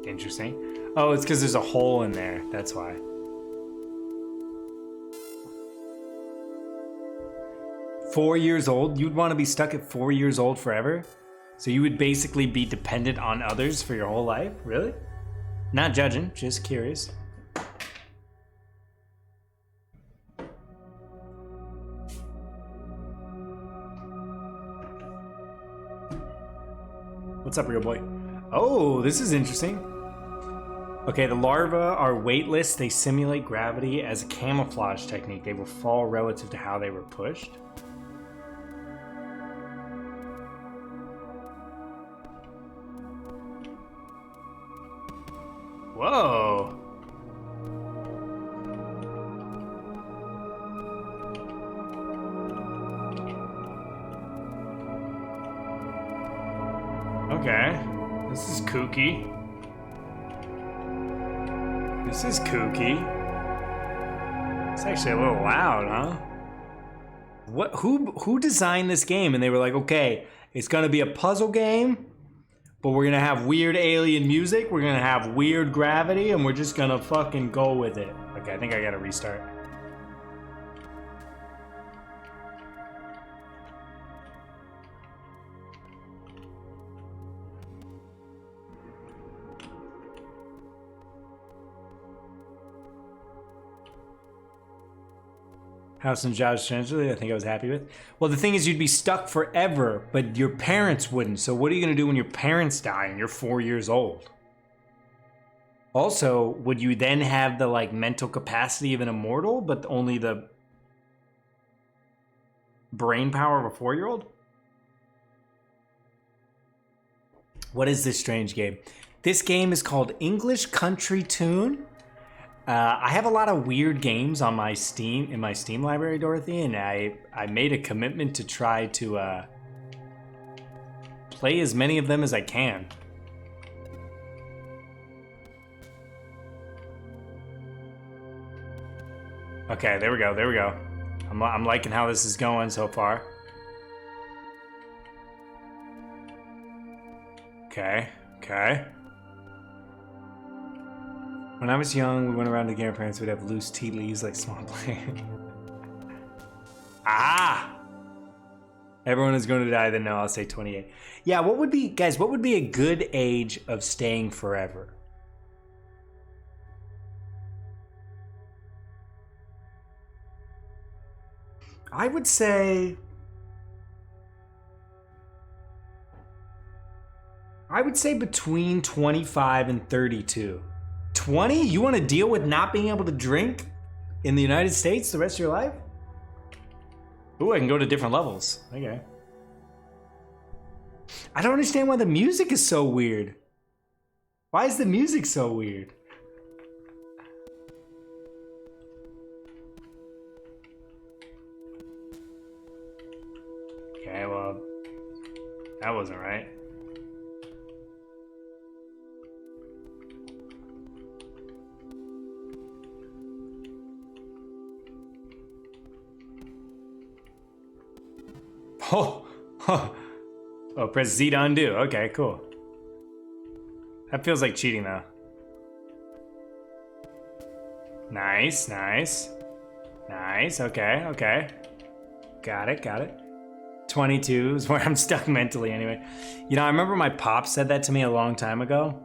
Interesting. Oh, it's because there's a hole in there. That's why. Four years old? You'd want to be stuck at 4 years old forever? So you would basically be dependent on others for your whole life? Really? Not judging, just curious. What's up, real boy? Oh, this is interesting. Okay, the larvae are weightless. They simulate gravity as a camouflage technique. They will fall relative to how they were pushed. Whoa. Okay. This is kooky. This is kooky. It's actually a little loud, huh? What? Who designed this game? And they were like, okay, it's gonna be a puzzle game, but we're gonna have weird alien music, we're gonna have weird gravity, and we're just gonna fucking go with it. Okay, I think I gotta restart. House and Josh essentially, I think I was happy with. Well, the thing is, you'd be stuck forever, but your parents wouldn't. So what are you gonna do when your parents die and you're 4 years old? Also, would you then have the like mental capacity of an immortal, but only the brain power of a 4-year-old? What is this strange game? This game is called English Country Tune. I have a lot of weird games on my Steam library, Dorothy, and I made a commitment to try to play as many of them as I can. Okay, there we go. I'm liking how this is going so far. Okay. When I was young, we went around to grandparents. We'd have loose tea leaves like small plants. Ah! Everyone is going to die. Then no, I'll say 28. Yeah, what would be a good age of staying forever? I would say between 25 and 32. 20? You want to deal with not being able to drink in the United States the rest of your life? Ooh, I can go to different levels. Okay. I don't understand why the music is so weird. Why is the music so weird? Okay, well, that wasn't right. Oh, press Z to undo. Okay, cool. That feels like cheating, though. Nice, nice. Nice, okay, okay. Got it, got it. 22 is where I'm stuck mentally anyway. You know, I remember my pop said that to me a long time ago.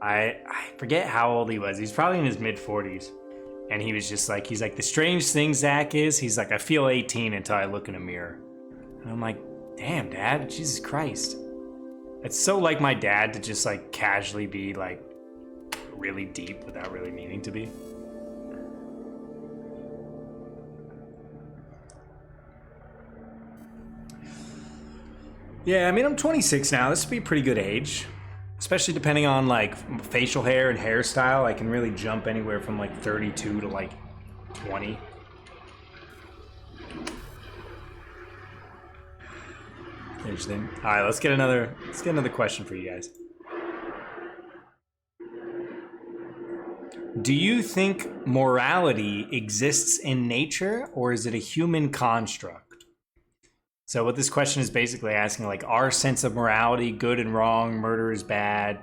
I forget how old he was. He's probably in his mid-40s. And he was just like, he's like, the strange thing, Zach, is, he's like, I feel 18 until I look in a mirror. And I'm like, damn, Dad, Jesus Christ. It's so like my dad to just like casually be like really deep without really meaning to be. Yeah, I mean, I'm 26 now. This would be a pretty good age. Especially depending on like facial hair and hairstyle. I can really jump anywhere from like 32 to like 20. Interesting. All right, let's get another question for you guys. Do you think morality exists in nature, or is it a human construct? So what this question is basically asking, like, our sense of morality, good and wrong, murder is bad,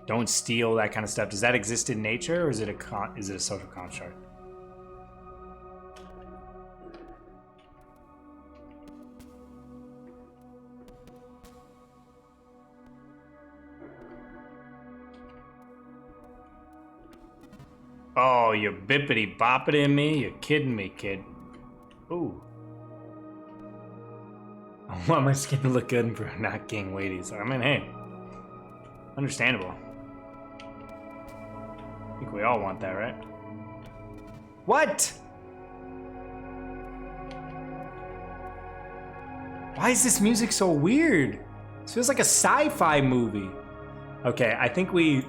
don't steal, that kind of stuff, does that exist in nature, or is it a social construct? Oh, you're bippity boppity me? You're kidding me, kid. Ooh. I want my skin to look good for not gain weighty. So, I mean, hey. Understandable. I think we all want that, right? What? Why is this music so weird? This feels like a sci-fi movie. Okay, I think we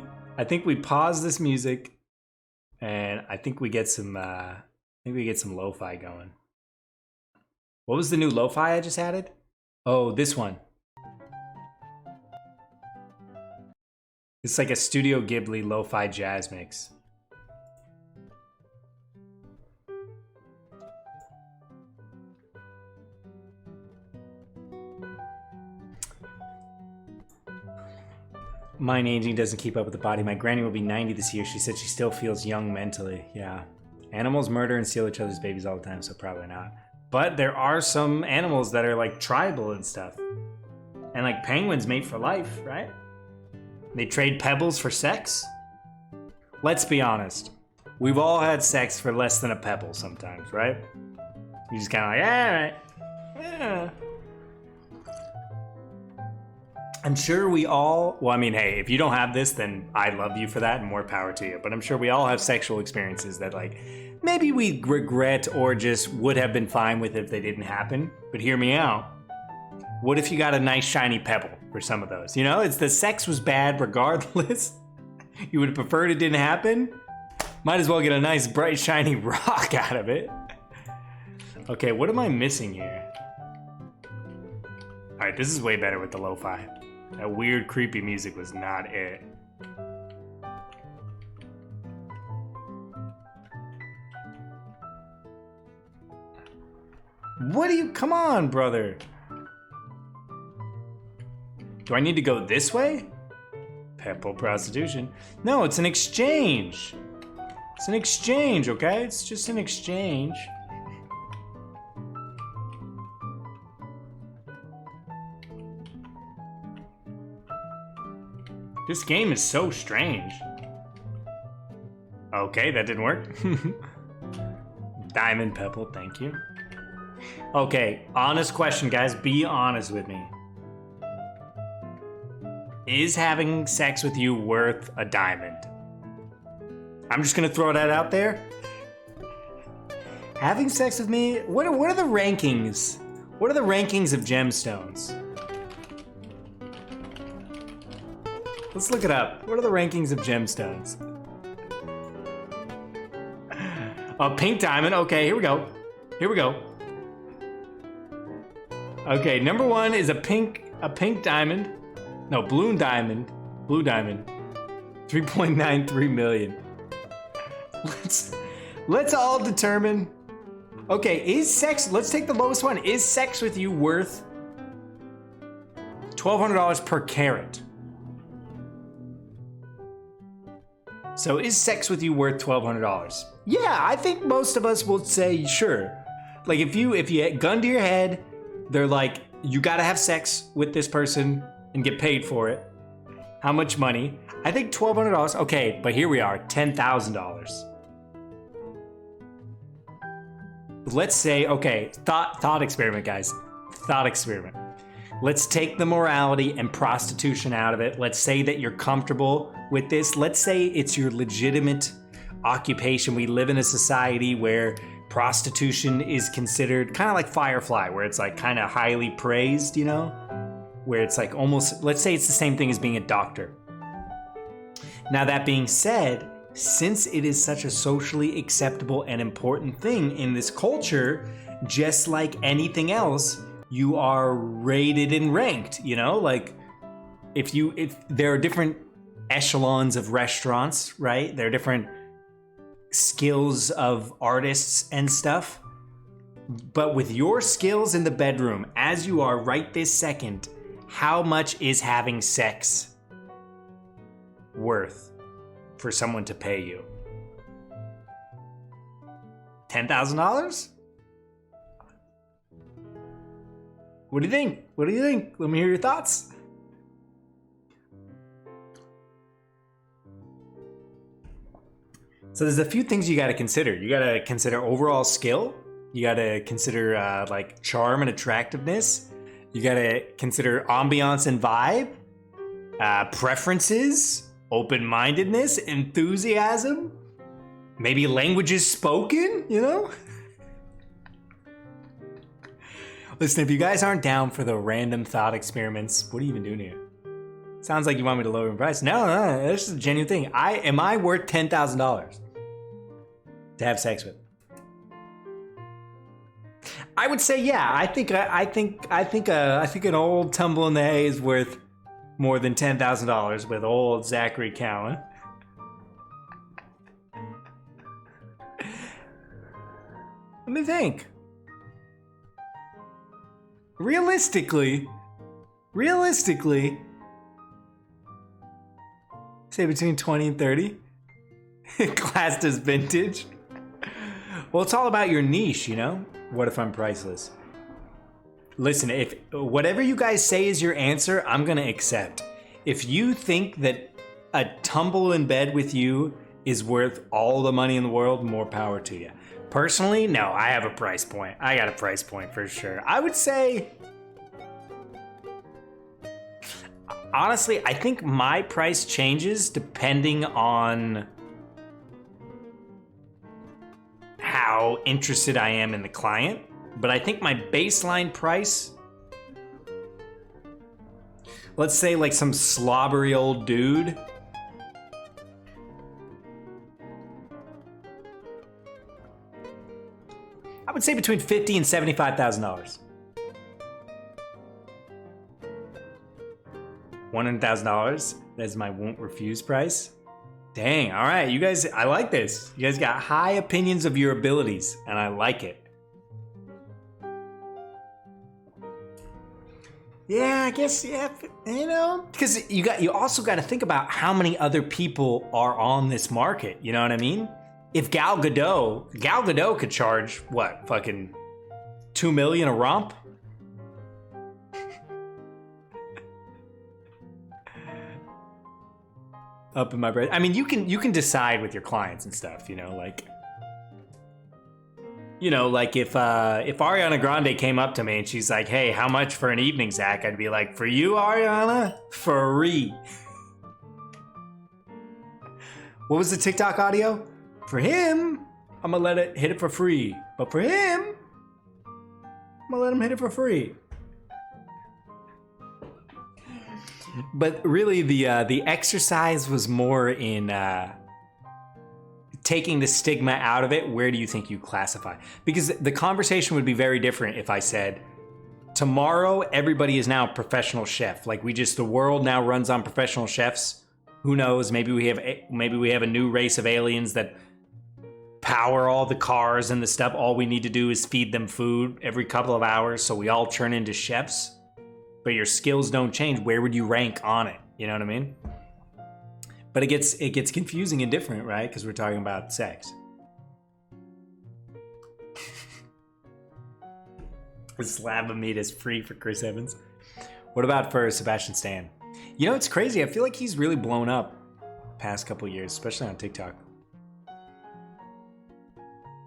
pause this music. And I think we get some lo-fi going. What was the new lo-fi I just added? Oh, this one. It's like a Studio Ghibli lo-fi jazz mix. Mind aging doesn't keep up with the body. My granny will be 90 this year. She said she still feels young mentally. Yeah. Animals murder and steal each other's babies all the time, so probably not. But there are some animals that are like tribal and stuff. And like penguins mate for life, right? They trade pebbles for sex. Let's be honest. We've all had sex for less than a pebble sometimes, right? You just kind of like, all right. Yeah. I'm sure we all, well, I mean, hey, if you don't have this, then I love you for that and more power to you. But I'm sure we all have sexual experiences that like, maybe we regret or just would have been fine with if they didn't happen. But hear me out. What if you got a nice shiny pebble for some of those? You know, it's the sex was bad regardless. You would have preferred it didn't happen. Might as well get a nice bright shiny rock out of it. Okay, what am I missing here? All right, this is way better with the lo-fi. That weird, creepy music was not it. What do you... Come on, brother. Do I need to go this way? Pebble prostitution. No, it's an exchange. It's an exchange, okay? It's just an exchange. This game is so strange. Okay, that didn't work. Diamond Pebble, thank you. Okay, honest question, guys. Be honest with me. Is having sex with you worth a diamond? I'm just gonna throw that out there. Having sex with me, what are the rankings? What are the rankings of gemstones? Let's look it up. What are the rankings of gemstones? Pink diamond. Okay, here we go. Here we go. Okay, number one is a pink diamond. No, blue diamond. Blue diamond. 3.93 million. Let's all determine. Okay, is sex, let's take the lowest one. Is sex with you worth $1,200 per carat. So is sex with you worth $1,200? Yeah, I think most of us will say sure. Like if you gun to your head, they're like, you gotta have sex with this person and get paid for it. How much money? I think $1,200. Okay, but here we are, $10,000. Let's say, okay, thought experiment, guys. Thought experiment. Let's take the morality and prostitution out of it. Let's say that you're comfortable with this. Let's say it's your legitimate occupation. We live in a society where prostitution is considered kind of like Firefly, where it's like kind of highly praised, you know? Where it's like almost, let's say it's the same thing as being a doctor. Now that being said, since it is such a socially acceptable and important thing in this culture, just like anything else, you are rated and ranked, you know? Like if there are different echelons of restaurants, right? There are different skills of artists and stuff. But with your skills in the bedroom, as you are right this second, how much is having sex worth for someone to pay you? $10,000? What do you think? What do you think? Let me hear your thoughts. So there's a few things you got to consider. You got to consider overall skill. You got to consider like charm and attractiveness. You got to consider ambiance and vibe, preferences, open-mindedness, enthusiasm, maybe languages spoken, you know? Listen, if you guys aren't down for the random thought experiments, what are you even doing here? Sounds like you want me to lower the price. No, this is a genuine thing. Am I worth $10,000 to have sex with? I would say, yeah. I think an old tumble in the hay is worth more than $10,000 with old Zachary Cowan. Let me think. Realistically, say between 20 and 30. Classed as vintage. Well, it's all about your niche, you know? What if I'm priceless? Listen, if whatever you guys say is your answer, I'm gonna accept. If you think that a tumble in bed with you is worth all the money in the world, more power to you. Personally, no, I have a price point. I got a price point for sure. I would say, honestly, I think my price changes depending on how interested I am in the client. But I think my baseline price, let's say like some slobbery old dude, I would say between $50,000 and $75,000. $100,000, that's my won't refuse price. Dang, all right, you guys, I like this. You guys got high opinions of your abilities, and I like it. Yeah, I guess, yeah, you know, because you also got to think about how many other people are on this market, you know what I mean? If Gal Gadot could charge, what, fucking $2 million a romp? Up in my breath. I mean, you can decide with your clients and stuff, you know, like if Ariana Grande came up to me and she's like, "Hey, how much for an evening, Zach?" I'd be like, "For you, Ariana, free." What was the TikTok audio? For him, I'm gonna let it hit it for free. But for him, I'm gonna let him hit it for free. But really, the exercise was more in taking the stigma out of it. Where do you think you classify? Because the conversation would be very different if I said, tomorrow everybody is now a professional chef. Like the world now runs on professional chefs. Who knows? Maybe we have a new race of aliens that power all the cars and the stuff. All we need to do is feed them food every couple of hours, so we all turn into chefs. but your skills don't change, where would you rank on it? You know what I mean? But it gets confusing and different, right? Because we're talking about sex. A slab of meat is free for Chris Evans. What about for Sebastian Stan? You know, it's crazy. I feel like he's really blown up past couple years, especially on TikTok.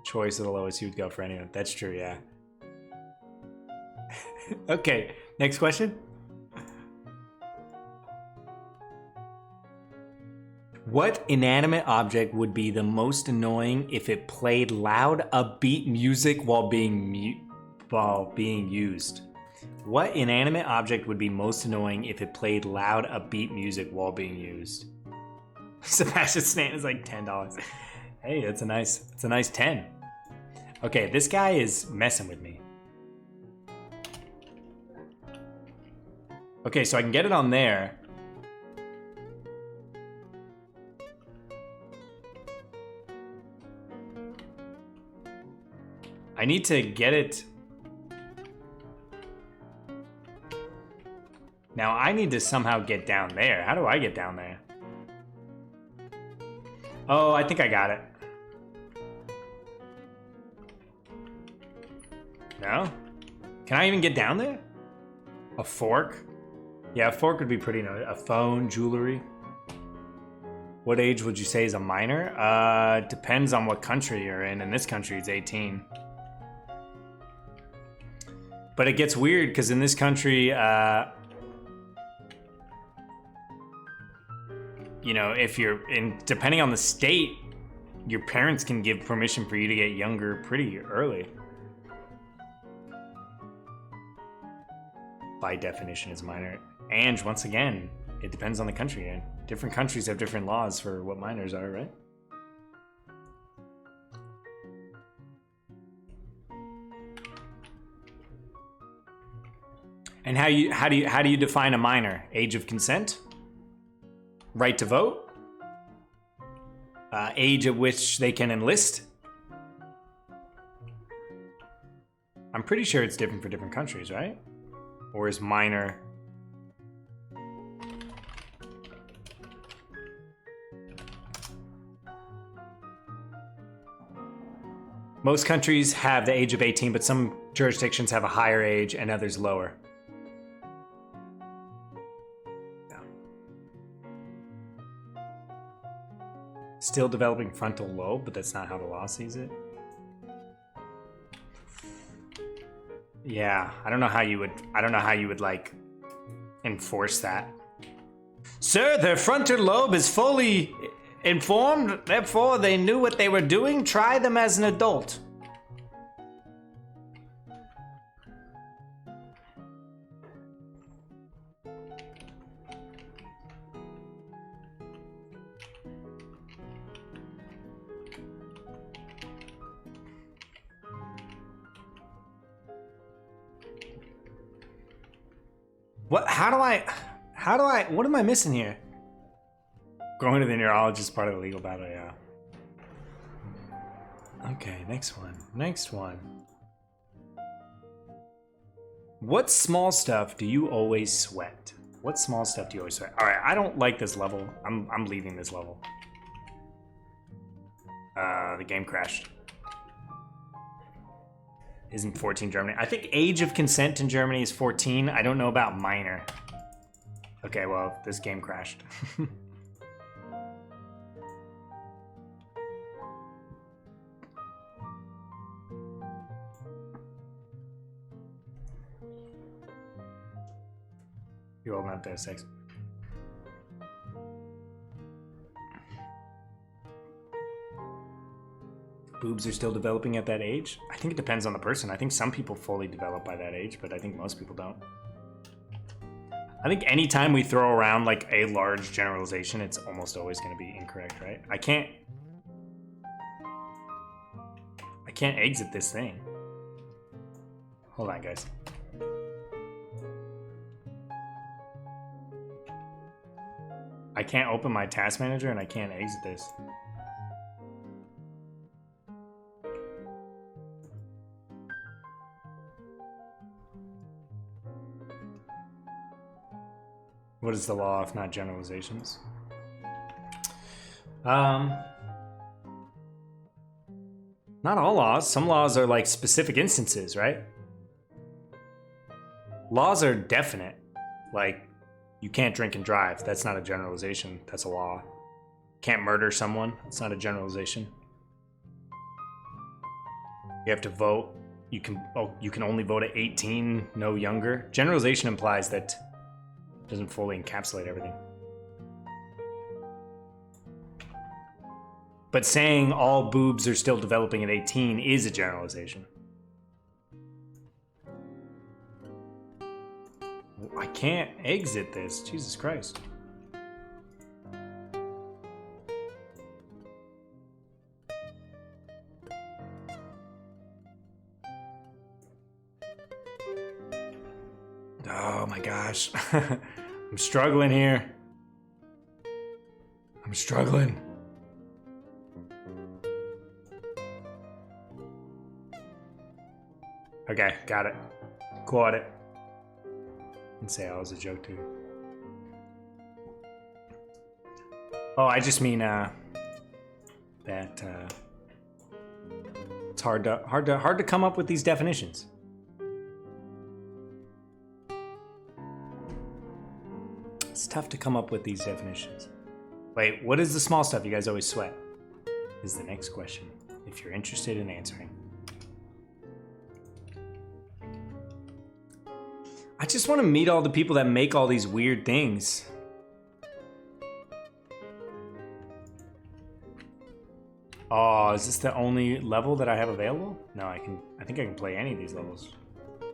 Choice of the lowest you would go for anyone. That's true, yeah. Okay, next question. What inanimate object would be the most annoying if it played loud, upbeat music while being used? What inanimate object would be most annoying if it played loud, upbeat music while being used? Sebastian Stan is like $10. Hey, that's a nice 10. Okay, this guy is messing with me. Okay, so I can get it on there. I need to get it. Now I need to somehow get down there. How do I get down there? Oh, I think I got it. No? Can I even get down there? A fork? Yeah, a fork would be pretty nice. A phone, jewelry. What age would you say is a minor? Depends on what country you're in. In this country, it's 18. But it gets weird because in this country, you know, if you're in, depending on the state, your parents can give permission for you to get younger pretty early. By definition, is minor. And once again, it depends on the country you're in. Different countries have different laws for what minors are, right? And how do you define a minor? Age of consent? Right to vote? Age at which they can enlist? I'm pretty sure it's different for different countries, right? Or is minor... Most countries have the age of 18, but some jurisdictions have a higher age and others lower. Still developing frontal lobe, but that's not how the law sees it. Yeah, I don't know how you would like enforce that. Sir, their frontal lobe is fully informed, therefore they knew what they were doing. Try them as an adult. What am I missing here? Going to the neurologist is part of the legal battle, yeah. Okay, next one. What small stuff do you always sweat? What small stuff do you always sweat? All right, I don't like this level. I'm leaving this level. The game crashed. Isn't 14 Germany? I think age of consent in Germany is 14. I don't know about minor. Okay, well, this game crashed. You're old enough to have sex. Boobs are still developing at that age? I think it depends on the person. I think some people fully develop by that age, but I think most people don't. I think anytime we throw around like a large generalization, it's almost always going to be incorrect, right? I can't exit this thing. Hold on, guys. I can't open my task manager and I can't exit this. What is the law if not generalizations? Not all laws. Some laws are like specific instances, right? Laws are definite. Like, you can't drink and drive. That's not a generalization. That's a law. Can't murder someone. That's not a generalization. You have to vote. You can only vote at 18, no younger. Generalization implies that it doesn't fully encapsulate everything. But saying all boobs are still developing at 18 is a generalization. I can't exit this. Jesus Christ. Oh my gosh. I'm struggling here. I'm struggling. Okay, got it. Caught it. And say I was a joke too. Oh, I just mean that it's hard to come up with these definitions. It's tough to come up with these definitions. Wait, what is the small stuff you guys always sweat? Is the next question, if you're interested in answering. I just want to meet all the people that make all these weird things. Oh, is this the only level that I have available? No, I think I can play any of these levels. Did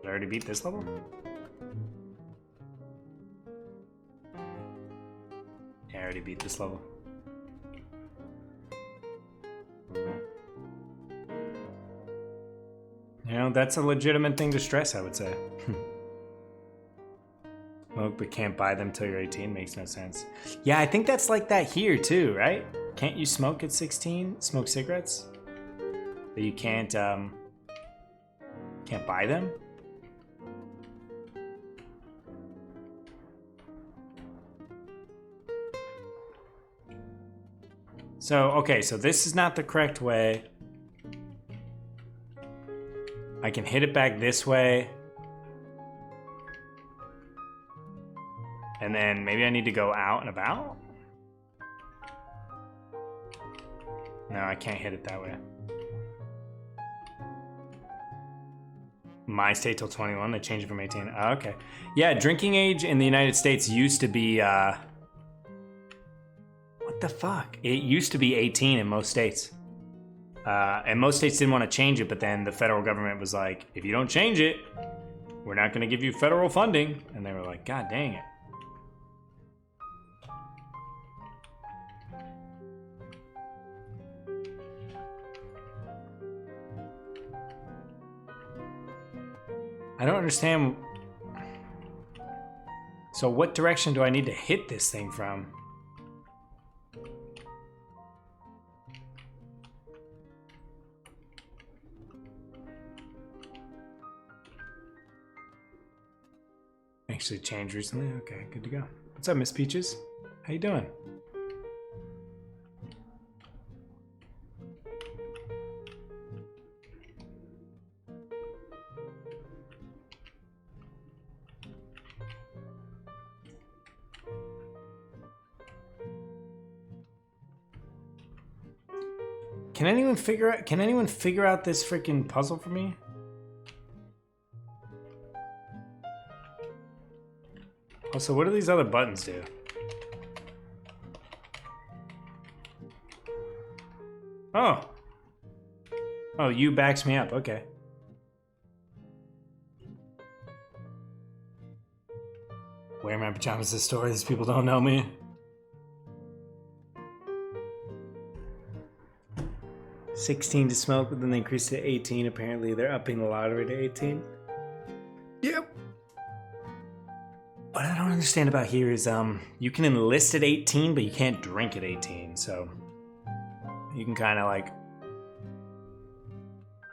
I already beat this level? Yeah, I already beat this level. You know, that's a legitimate thing to stress, I would say. Smoke but can't buy them till you're 18 makes no sense. Yeah, I think that's like that here too, right? Can't you smoke at 16? Smoke cigarettes? But you can't buy them? So, okay, so this is not the correct way. I can hit it back this way. And then maybe I need to go out and about? No, I can't hit it that way. My state till 21, they changed it from 18. Oh, okay. Yeah, drinking age in the United States used to be, what the fuck? It used to be 18 in most states. And most states didn't want to change it, but then the federal government was like, if you don't change it, we're not going to give you federal funding. And they were like, God dang it. I don't understand. So what direction do I need to hit this thing from? Actually changed recently. Okay, good to go. What's up, Miss Peaches? How you doing? Can anyone figure out this freaking puzzle for me? Also, what do these other buttons do? Oh. Oh, you backs me up. Okay. Wear my pajamas to the store. These people don't know me. $16 to smoke, but then they increased to 18. Apparently, they're upping the lottery to 18. Yep. What I don't understand about here is, you can enlist at 18, but you can't drink at 18. So you can kind of like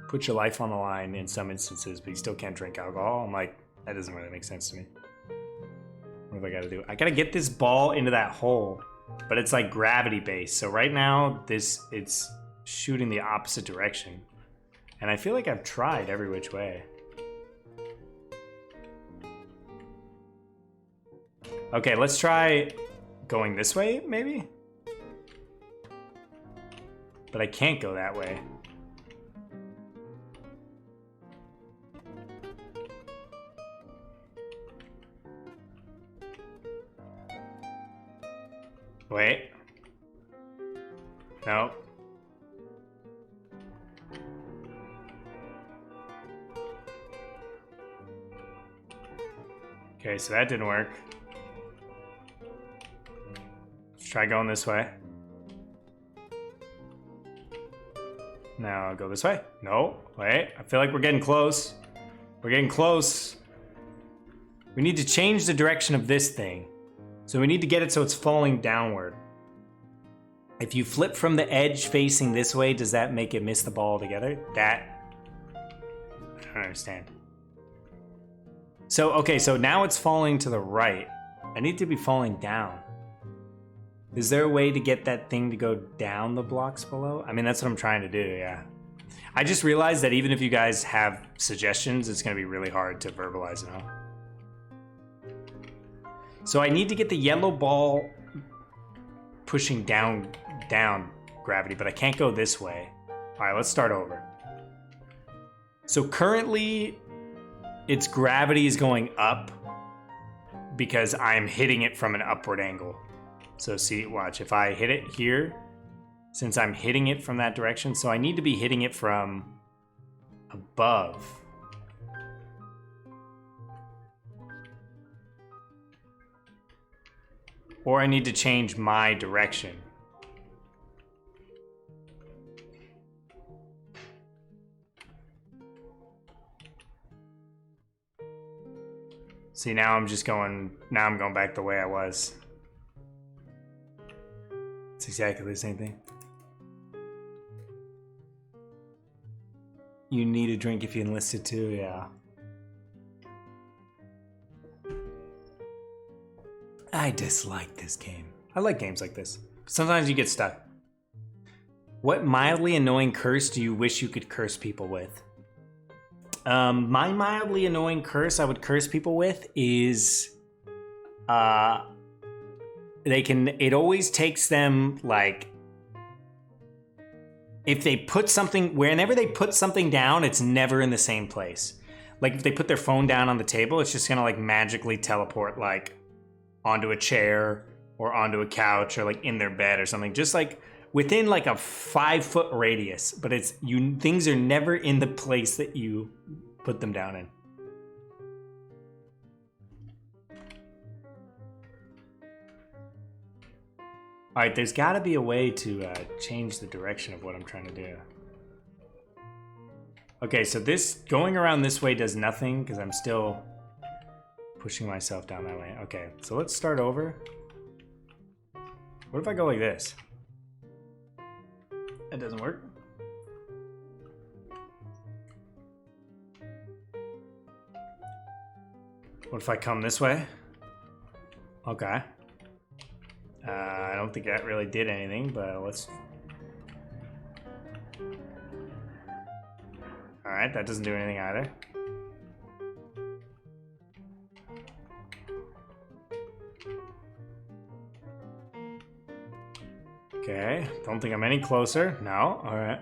put your life on the line in some instances, but you still can't drink alcohol. I'm like, That doesn't really make sense to me. What have I got to do? I got to get this ball into that hole, but it's like gravity based. So right now, it's shooting the opposite direction. And I feel like I've tried every which way. Okay, let's try going this way, maybe? But I can't go that way. Wait. No. Okay, so that didn't work. Let's try going this way. Now I'll go this way. No, wait. I feel like we're getting close. We're getting close. We need to change the direction of this thing. So we need to get it so it's falling downward. If you flip from the edge facing this way, does that make it miss the ball altogether? That, I don't understand. So, okay, so now it's falling to the right. I need to be falling down. Is there a way to get that thing to go down the blocks below? I mean, that's what I'm trying to do, yeah. I just realized that even if you guys have suggestions, it's gonna be really hard to verbalize it out. So I need to get the yellow ball pushing down gravity, but I can't go this way. All right, let's start over. So currently, its gravity is going up because I'm hitting it from an upward angle. So see, watch, if I hit it here, since I'm hitting it from that direction, so I need to be hitting it from above. Or I need to change my direction. See, now I'm going back the way I was. It's exactly the same thing. You need a drink if you enlisted too, yeah. I dislike this game. I like games like this. Sometimes you get stuck. What mildly annoying curse do you wish you could curse people with? My mildly annoying curse I would curse people with is it always takes them, like, if they put something, whenever they put something down, it's never in the same place. Like if they put their phone down on the table, it's just gonna like magically teleport like onto a chair or onto a couch or like in their bed or something, just like within like a 5-foot radius, but things are never in the place that you put them down in. All right, there's got to be a way to change the direction of what I'm trying to do. Okay, so this going around this way does nothing because I'm still pushing myself down that way. Okay, so let's start over. What if I go like this? That doesn't work. What if I come this way? Okay. I don't think that really did anything, but let's... Alright, that doesn't do anything either. Okay, don't think I'm any closer. No, alright.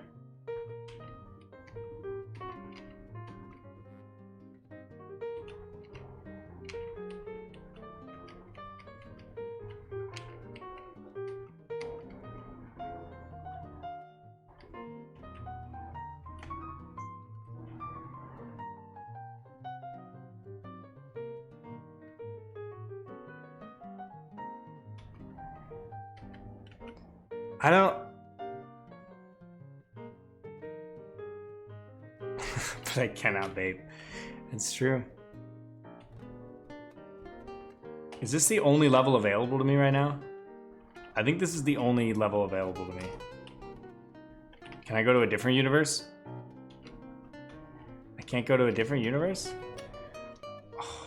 I don't... But I cannot, babe. It's true. Is this the only level available to me right now? I think this is the only level available to me. Can I go to a different universe? I can't go to a different universe? Oh.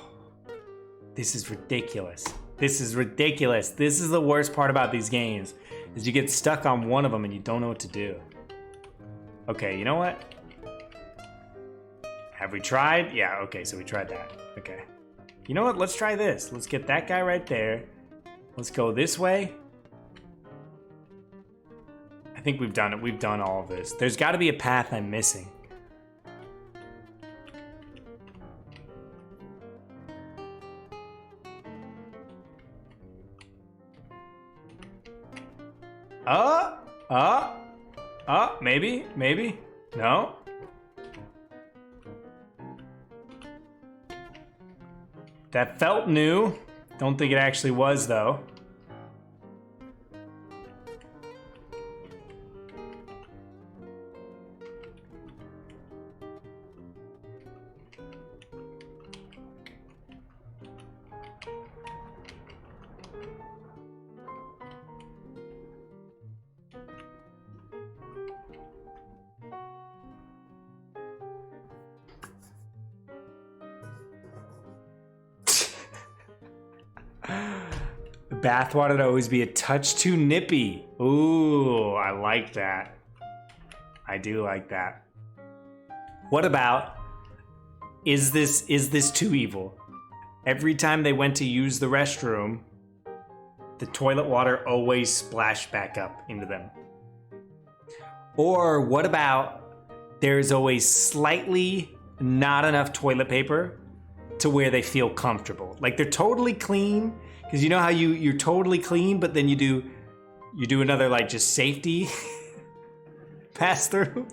This is ridiculous. This is ridiculous. This is the worst part about these games, is you get stuck on one of them and you don't know what to do. Okay, you know what? Have we tried? Yeah, okay, so we tried that. Okay. You know what? Let's try this. Let's get that guy right there. Let's go this way. I think we've done it. We've done all of this. There's got to be a path I'm missing. Maybe. No. That felt new. Don't think it actually was, though. Bathwater to always be a touch too nippy. Ooh, I like that. I do like that. What about, is this too evil? Every time they went to use the restroom, the toilet water always splashed back up into them. Or what about, there's always slightly not enough toilet paper to where they feel comfortable. Like they're totally clean, because you know how you're totally clean, but then you do another like just safety pass through.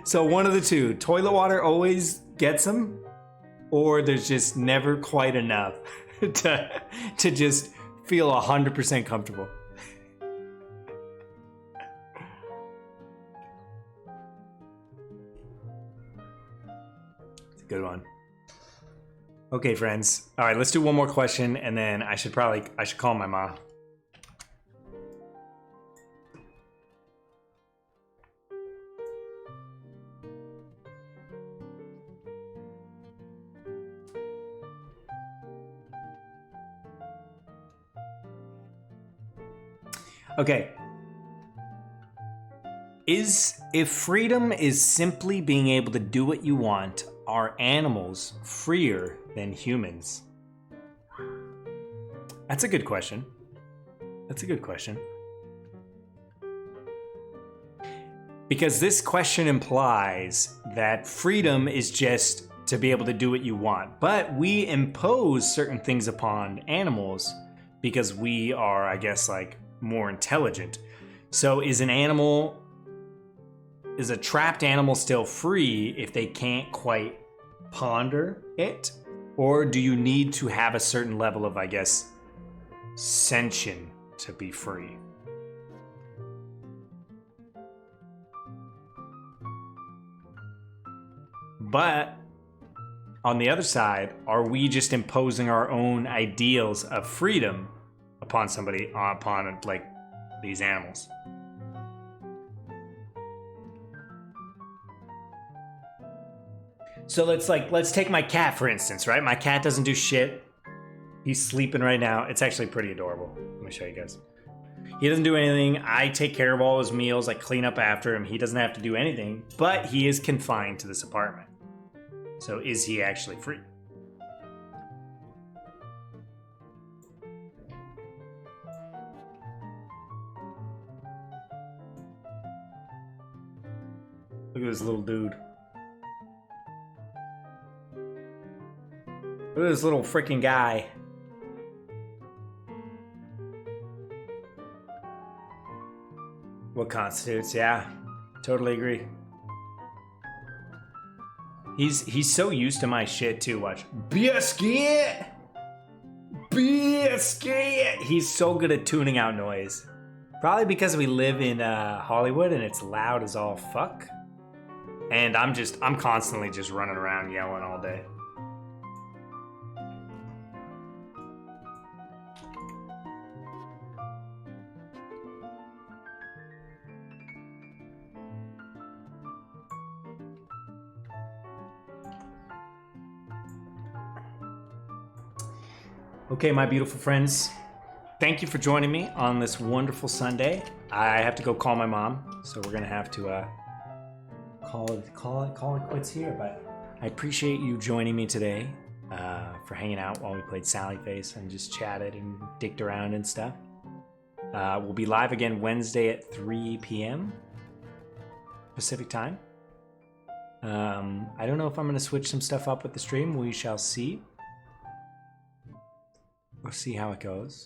So one of the two, toilet water always gets them, or there's just never quite enough to just feel 100% comfortable. It's a good one. Okay, friends. All right, let's do one more question, and then I should call my mom. Okay. If freedom is simply being able to do what you want, are animals freer than humans? That's a good question. That's a good question. Because this question implies that freedom is just to be able to do what you want. But we impose certain things upon animals because we are, I guess, like more intelligent. So is a trapped animal still free if they can't quite ponder it? Or do you need to have a certain level of, I guess, sentience to be free? But on the other side, are we just imposing our own ideals of freedom upon like these animals? So let's take my cat for instance, right? My cat doesn't do shit. He's sleeping right now. It's actually pretty adorable. Let me show you guys. He doesn't do anything. I take care of all his meals. I clean up after him. He doesn't have to do anything, but he is confined to this apartment. So is he actually free? Look at this little dude. Look at this little freaking guy. What constitutes? Yeah, totally agree. He's so used to my shit too. Watch. Biscuit! Biscuit! He's so good at tuning out noise. Probably because we live in Hollywood and it's loud as all fuck. And I'm constantly just running around yelling all day. Okay, my beautiful friends, thank you for joining me on this wonderful Sunday. I have to go call my mom, so we're gonna have to call it quits here. But I appreciate you joining me today for hanging out while we played Sally Face and just chatted and dicked around and stuff. We'll be live again Wednesday at 3 p.m. Pacific time. I don't know if I'm gonna switch some stuff up with the stream. We shall see. We'll see how it goes.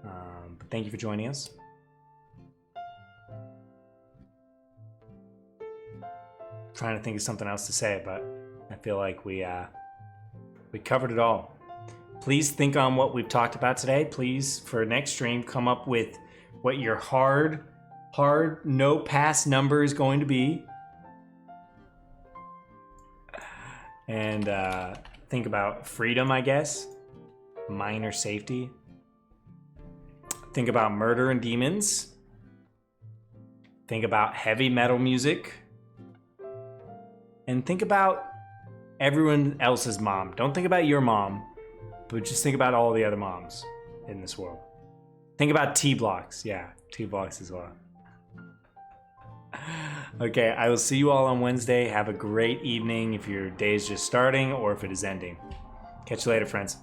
But thank you for joining us. Trying to think of something else to say, but I feel like we covered it all. Please think on what we've talked about today. Please, for next stream, come up with what your hard no pass number is going to be. And think about freedom, I guess. Minor safety. Think about murder and demons. Think about heavy metal music. And think about everyone else's mom. Don't think about your mom, but just think about all the other moms in this world. Think about T-blocks. Yeah, T-blocks as well. Okay, I will see you all on Wednesday. Have a great evening if your day is just starting or if it is ending. Catch you later, friends.